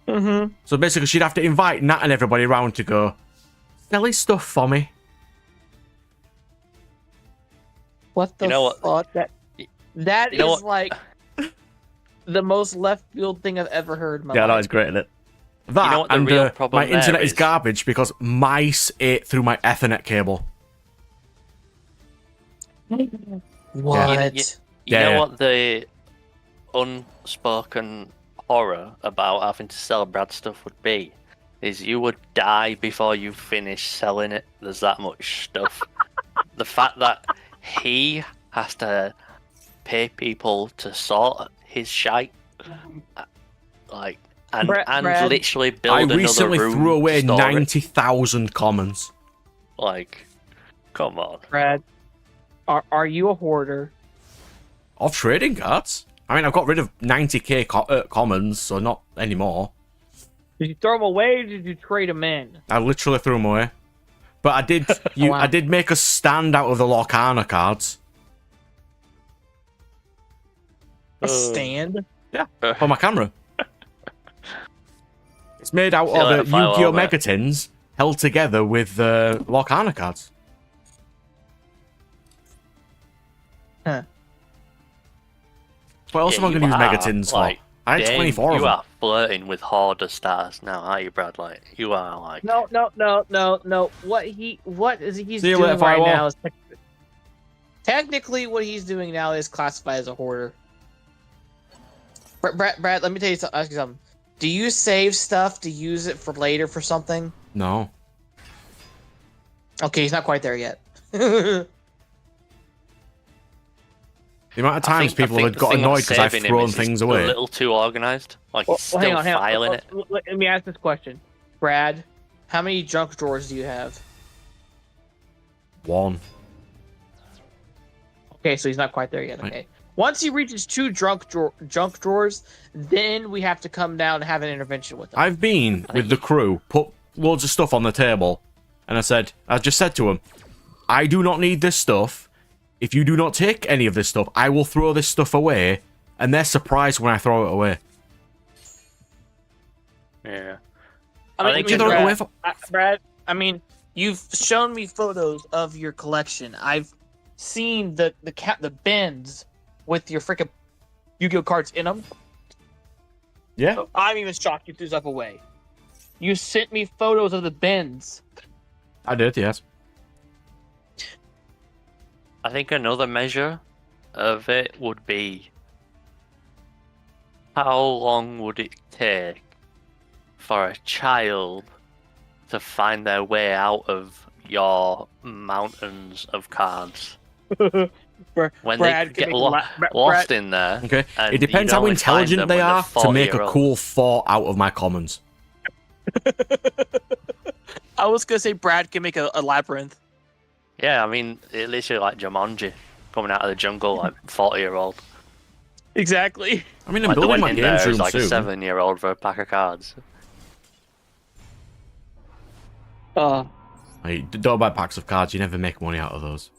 Mm-hmm. So basically, she'd have to invite Nat and everybody around to go, sell his stuff for me. What the You know what? fuck? That You know is like the most left field thing I've ever heard in my Yeah, that life. is great, isn't it? That, know what the and real problem my there internet is is? garbage because mice ate through my Ethernet cable. What? You Yeah. know what the unspoken horror about having to sell Brad stuff would be? Is you would die before you finish selling it. There's that much stuff. The fact that he has to pay people to sort his shite, like, and Brad, literally build I another recently room. threw away store it. 90,000 commons. Like, come on. Brad, are you a hoarder? Of trading cards. I mean, I've got rid of 90k commons, so not anymore. Did you throw them away or did you trade them in? I literally threw them away. But I did Wow. I did make a stand out of the Lorcana cards. A stand? Yeah, for my camera. It's made out Feel like of a file Yu-Gi-Oh! over. Megatins held together with Lorcana cards. Huh. What else am I you going to use are, Megatins like, for? I had Dang, 24 of you them. are flirting with hoarder stars now, are you, Brad? Like, you are like. No. What he's See you doing later, right Firewall. now is technically what he's doing now is classified as a hoarder. Brad, let me tell you something. Ask you something. Do you save stuff to use it for later for something? No. Okay, he's not quite there yet. The amount of I times think people have the got thing annoyed that's because I've saving him thrown is things he's away. A little too organized. Like, he's still hang on. filing it. Let me ask this question. Brad, how many junk drawers do you have? One. Okay, so he's not quite there yet. Okay. Once he reaches 2 junk drawers, then we have to come down and have an intervention with him. I've been with the crew, put loads of stuff on the table, and I just said to him, I do not need this stuff. If you do not take any of this stuff, I will throw this stuff away, and they're surprised when I throw it away. Yeah. I think you it's throw it Brad. away for... Brad, I mean, you've shown me photos of your collection. I've seen the bins with your freaking Yu-Gi-Oh cards in them. Yeah. I'm even shocked you threw stuff away. You sent me photos of the bins. I did, yes. I think another measure of it would be how long would it take for a child to find their way out of your mountains of cards. When Brad they can get make a lot. lost in there, Okay. and It depends you'd how only find intelligent them they when they're are to make a 40-year-old. cool fort out of my commons. I was gonna say Brad can make a labyrinth. Yeah, I mean, it literally like Jumanji coming out of the jungle, like 40-year-old. Exactly. I mean, I'm Like they building went my in games there room as like a soon. 7-year-old for a pack of cards. Like, don't buy packs of cards. You never make money out of those.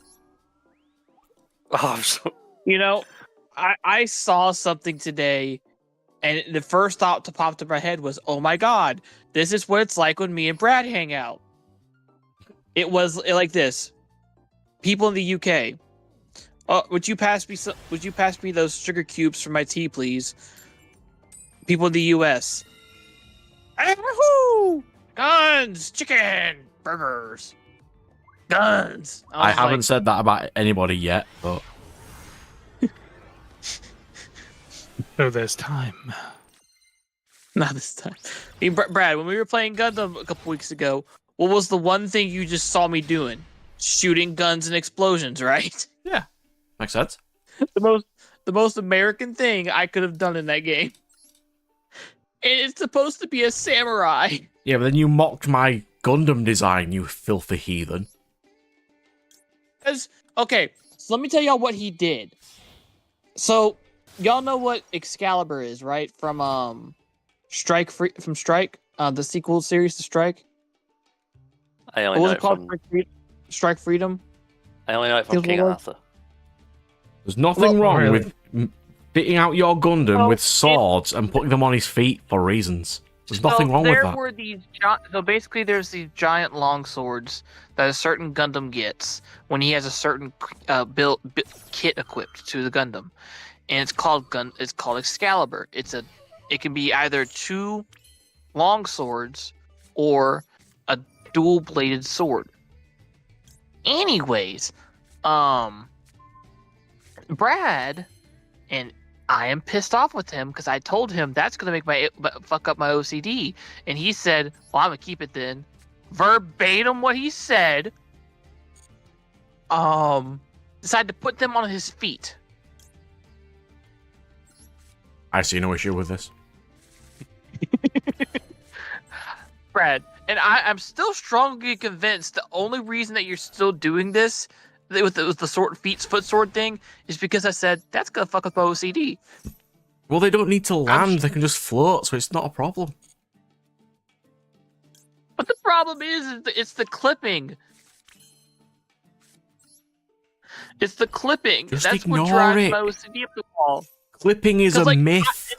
Oh, I'm so... You know, I saw something today, and the first thought to pop into my head was, "Oh my god, this is what it's like when me and Brad hang out." It was like this: people in the UK, would you pass me those sugar cubes for my tea, please? People in the US, woohoo! Guns, chicken, burgers, guns. I was haven't like, said that about anybody yet, but So there's time. Not this time. I mean, Brad, when we were playing Gundam a couple weeks ago, what was the one thing you just saw me doing? Shooting guns and explosions, right? yeah, makes sense. The most American thing I could have done in that game. And it's supposed to be a samurai. Yeah, but then you mocked my Gundam design, you filthy heathen. Okay, so let me tell y'all what he did. So y'all know what Excalibur is, right? From Strike, the sequel series to Strike. I only What know was it it called? from Strike Freedom. I only know it from Feels King like- Arthur. There's nothing Well, wrong really. with fitting out your Gundam Well, with swords and putting them on his feet for reasons. There's nothing wrong with that. Were these so basically there's these giant long swords that a certain Gundam gets when he has a certain kit equipped to the Gundam, and it's called Excalibur. It can be either two long swords or a dual bladed sword. Anyways, Brad and I am pissed off with him because I told him that's going to make my fuck up my OCD, and he said, "Well, I'm gonna keep it then." Verbatim, what he said. Decided to put them on his feet. I see no issue with this. Brad, and I'm still strongly convinced the only reason that you're still doing this with the foot sword thing is because I said that's gonna fuck up my OCD. Well, they don't need to land, they can just float, so it's not a problem. But the problem is it's the clipping. It's the clipping. Just That's what ignore drives it. my OCD up the wall. Clipping is 'Cause, a like, myth.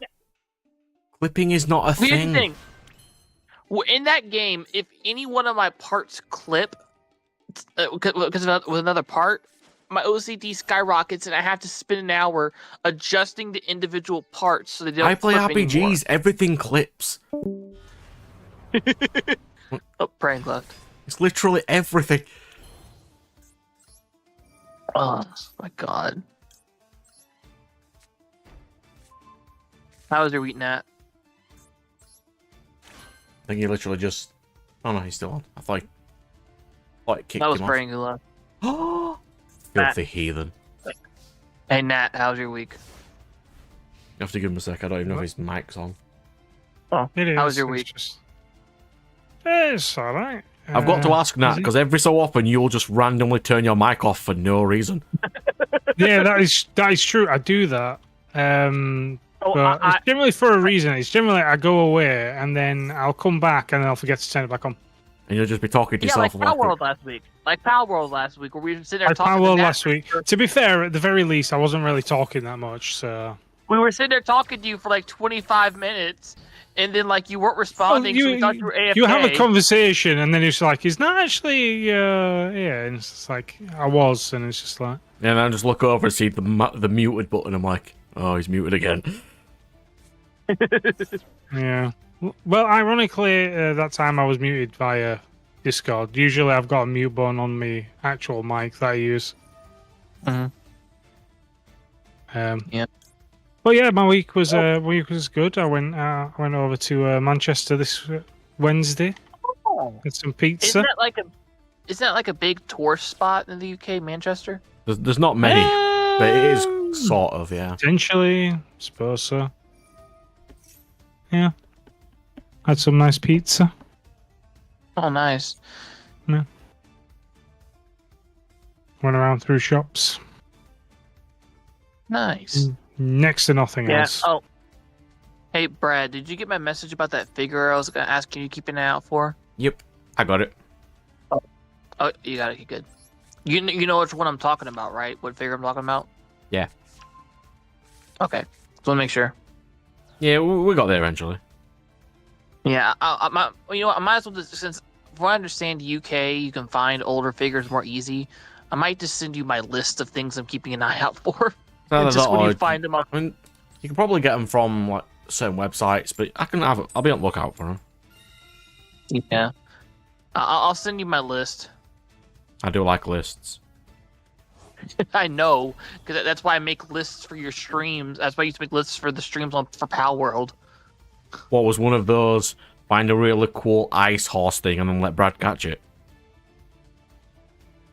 Clipping is not a Here's the thing. thing. Well, in that game, if any one of my parts clip because with another part, my OCD skyrockets, and I have to spend an hour adjusting the individual parts so they don't. I play clip RPGs, anymore. everything clips. Oh, prank left. It's literally everything. Oh my god. How was your week, Nat? I think he literally just... Oh no, he's still on. I thought it kicked That was him praying who left. off. Filthy heathen. Hey Nat, how's your week? You have to give him a sec, I don't even know if his mic's on. It is. How was your it's week? just- It's all right. I've got to ask Nat, busy. because every so often you'll just randomly turn your mic off for no reason. Yeah, that is true. I do that. Oh, But it's generally for a reason. It's generally I go away and then I'll come back and I'll forget to turn it back on. And you'll just be talking to yeah, like yourself Power World last week. Like Power World last week, where we were sitting there I talking. Power to Nat last week. To be fair, at the very least, I wasn't really talking that much. So We were sitting there talking to you for like 25 minutes, and then like you weren't responding, so we thought you were AFK. you have a conversation and then it's like, he's not actually, yeah. And it's just like, I was, and it's just like. And I just look over and see the muted button. I'm like, oh, he's muted again. Yeah. Well, ironically, that time I was muted via Discord. Usually I've got a mute button on my actual mic that I use. Mhm. Yeah. But yeah, my week was good. I went over to Manchester this Wednesday. Wow. Get some pizza. Isn't that like a big tourist spot in the UK, Manchester? There's not many, but it is Um, sort of, yeah. Potentially, suppose so. Yeah. Had some nice pizza. Oh, nice. Went around through shops. Nice. Next to nothing else. Oh. Hey, Brad, did you get my message about that figure I was gonna ask you to keep an eye out for? Yep, I got it. Oh, you got it. Good. You know which one I'm talking about, right? What figure I'm talking about? Yeah. Okay. Just want to make sure. Yeah, we got there eventually. Yeah. I might as well just, since from what I understand, UK you can find older figures more easy. I might just send you my list of things I'm keeping an eye out for. And just when you find them, I mean, you can probably get them from like certain websites, but I'll be on the lookout for them. yeah. I'll send you my list. I do like lists. I know, because that's why I make lists for your streams. That's why I used to make lists for the streams for Pal World. What was one of those? Find a really cool ice horse thing and then let Brad catch it.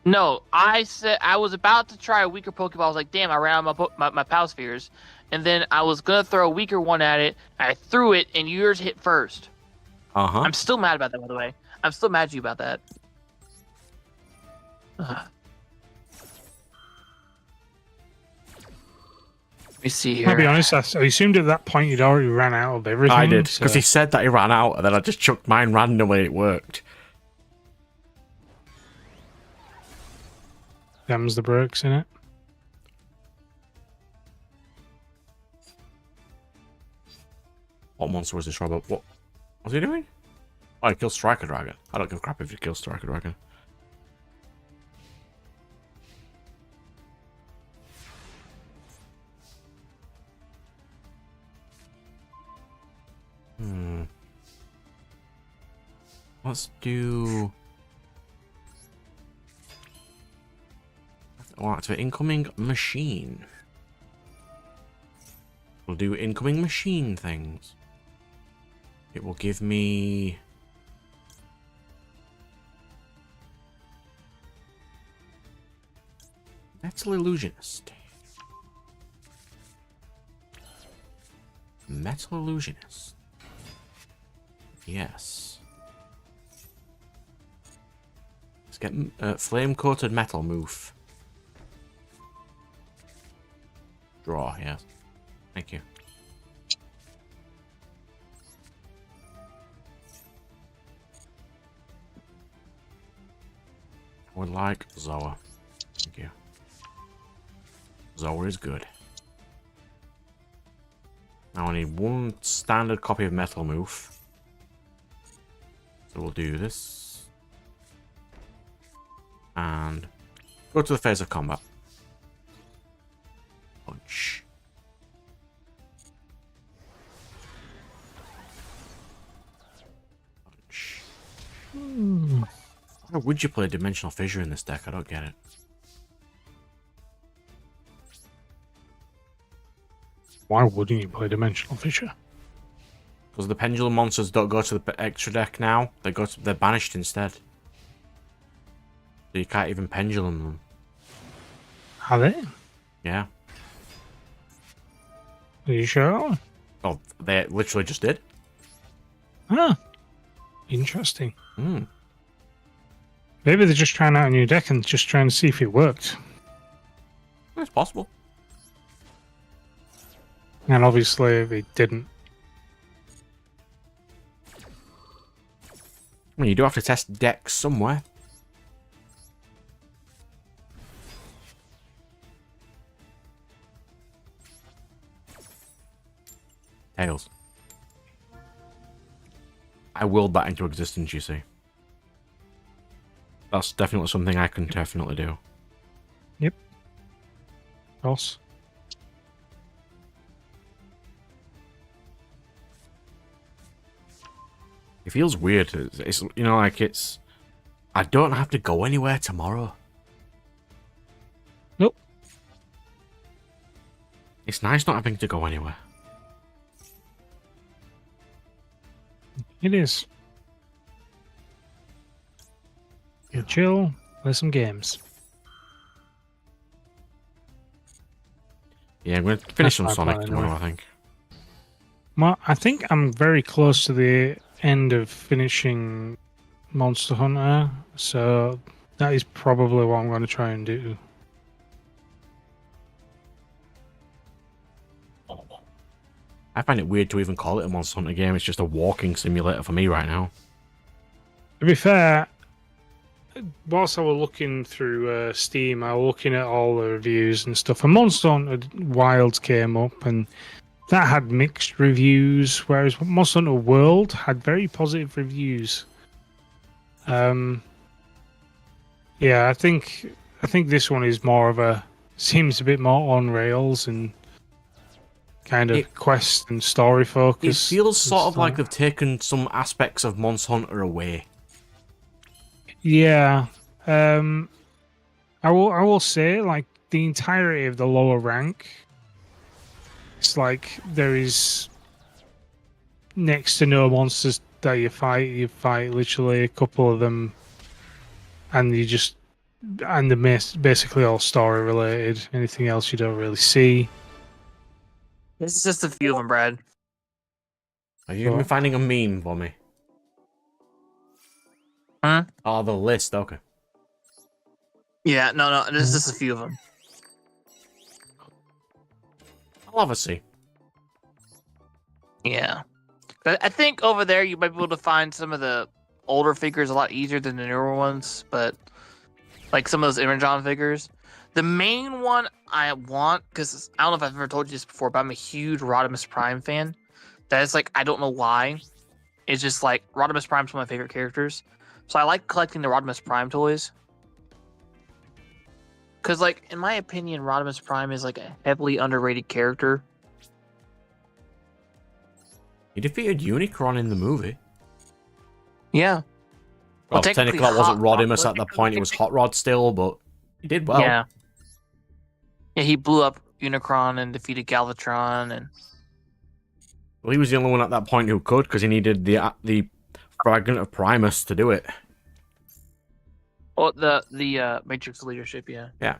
No, I said I was about to try a weaker Pokeball. I was like, damn, I ran out of my Pal Spheres. And then I was going to throw a weaker one at it. I threw it, and yours hit first. Uh-huh. I'm still mad about that, by the way. I'm still mad at you about that. Let me see here. I'll be honest, I assumed at that point you'd already ran out of everything. I did, because he said that he ran out, and then I just chucked mine randomly, it worked. Them's the breaks in it. What monster was this, Robert? What was he doing? Oh, he killed Striker Dragon. I don't give a crap if he kills Striker Dragon. Let's do... I'll activate incoming machine. We'll do incoming machine things. It will give me... Metal Illusionist. Metal Illusionist. Yes. Let's get flame-coated metal move. Draw, yes. Thank you. I would like Zoa. Thank you. Zoa is good. Now I need one standard copy of Metal Move. So we'll do this. And go to the phase of combat. Punch. Punch. Why would you play Dimensional Fissure in this deck? I don't get it. Why wouldn't you play Dimensional Fissure? Because the Pendulum monsters don't go to the extra deck now. They're banished instead. So you can't even Pendulum them. Are they? Yeah. Are you sure? Oh, they literally just did. Ah. Interesting. Hmm. Maybe they're just trying out a new deck and just trying to see if it worked. It's possible. And obviously they didn't. I mean, you do have to test decks somewhere. Tails. I willed that into existence, you see. That's definitely something I can definitely do. Yep. Of course. It feels weird. It's you know, like it's... I don't have to go anywhere tomorrow. Nope. It's nice not having to go anywhere. It is. chill, play some games. Yeah, I'm going to finish some That's my Sonic plan, tomorrow, anyway. I think. Well, I think I'm very close to the end of finishing Monster Hunter, so that is probably what I'm going to try and do. I find it weird to even call it a Monster Hunter game. It's just a walking simulator for me right now. To be fair, whilst I was looking through Steam, I was looking at all the reviews and stuff, and Monster Hunter Wilds came up, and that had mixed reviews, whereas Monster Hunter World had very positive reviews. Yeah, I think this one is more of a seems a bit more on rails and kind of quest and story It focus. feels sort of like they've taken some aspects of Monster Hunter away. Yeah, I will say, like, the entirety of the lower rank, it's like there is next to no monsters that you fight. You fight literally a couple of them, and they're basically all story related. Anything else you don't really see. This is just a few of them, Brad. Have you been finding a meme for me? Huh? Oh, the list, okay. Yeah, no, this is just a few of them. I'll have a see. Yeah. But I think over there you might be able to find some of the older figures a lot easier than the newer ones, but like some of those Imagon figures. The main one I want, because I don't know if I've ever told you this before, but I'm a huge Rodimus Prime fan. That is like, I don't know why. It's just like, Rodimus Prime's one of my favorite characters. So I like collecting the Rodimus Prime toys. Because, like, in my opinion, Rodimus Prime is like a heavily underrated character. He defeated Unicron in the movie. Yeah. Well, technically that wasn't Rodimus at that point, it was Hot Rod still, but he did well. Yeah. Yeah, he blew up Unicron and defeated Galvatron, and Well, he was the only one at that point who could, because he needed the Fragment of Primus to do it. oh, the Matrix leadership, yeah. Yeah.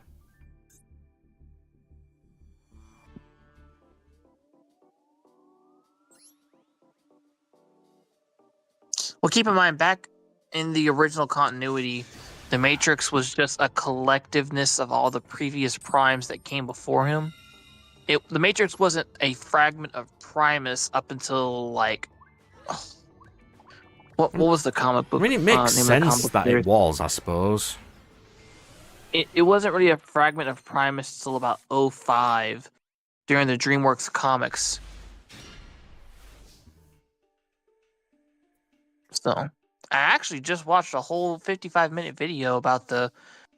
Well, keep in mind, back in the original continuity, the Matrix was just a collectiveness of all the previous primes that came before him. The Matrix wasn't a fragment of Primus up until, like, what was the comic book? I mean, it makes sense that it was, I suppose. It wasn't really a fragment of Primus until about 05 during the DreamWorks comics. So, I actually just watched a whole 55-minute video about the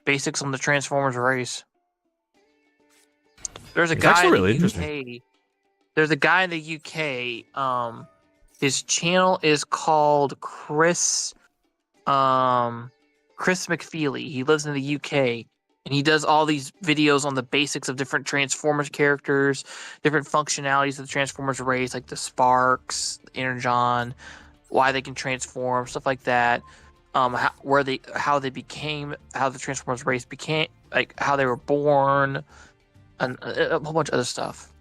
basics on the Transformers race. There's a guy in really the UK. There's a guy in the UK. His channel is called Chris McFeely. He lives in the UK, and he does all these videos on the basics of different Transformers characters, different functionalities of the Transformers race, like the Sparks, the Energon, why they can transform, stuff like that. How the Transformers race became, like how they were born, and a whole bunch of other stuff.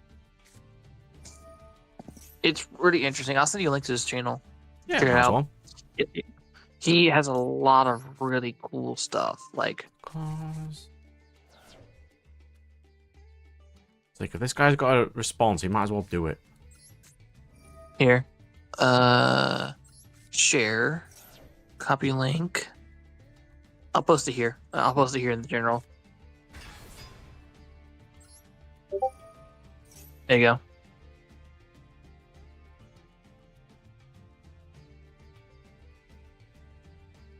It's really interesting. I'll send you a link to his channel. Yeah, Check it out. well. He has a lot of really cool stuff. Like, It's like, if this guy's got a response, he might as well do it. here, share, copy link. I'll post it here. I'll post it here in the general. There you go.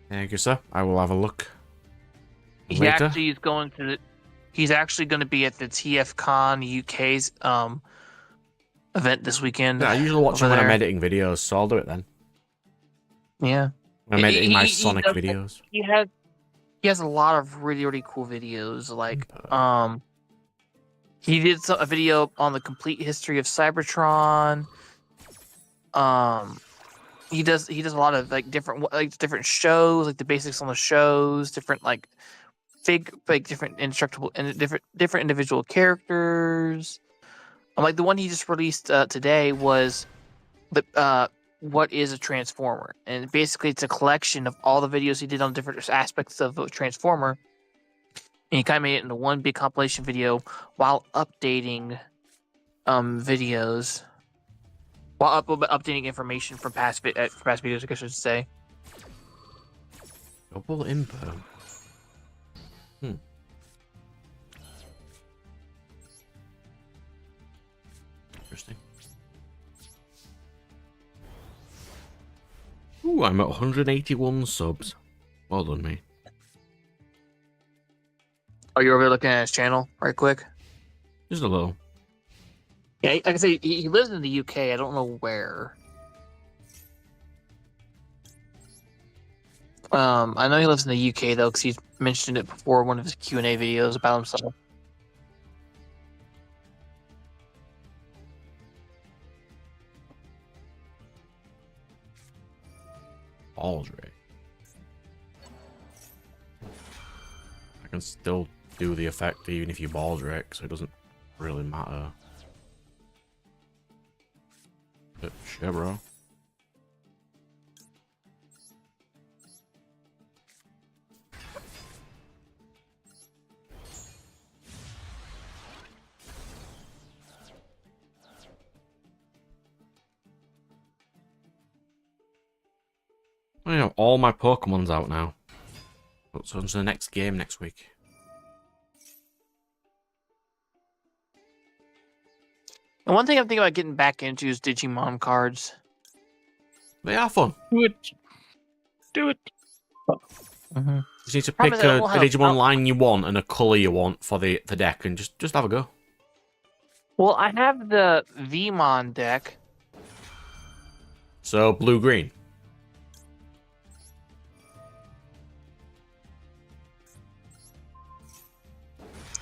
Thank you, sir. I will have a look. He Later. actually is going to. He's actually going to be at the TFCon UK's event this weekend. Yeah, I usually watch him over when I'm there. editing videos, so I'll do it then. Yeah, I'm editing my He Sonic does- videos. he has a lot of really cool videos. Like he did a video on the complete history of Cybertron. he does a lot of like different shows, like the basics on the shows, different like different instructable and different individual characters. Like the one he just released today was the what is a transformer, and basically it's a collection of all the videos he did on different aspects of a transformer, and he kind of made it into one big compilation video while updating videos, while updating information from past videos, I guess I should say. Double input. Interesting. Ooh, I'm at 181 subs. Well done, me. Oh, you're over there looking at his channel right quick? Just a little. Yeah, like I say, he lives in the UK. I don't know where. I know he lives in the UK though, because he's mentioned it before in one of his Q&A videos about himself. Balls right. I can still do the effect even if you balls wreck, so it doesn't really matter. But shit, bro. I have all my Pokemon's out now. So on to the next game next week. And one thing I'm thinking about getting back into is Digimon cards. They are fun. Do it. Do it. Mm-hmm. You just need to Problem pick is I don't a know how to- Digimon line you want and a colour you want for the deck and just have a go. Well, I have the Vmon deck. So blue-green.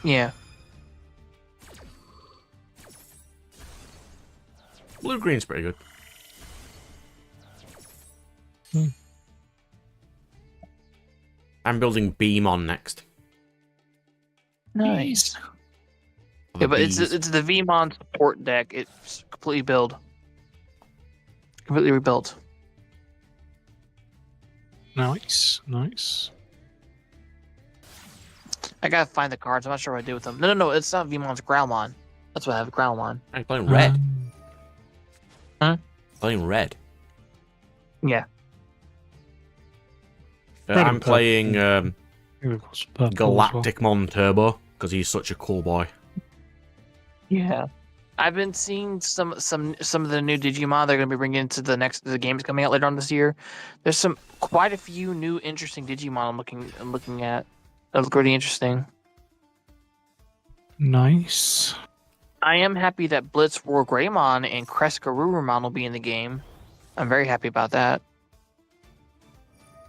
Yeah. Blue-green's pretty good. I'm building Beamon next. Nice. For the Yeah, but bees. it's the Vmon support deck. It's completely rebuilt. Nice. Nice. I gotta find the cards. I'm not sure what I do with them. No, it's not Vmon's Growlmon. That's what I have, Growlmon. I'm playing red. Um, Playing red. Yeah. Red I'm and purple. playing Maybe I've got some purple as well. Galactic Mon Turbo because he's such a cool boy. Yeah. I've been seeing some of the new Digimon they're gonna be bringing into the games coming out later on this year. There's quite a few new interesting Digimon I'm looking at. That look really interesting. Nice. I am happy that Blitz War Greymon and Crescarurumon will be in the game. I'm very happy about that.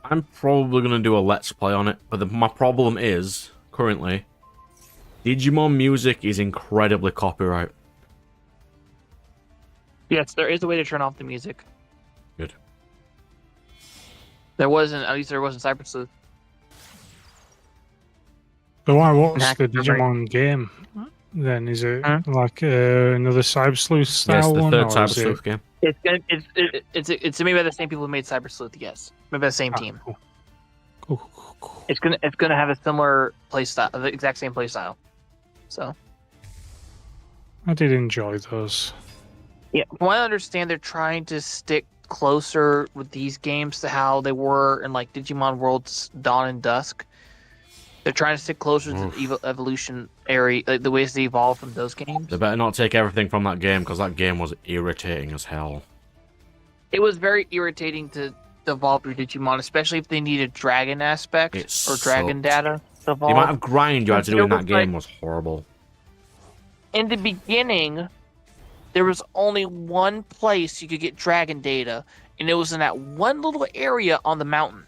I'm probably going to do a Let's Play on it, but my problem is, currently, Digimon music is incredibly copyright. Yes, there is a way to turn off the music. Good. At least there wasn't Cyber Sleuth. So what's Hack the the Digimon game then? Is it Huh? like another Cyber Sleuth Yes, style the one? third or Cyber is it- Sleuth game. It's made by the same people who made Cyber Sleuth. Yes, made by the same Ah, team. cool. Cool. It's gonna have a similar play style, the exact same play style. So I did enjoy those. yeah, from what I understand, they're trying to stick closer with these games to how they were in like Digimon World's Dawn and Dusk. They're trying to stick closer to the evolution area, like the ways they evolve from those games. They better not take everything from that game, because that game was irritating as hell. It was very irritating to evolve your Digimon, especially if they needed dragon aspect It or dragon sucked. data to The evolve. amount of grind you had to do in There that was, game like- was horrible. In the beginning, there was only one place you could get dragon data, and it was in that one little area on the mountain.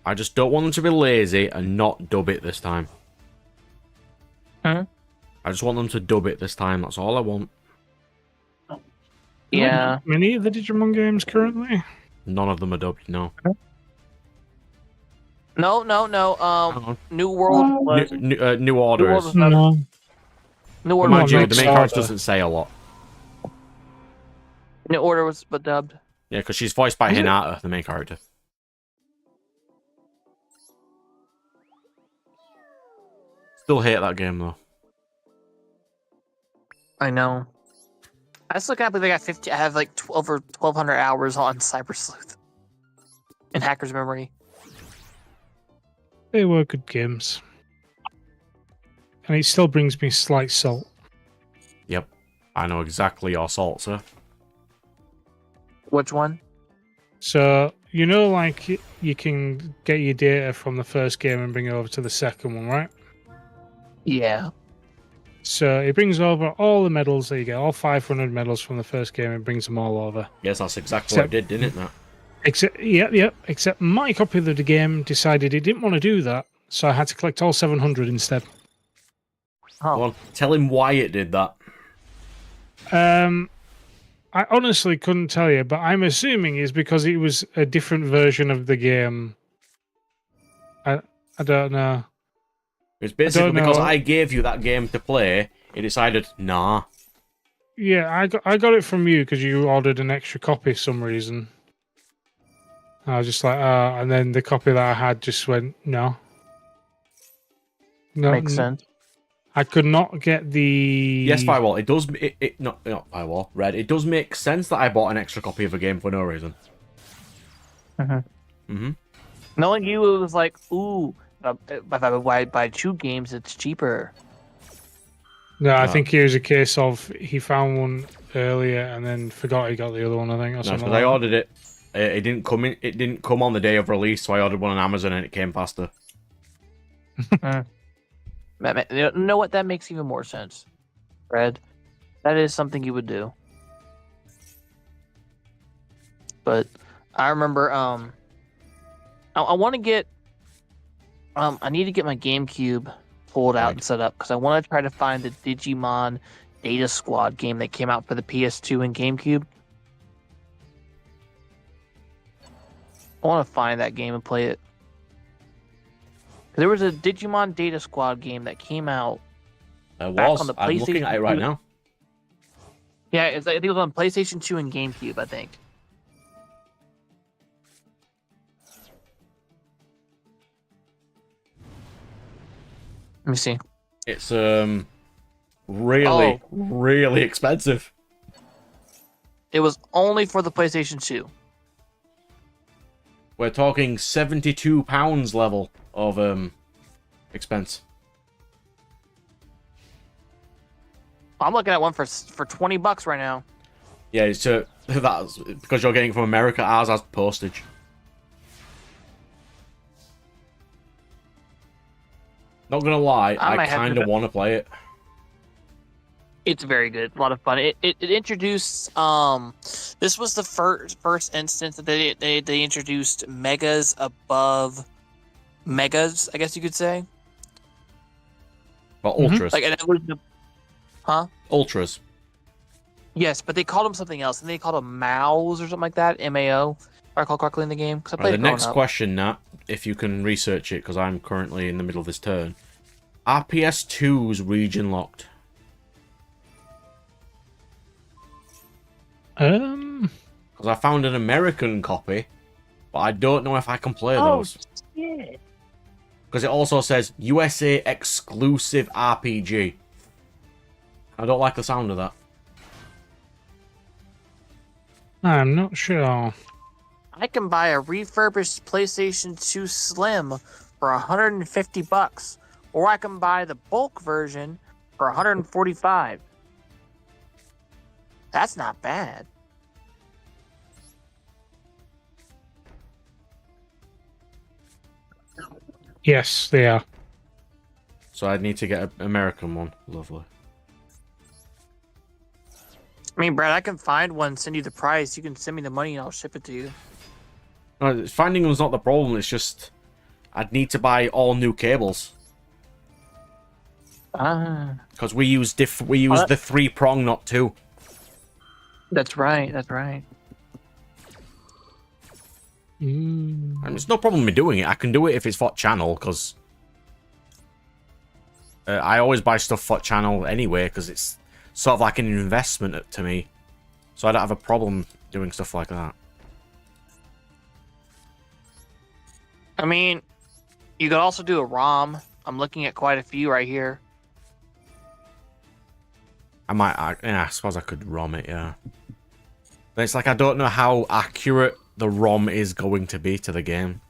I just don't want them to be lazy and not dub it this time. Huh? I just want them to dub it this time, that's all I want. Yeah. Many of the Digimon games currently. None of them are dubbed, no. No. Hang on. New World was. New Order New World is. was dubbed. No. New But Order mind was you, Next the main Order. character doesn't say a lot. New Order was but dubbed. Yeah, because she's voiced by Is it? Hinata, the main character. Still hate that game, though. I know. I still can't believe I got 50. I have like over 1,200 hours on Cyber Sleuth in Hacker's Memory. They were good games. And it still brings me slight salt. Yep. I know exactly your salt, sir. Which one? So, you know, like, you can get your data from the first game and bring it over to the second one, right? Yeah. So it brings over all the medals that you get, all 500 medals from the first game, and brings them all over. Yes, that's exactly what it did, didn't it, Matt? Except my copy of the game decided it didn't want to do that, so I had to collect all 700 instead. Oh. Go on, tell him why it did that. I honestly couldn't tell you, but I'm assuming it's because it was a different version of the game. I don't know. It's basically because know. I gave you that game to play, it decided, nah. Yeah, I got it from you because you ordered an extra copy for some reason. I was just like, and then the copy that I had just went, no. No, Makes sense. I could not get the... Yes, Firewall, it does... not Firewall, Red. It does make sense that I bought an extra copy of a game for no reason. Knowing you, it was like, ooh, if I buy 2 games, it's cheaper. No, I No. think it was a case of he found one earlier and then forgot he got the other one, I think, or No, something because like I that. ordered it. It didn't come in. It didn't come on the day of release, so I ordered one on Amazon and it came faster. You know what? That makes even more sense. Fred, that is something you would do. But I remember, I want to get, I need to get my GameCube pulled out Right. and set up because I want to try to find the Digimon Data Squad game that came out for the PS2 and GameCube. I want to find that game and play it. There was a Digimon Data Squad game that came out. I Back was. on the I'm looking at it right PlayStation now. Yeah, I think it was on PlayStation 2 and GameCube, I think. Let me see. It's really, really expensive. It was only for the PlayStation 2. We're talking £72 level of expense. I'm looking at one for $20 right now. Yeah, so that's because you're getting it from America. Ours has postage. Not gonna lie, I I might have kind to- of want to play it. It's very good, a lot of fun. It introduced this was the first instance that they introduced megas above megas, I guess you could say. But Mhm. ultras, Like, and it was the, huh? ultras. Yes, but they called them something else, and they called them MAOs or something like that. MAO, if I recall correctly in the game. Because I Right, played the it growing next up. question, Nat, if you can research it, because I'm currently in the middle of this turn. Are PS2's region locked? Because I found an American copy, but I don't know if I can play those. Yeah. Because it also says USA exclusive RPG. I don't like the sound of that. I'm not sure. I can buy a refurbished PlayStation 2 Slim for $150, or I can buy the bulk version for $145. That's not bad. Yes, they are. So I'd need to get an American one. Lovely. I mean, Brad, I can find one, send you the price. You can send me the money, and I'll ship it to you. No, finding them's not the problem. It's just I'd need to buy all new cables Ah. because we use the 3-prong, not 2. That's right. That's right. I mean, it's no problem with me doing it. I can do it if it's for channel, because I always buy stuff for channel anyway, because it's sort of like an investment to me. So I don't have a problem doing stuff like that. I mean, you could also do a ROM. I'm looking at quite a few right here. I suppose I could ROM it, yeah. But it's like I don't know how accurate the ROM is going to be to the game.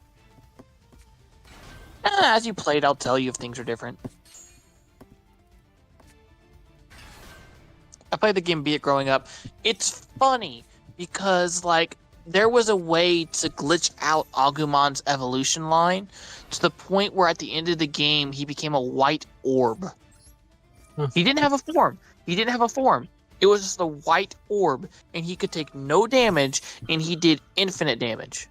As you play it, I'll tell you if things are different. I played the game Beat It growing up. It's funny because, like, there was a way to glitch out Agumon's evolution line to the point where at the end of the game, he became a white orb. He didn't have a form. It was just a white orb, and he could take no damage, and he did infinite damage.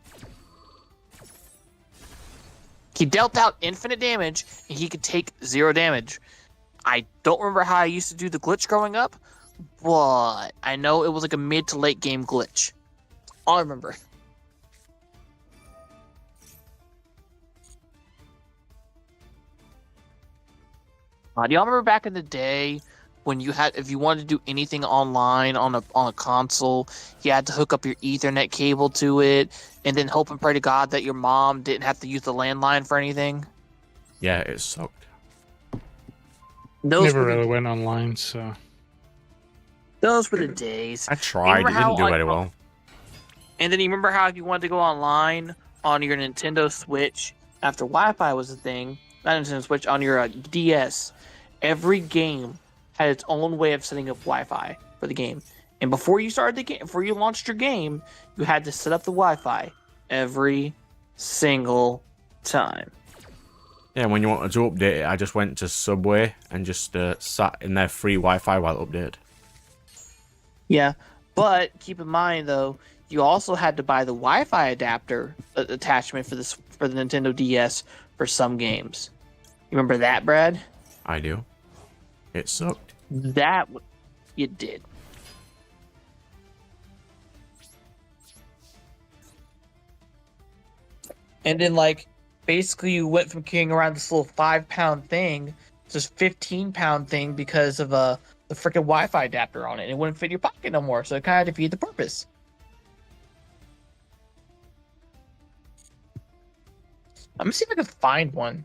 He dealt out infinite damage, and he could take 0 damage. I don't remember how I used to do the glitch growing up, but I know it was like a mid to late game glitch. All I remember. Do y'all remember back in the day when if you wanted to do anything online on a console, you had to hook up your Ethernet cable to it, and then hope and pray to God that your mom didn't have to use the landline for anything? Yeah, it sucked. Never really went online, so... Those were the days. I tried, it didn't do very well. And then you remember how if you wanted to go online on your Nintendo Switch, after Wi-Fi was a thing, not Nintendo Switch, on your DS, every game had its own way of setting up Wi-Fi for the game. And before you started the game, before you launched your game, you had to set up the Wi-Fi every single time. Yeah, when you wanted to update it, I just went to Subway and just sat in their free Wi-Fi while it updated. Yeah, but keep in mind though, you also had to buy the Wi-Fi adapter attachment for the Nintendo DS for some games. You remember that, Brad? I do. It sucked. You did. And then, like, basically you went from carrying around this little 5-pound thing to this 15-pound thing because of the freaking Wi-Fi adapter on it. And it wouldn't fit in your pocket no more, so it kind of defeated the purpose. I'm gonna see if I can find one.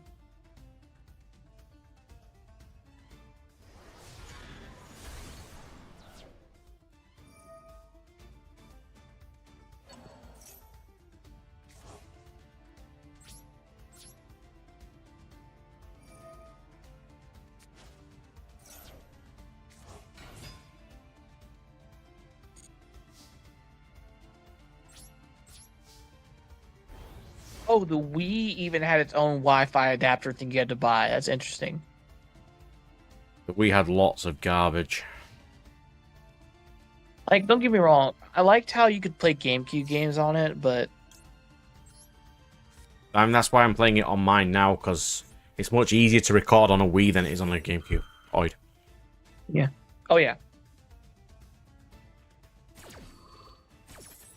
Oh, the Wii even had its own Wi-Fi adapter thing you had to buy. That's interesting. But we had lots of garbage. Like, don't get me wrong. I liked how you could play GameCube games on it, but... I mean, that's why I'm playing it on mine now, because it's much easier to record on a Wii than it is on a GameCube. Oid. Yeah. Oh, yeah.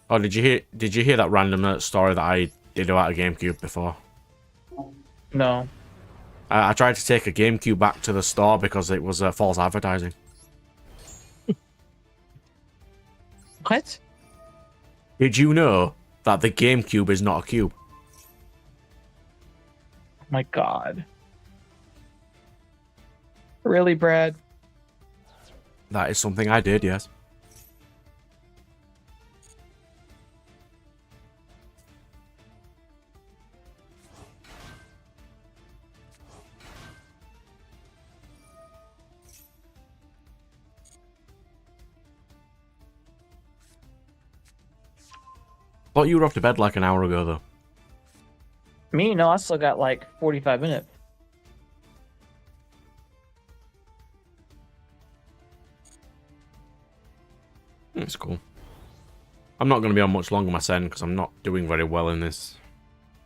Oh, did you hear that random story that I did about a GameCube before? No. I tried to take a GameCube back to the store because it was false advertising. What? Did you know that the GameCube is not a cube? Oh my god. Really, Brad? That is something I did, yes. Thought you were off to bed like an hour ago, though. Me? No, I still got like 45 minutes. It's cool. I'm not going to be on much longer myself because I'm not doing very well in this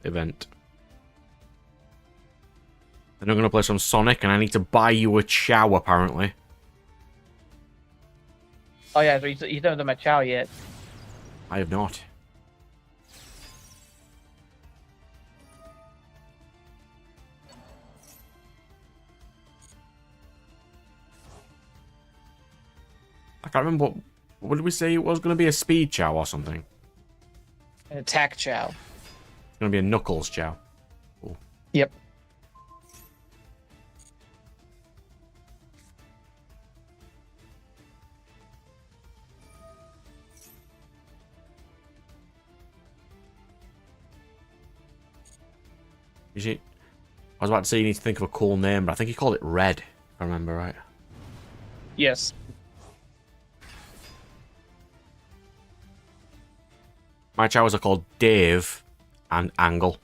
event. Then I'm going to play some Sonic and I need to buy you a chow, apparently. Oh yeah, so you haven't done my Chow yet. I have not. I can't remember what did we say it was going to be, a speed chow or something? An attack Chow. It's going to be a knuckles chow. Cool. Yep. I was about to say you need to think of a cool name, but I think he called it Red, if I remember right. Yes. My chows are called Dave and Angle.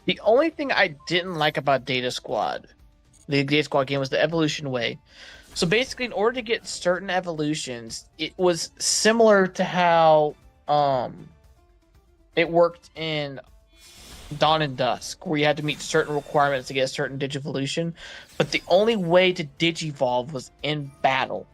The only thing I didn't like about Data Squad, the Data Squad game, was the evolution way. So basically, in order to get certain evolutions, it was similar to how it worked in Dawn and Dusk, where you had to meet certain requirements to get a certain Digivolution, but the only way to Digivolve was in battle.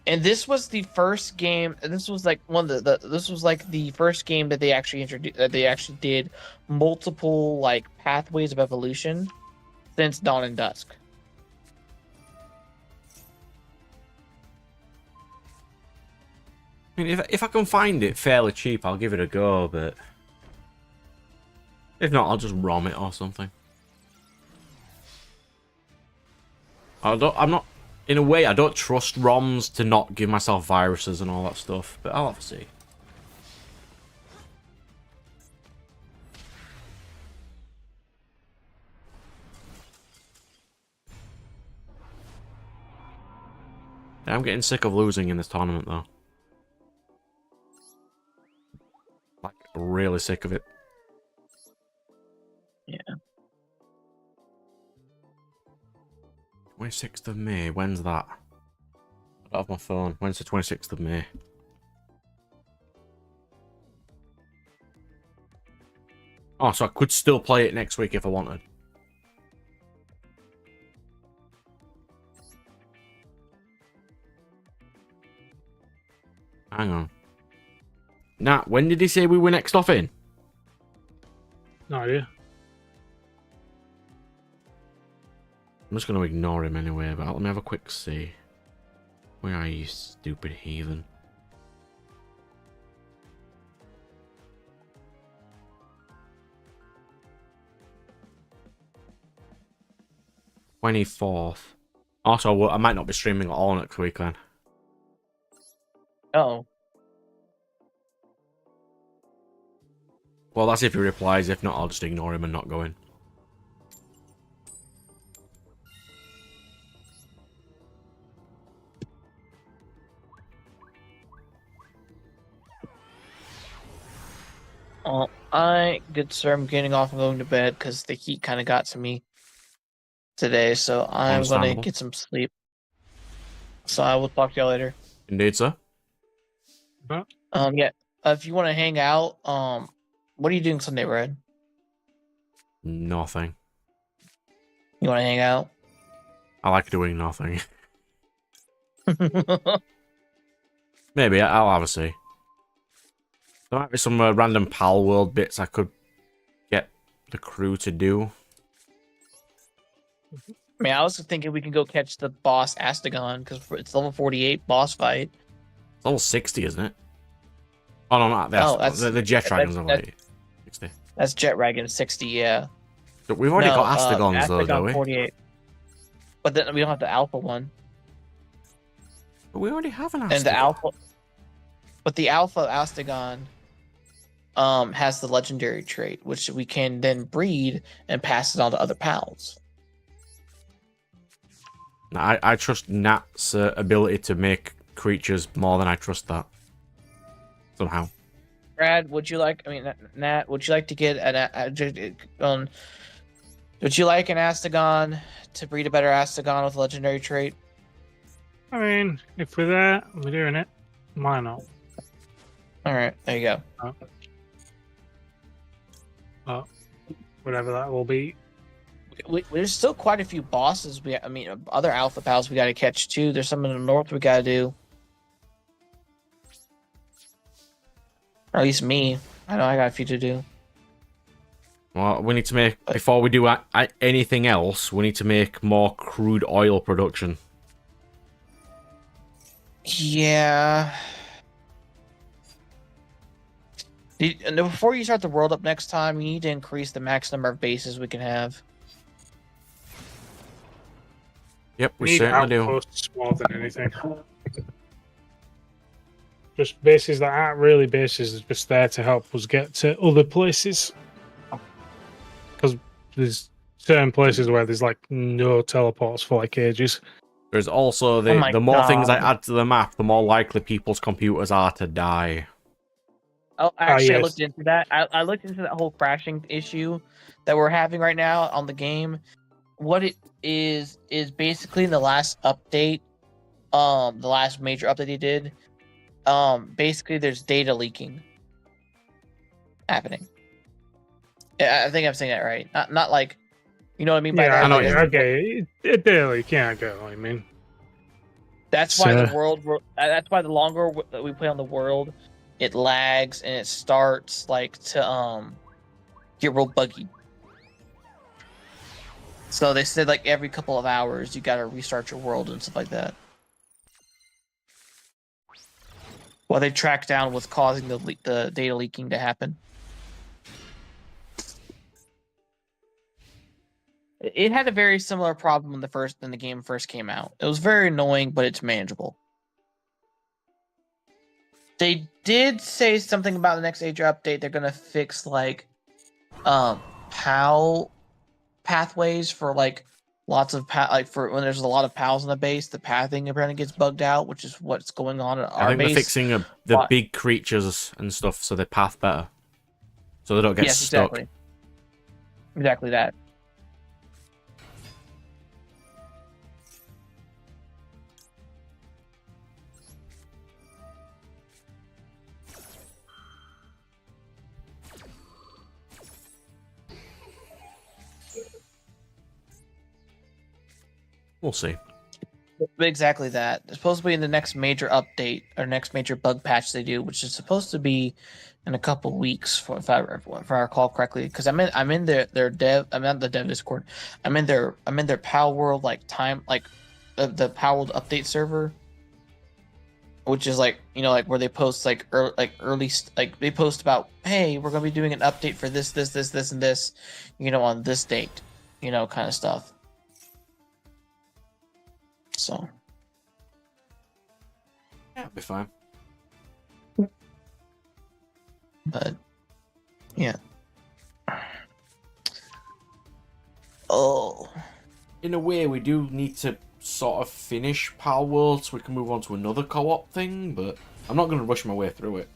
And this was the first game. This was like one of this was like the first game that they actually introduced. That they actually did multiple like pathways of evolution since Dawn and Dusk. I mean, if I can find it fairly cheap, I'll give it a go, but if not, I'll just ROM it or something. I'm not, in a way, I don't trust ROMs to not give myself viruses and all that stuff, but I'll have to see. I'm getting sick of losing in this tournament, though. Like, really sick of it. Yeah. 26th of May, when's that? I don't have my phone. When's the 26th of May? Oh, so I could still play it next week if I wanted. Hang on. Nat, when did he say we were next off in? No idea. I'm just going to ignore him anyway, but let me have a quick see. Where are you, stupid heathen? $24th. Also, I might not be streaming at all next week then. Oh. Well, that's if he replies. If not, I'll just ignore him and not go in. Well, good sir, I'm getting off and going to bed because the heat kind of got to me today, so I'm going to Understandable. get some sleep. So I will talk to y'all later. Indeed, sir. Yeah. If you want to hang out, what are you doing Sunday, Red? Nothing. You want to hang out? I like doing nothing. Maybe, I'll have a see. There might be some random Pal World bits I could get the crew to do. I mean, I was thinking we can go catch the boss Astagon because it's level 48 boss fight. It's level 60, isn't it? Oh, no, not Oh, that's the Jet Dragon's level 60. That's Jet Dragon 60, yeah. But we've already got Astagons, though, Astagon don't we? 48. But then we don't have the alpha one. But we already have an Astagon. And the alpha, but the alpha Astagon has the legendary trait, which we can then breed and pass it on to other pals. I trust Nat's ability to make creatures more than I trust that. Somehow. Brad, would you like? I mean, Nat, would you like to get would you like an Astagon to breed a better Astagon with a legendary trait? I mean, if we're there, we're doing it. Why not? All right, there you go. Whatever that will be. There's still quite a few bosses. Other alpha pals we got to catch too. There's some in the north we got to do. Or at least me. I know I got a few to do. Well, we need to make, before we do anything else, we need to make more crude oil production. Yeah. And before you start the world up next time, you need to increase the max number of bases we can have. Yep, we Need certainly do. outposts more than anything. Just bases that aren't really bases, just there to help us get to other places. Because there's certain places where there's like no teleports for like ages. There's also the more things I add to the map, the more likely people's computers are to die. Oh, actually, yes. I looked into that. I looked into that whole crashing issue that we're having right now on the game. What it is basically in the last update, the last major update they did. Basically, there's data leaking happening. I think I'm saying that right. Not like, you know what I mean by Yeah, that. I know Like, what you it's- okay. It barely can't go. I mean, That's why the So- world. That's why the longer that we play on the world, it lags and it starts like to get real buggy. So they said like every couple of hours you gotta restart your world and stuff like that. While they track down what's causing the data leaking to happen. It had a very similar problem when the game first came out. It was very annoying, but it's manageable. They did say something about the next major update. They're gonna fix like PAL pathways for like lots of like for when there's a lot of PALs in the base, the pathing apparently gets bugged out, which is what's going on at our I think base. they're fixing the big creatures and stuff so they path better. So they don't get stuck. Exactly. Exactly that. We'll see. Exactly that. It's supposed to be in the next major update or next major bug patch they do, which is supposed to be in a couple weeks, if I recall correctly. Because I'm in their dev. I'm not the dev Discord. I'm in their Power World the Power World update server, which is like where they post like early they post about, hey, we're gonna be doing an update for this and this, on this date, kind of stuff. So Yeah, it'll be fine. But yeah. Oh. In a way, we do need to sort of finish Power World so we can move on to another co-op thing, but I'm not going to rush my way through it.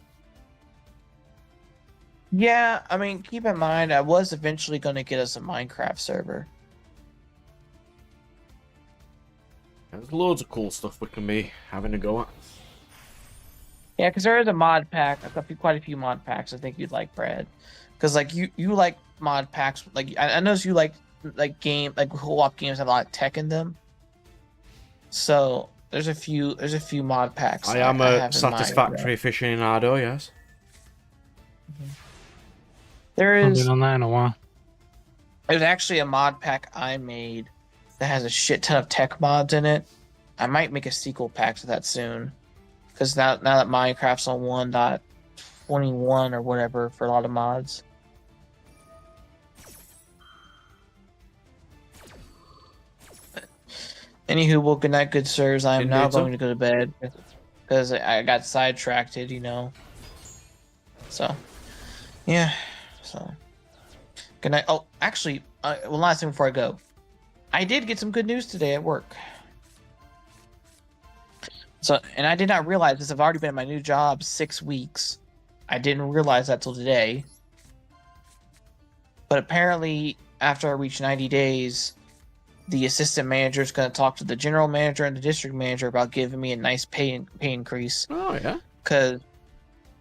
Yeah, I mean, keep in mind, I was eventually going to get us a Minecraft server. There's loads of cool stuff we can be having a go at. Yeah, because there is a mod pack, quite a few mod packs I think you'd like, Brad. Because like you like mod packs, like I noticed you like co-op games have a lot of tech in them. So there's a few mod packs. I am have a in mind, satisfactory aficionado, yes. There I've is. been on that in a while. There's actually a mod pack I made that has a shit ton of tech mods in it. I might make a sequel pack to that soon. Because now that Minecraft's on 1.21 or whatever for a lot of mods. Anywho, well, good night, good sirs. I am now Indeed, sir. going to go to bed. Because I got sidetracked, So, yeah. So, good night. Oh, actually, one last thing before I go. I did get some good news today at work. So, and I did not realize this. I've already been at my new job 6 weeks. I didn't realize that till today. But apparently, after I reach 90 days, the assistant manager is going to talk to the general manager and the district manager about giving me a nice pay increase. Oh, yeah? Because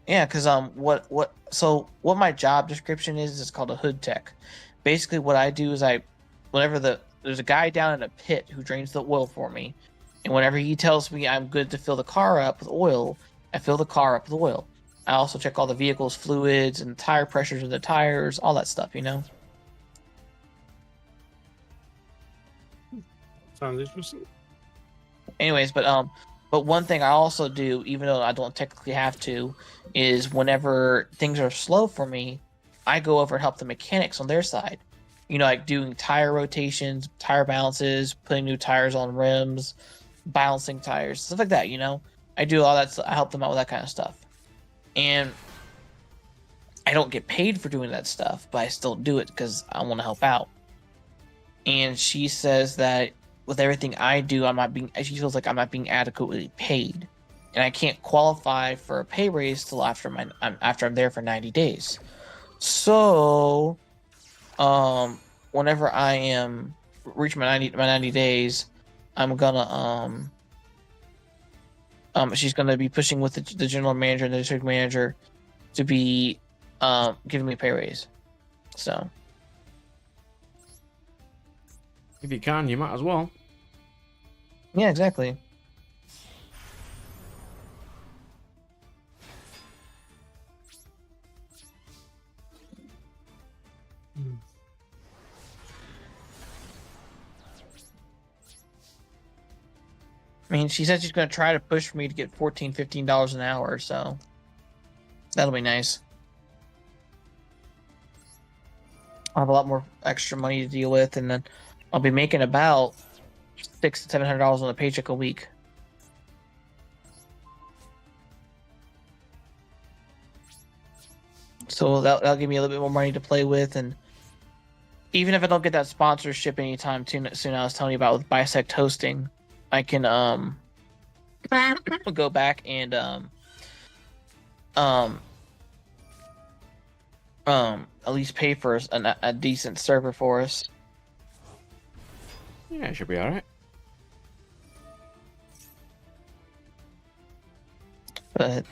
Yeah, because what my job description is called a hood tech. Basically, what I do is whenever there's a guy down in a pit who drains the oil for me, and whenever he tells me I'm good to fill the car up with oil, I fill the car up with oil. I also check all the vehicle's fluids and tire pressures of the tires, all that stuff, you know. Sounds interesting. Anyways, but one thing I also do, even though I don't technically have to, is whenever things are slow for me, I go over and help the mechanics on their side. You know, like doing tire rotations, tire balances, putting new tires on rims, balancing tires, stuff like that. You know, I do all that. I help them out with that kind of stuff, and I don't get paid for doing that stuff, but I still do it because I want to help out. And she says that with everything I do, she feels like I'm not being adequately paid, and I can't qualify for a pay raise till after I'm there for 90 days. So, whenever I am reach my 90 days, I'm gonna she's gonna be pushing with the general manager and the district manager to be giving me a pay raise. So If you can, you might as well. yeah, exactly. I mean, she said she's going to try to push for me to get $14, $15 an hour, so that'll be nice. I'll have a lot more extra money to deal with, and then I'll be making about $600 to $700 on a paycheck a week. So that'll give me a little bit more money to play with, and even if I don't get that sponsorship anytime soon, I was telling you about with Bisect Hosting, I can go back and at least pay for a decent server for us. Yeah, it should be alright. But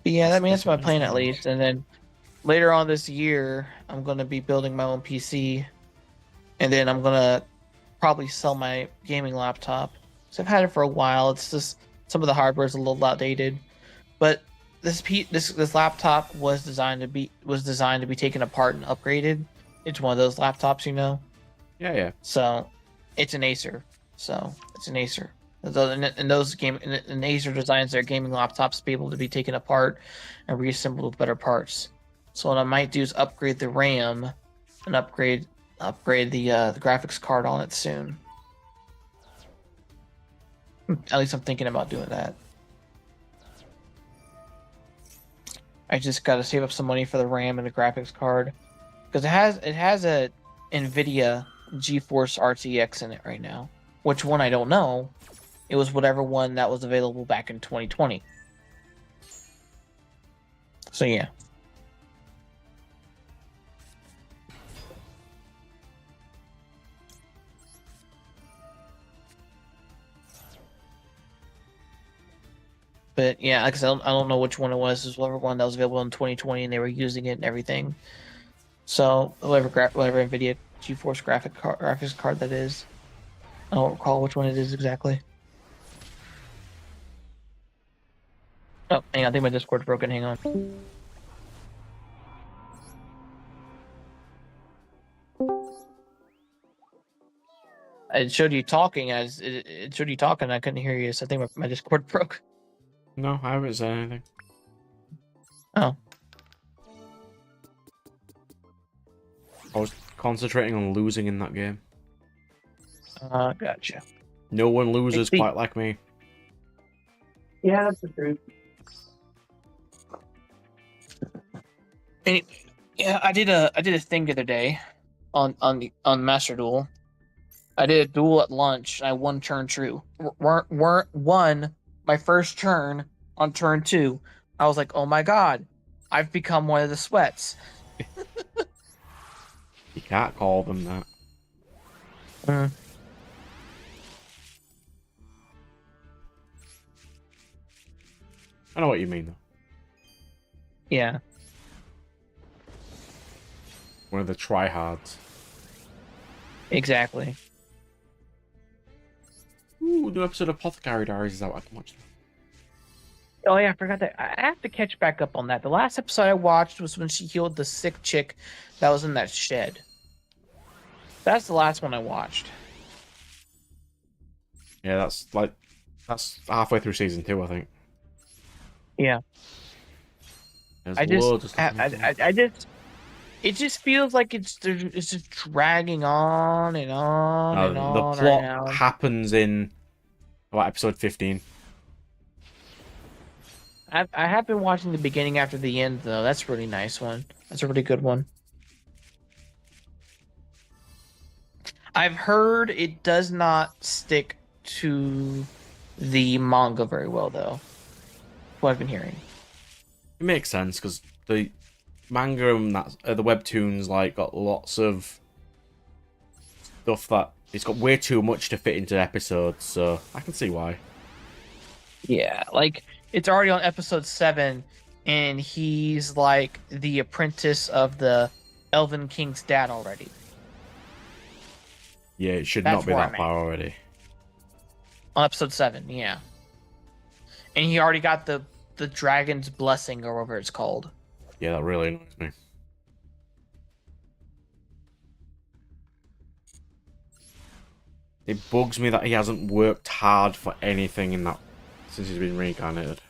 yeah, I mean that's my plan at least. And then later on this year, I'm gonna be building my own PC, and then I'm gonna probably sell my gaming laptop. So I've had it for a while. It's just some of the hardware is a little outdated, but this laptop was designed to be taken apart and upgraded. It's one of those laptops, you know. Yeah. So it's an Acer. And those and Acer designs their gaming laptops to be able to be taken apart and reassembled with better parts. So what I might do is upgrade the RAM and upgrade the graphics card on it soon. At least I'm thinking about doing that. I just got to save up some money for the RAM and the graphics card because it has a NVIDIA GeForce RTX in it right now. Which one I don't know. It was whatever one that was available back in 2020. So yeah. But yeah, like I said, I don't know which one it was. It was whatever one that was available in 2020, and they were using it and everything. So whatever NVIDIA GeForce graphics card that is, I don't recall which one it is exactly. Oh, hang on, I think my Discord's broken. Hang on. It showed you talking it showed you talking. I couldn't hear you, so I think my Discord broke. No, I haven't said anything. Oh. I was concentrating on losing in that game. Gotcha. No one loses quite like me. Yeah, that's the truth. Anyway, yeah, I did a thing the other day on Master Duel. I did a duel at lunch. And I won turn 2. Won my first turn on turn 2. I was like, oh my god, I've become one of the sweats. You can't call them that. I know what you mean, though. Yeah. One of the tryhards. Exactly. Ooh, new episode of Apothecary Diaries is out. I can watch that. Oh yeah, I forgot that. I have to catch back up on that. The last episode I watched was when she healed the sick chick that was in that shed. That's the last one I watched. Yeah, that's halfway through season 2, I think. Yeah. There's I just, loads of stuff. I just, it just feels like it's just dragging on and on and The on plot right now. happens in about episode 15. I have been watching the beginning after the end though. That's a really nice one. That's a really good one. I've heard it does not stick to the manga very well though. What I've been hearing. It makes sense because the manga and the webtoons like got lots of stuff that it's got way too much to fit into episodes, so I can see why. Yeah, like it's already on episode 7, and he's like the apprentice of the Elven King's dad already. Yeah, it should That's not be where that I'm at. far already. On episode 7, yeah. And he already got the dragon's blessing or whatever it's called. Yeah, that really annoys me. It bugs me that he hasn't worked hard for anything in that since he's been reincarnated.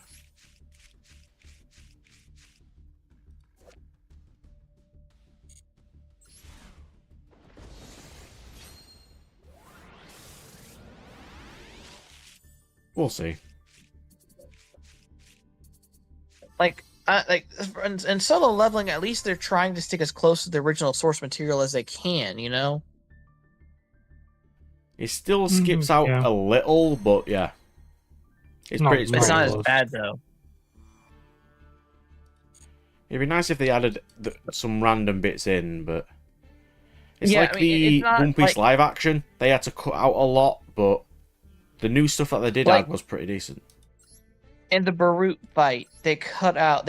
We'll see. Like in solo leveling, at least they're trying to stick as close to the original source material as they can, you know? It still skips out yeah. a little, but yeah. It's Not pretty It's very not as close. bad though. It'd be nice if they added some random bits in, but it's Yeah, like I mean, the it's not One Piece like- live action. They had to cut out a lot, but the new stuff that they did Like- add was pretty decent. In the Barut fight, they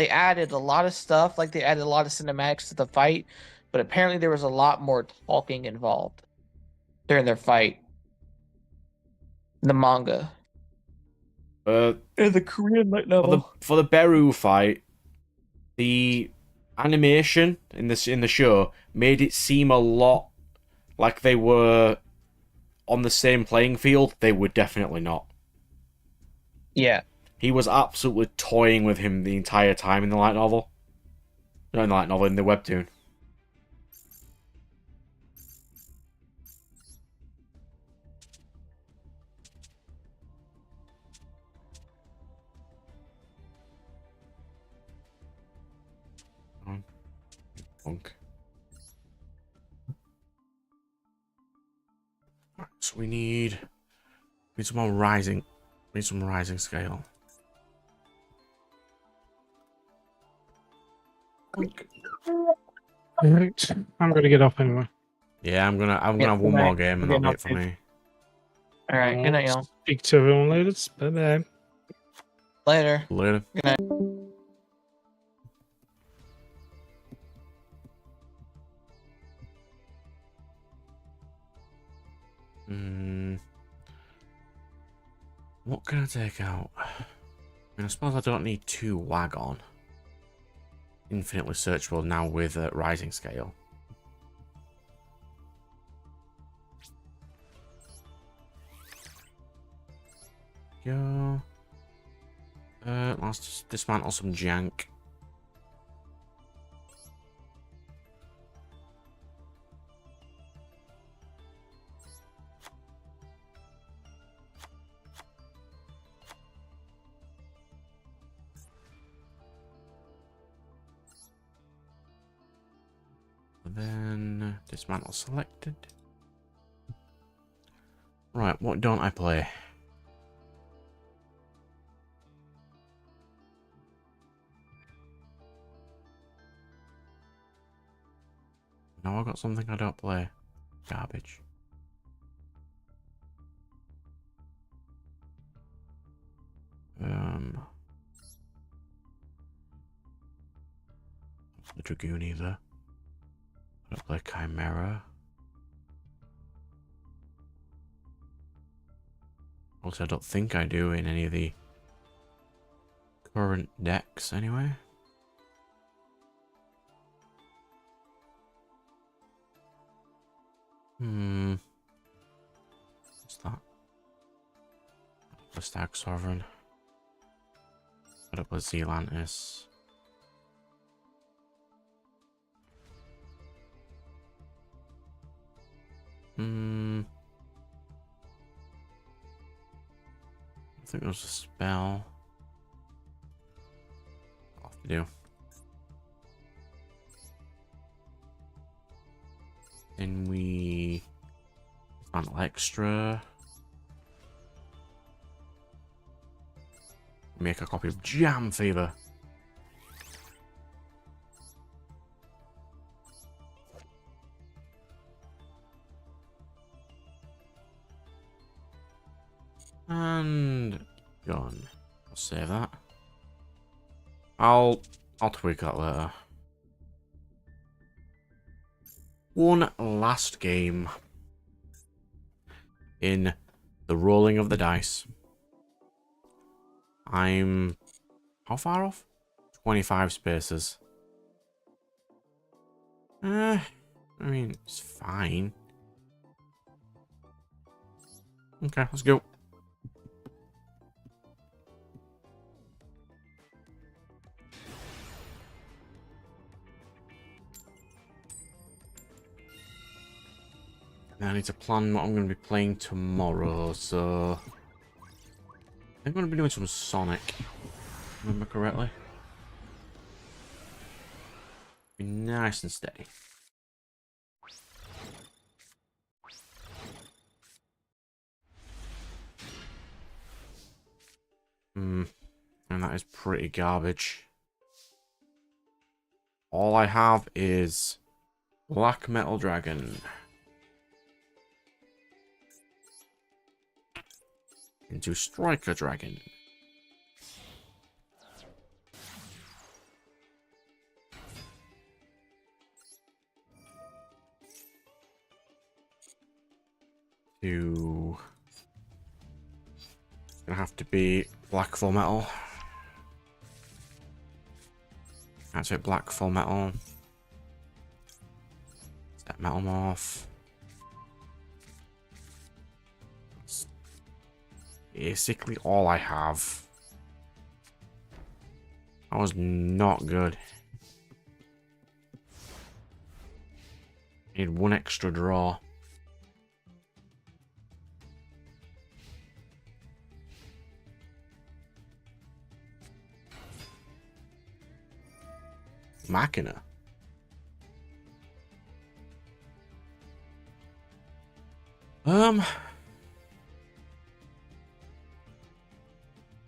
added a lot of stuff, like they added a lot of cinematics to the fight, but apparently there was a lot more talking involved during their fight. In the manga. In the Korean light novel. For the Beru fight, the animation in the show made it seem a lot like they were on the same playing field. They were definitely not. Yeah. He was absolutely toying with him the entire time in the light novel. Not in the light novel, in the webtoon. Punk. So we need some more rising. We need some rising scale. Right. I'm gonna get off anyway. Yeah, I'm gonna have good one night. more game and Good that'll be night, it for dude. me. Alright, good night, y'all. Speak to everyone later. Bye bye. Later. Later. Good night. What can I take out? I mean, I suppose I don't need 2 Wagon. Infinitely searchable now with rising scale. Go. Let's just dismantle some jank. Then dismantle selected. Right, what don't I play? Now I've got something I don't play. Garbage. the Dragoon either. I don't play Chimera. Also, I don't think I do in any of the current decks anyway. What's that? The Stag Sovereign. Put up with Zealantis. I think there was a spell. I'll have to do. Then we Mantle Extra. Make a copy of Jam Fever. And gone. I'll save that. I'll tweak that later. One last game in the rolling of the dice. I'm how far off? 25 spaces. I mean, it's fine. Okay, let's go. Now I need to plan what I'm going to be playing tomorrow, so I'm going to be doing some Sonic, if I remember correctly. Be nice and steady. And that is pretty garbage. All I have is Black Metal Dragon. Into Striker Dragon. To... It's gonna have to be Black Full Metal. That's it, Black Full Metal. Set Metal Morph. That's basically all I have. That was not good. Need one extra draw. Machina.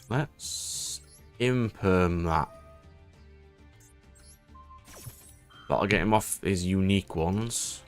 Let's imperm that. That'll get him off his unique ones.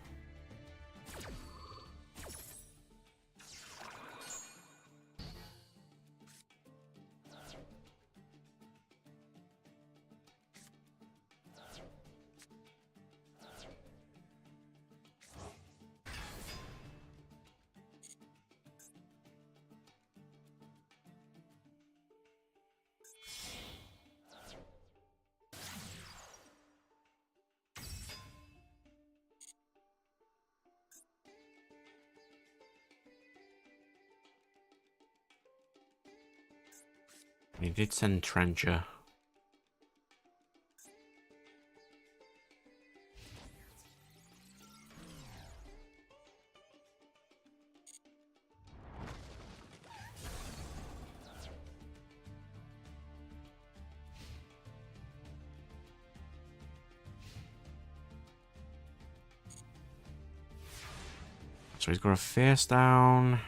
He did send Trencher. So he's got a face down.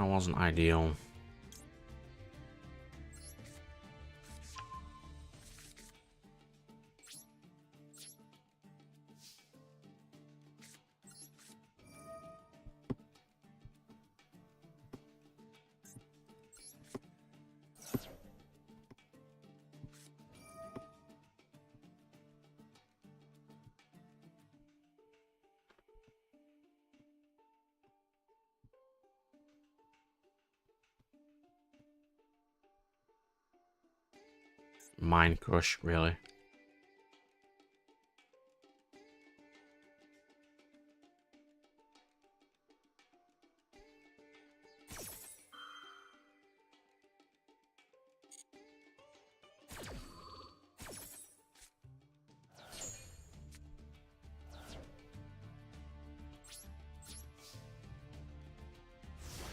That wasn't ideal. Mind crush, really.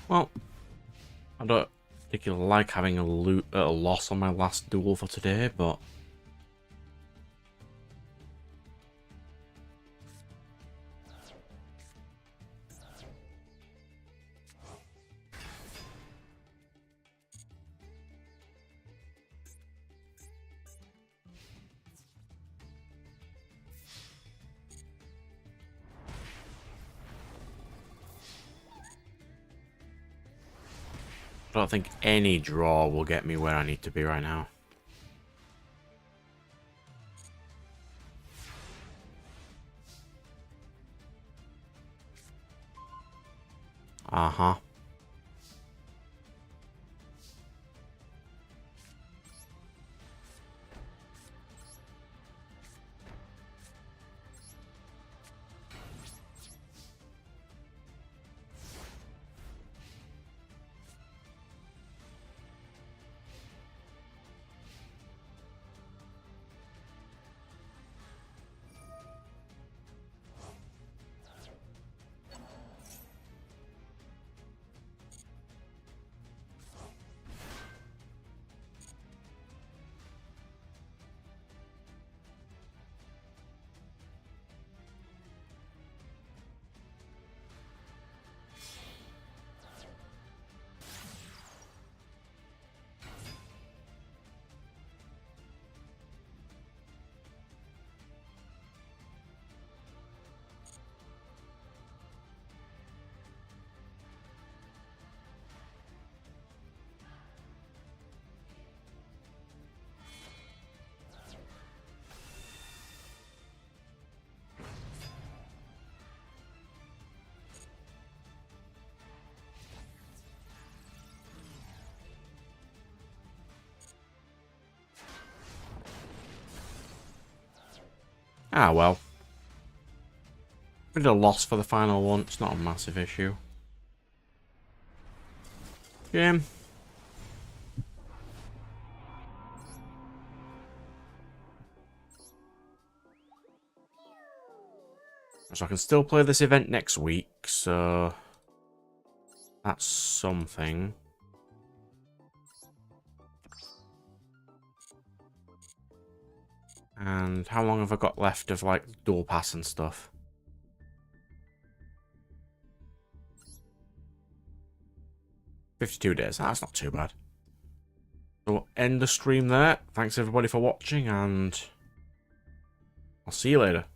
Well, I don't particularly like having a loss on my last duel for today, but I don't think any draw will get me where I need to be right now. Uh-huh. Ah, well. Bit of a loss for the final one. It's not a massive issue. Game. So I can still play this event next week, so that's something. And how long have I got left of, like, dual pass and stuff? 52 days. That's not too bad. So we'll end the stream there. Thanks everybody for watching, and I'll see you later.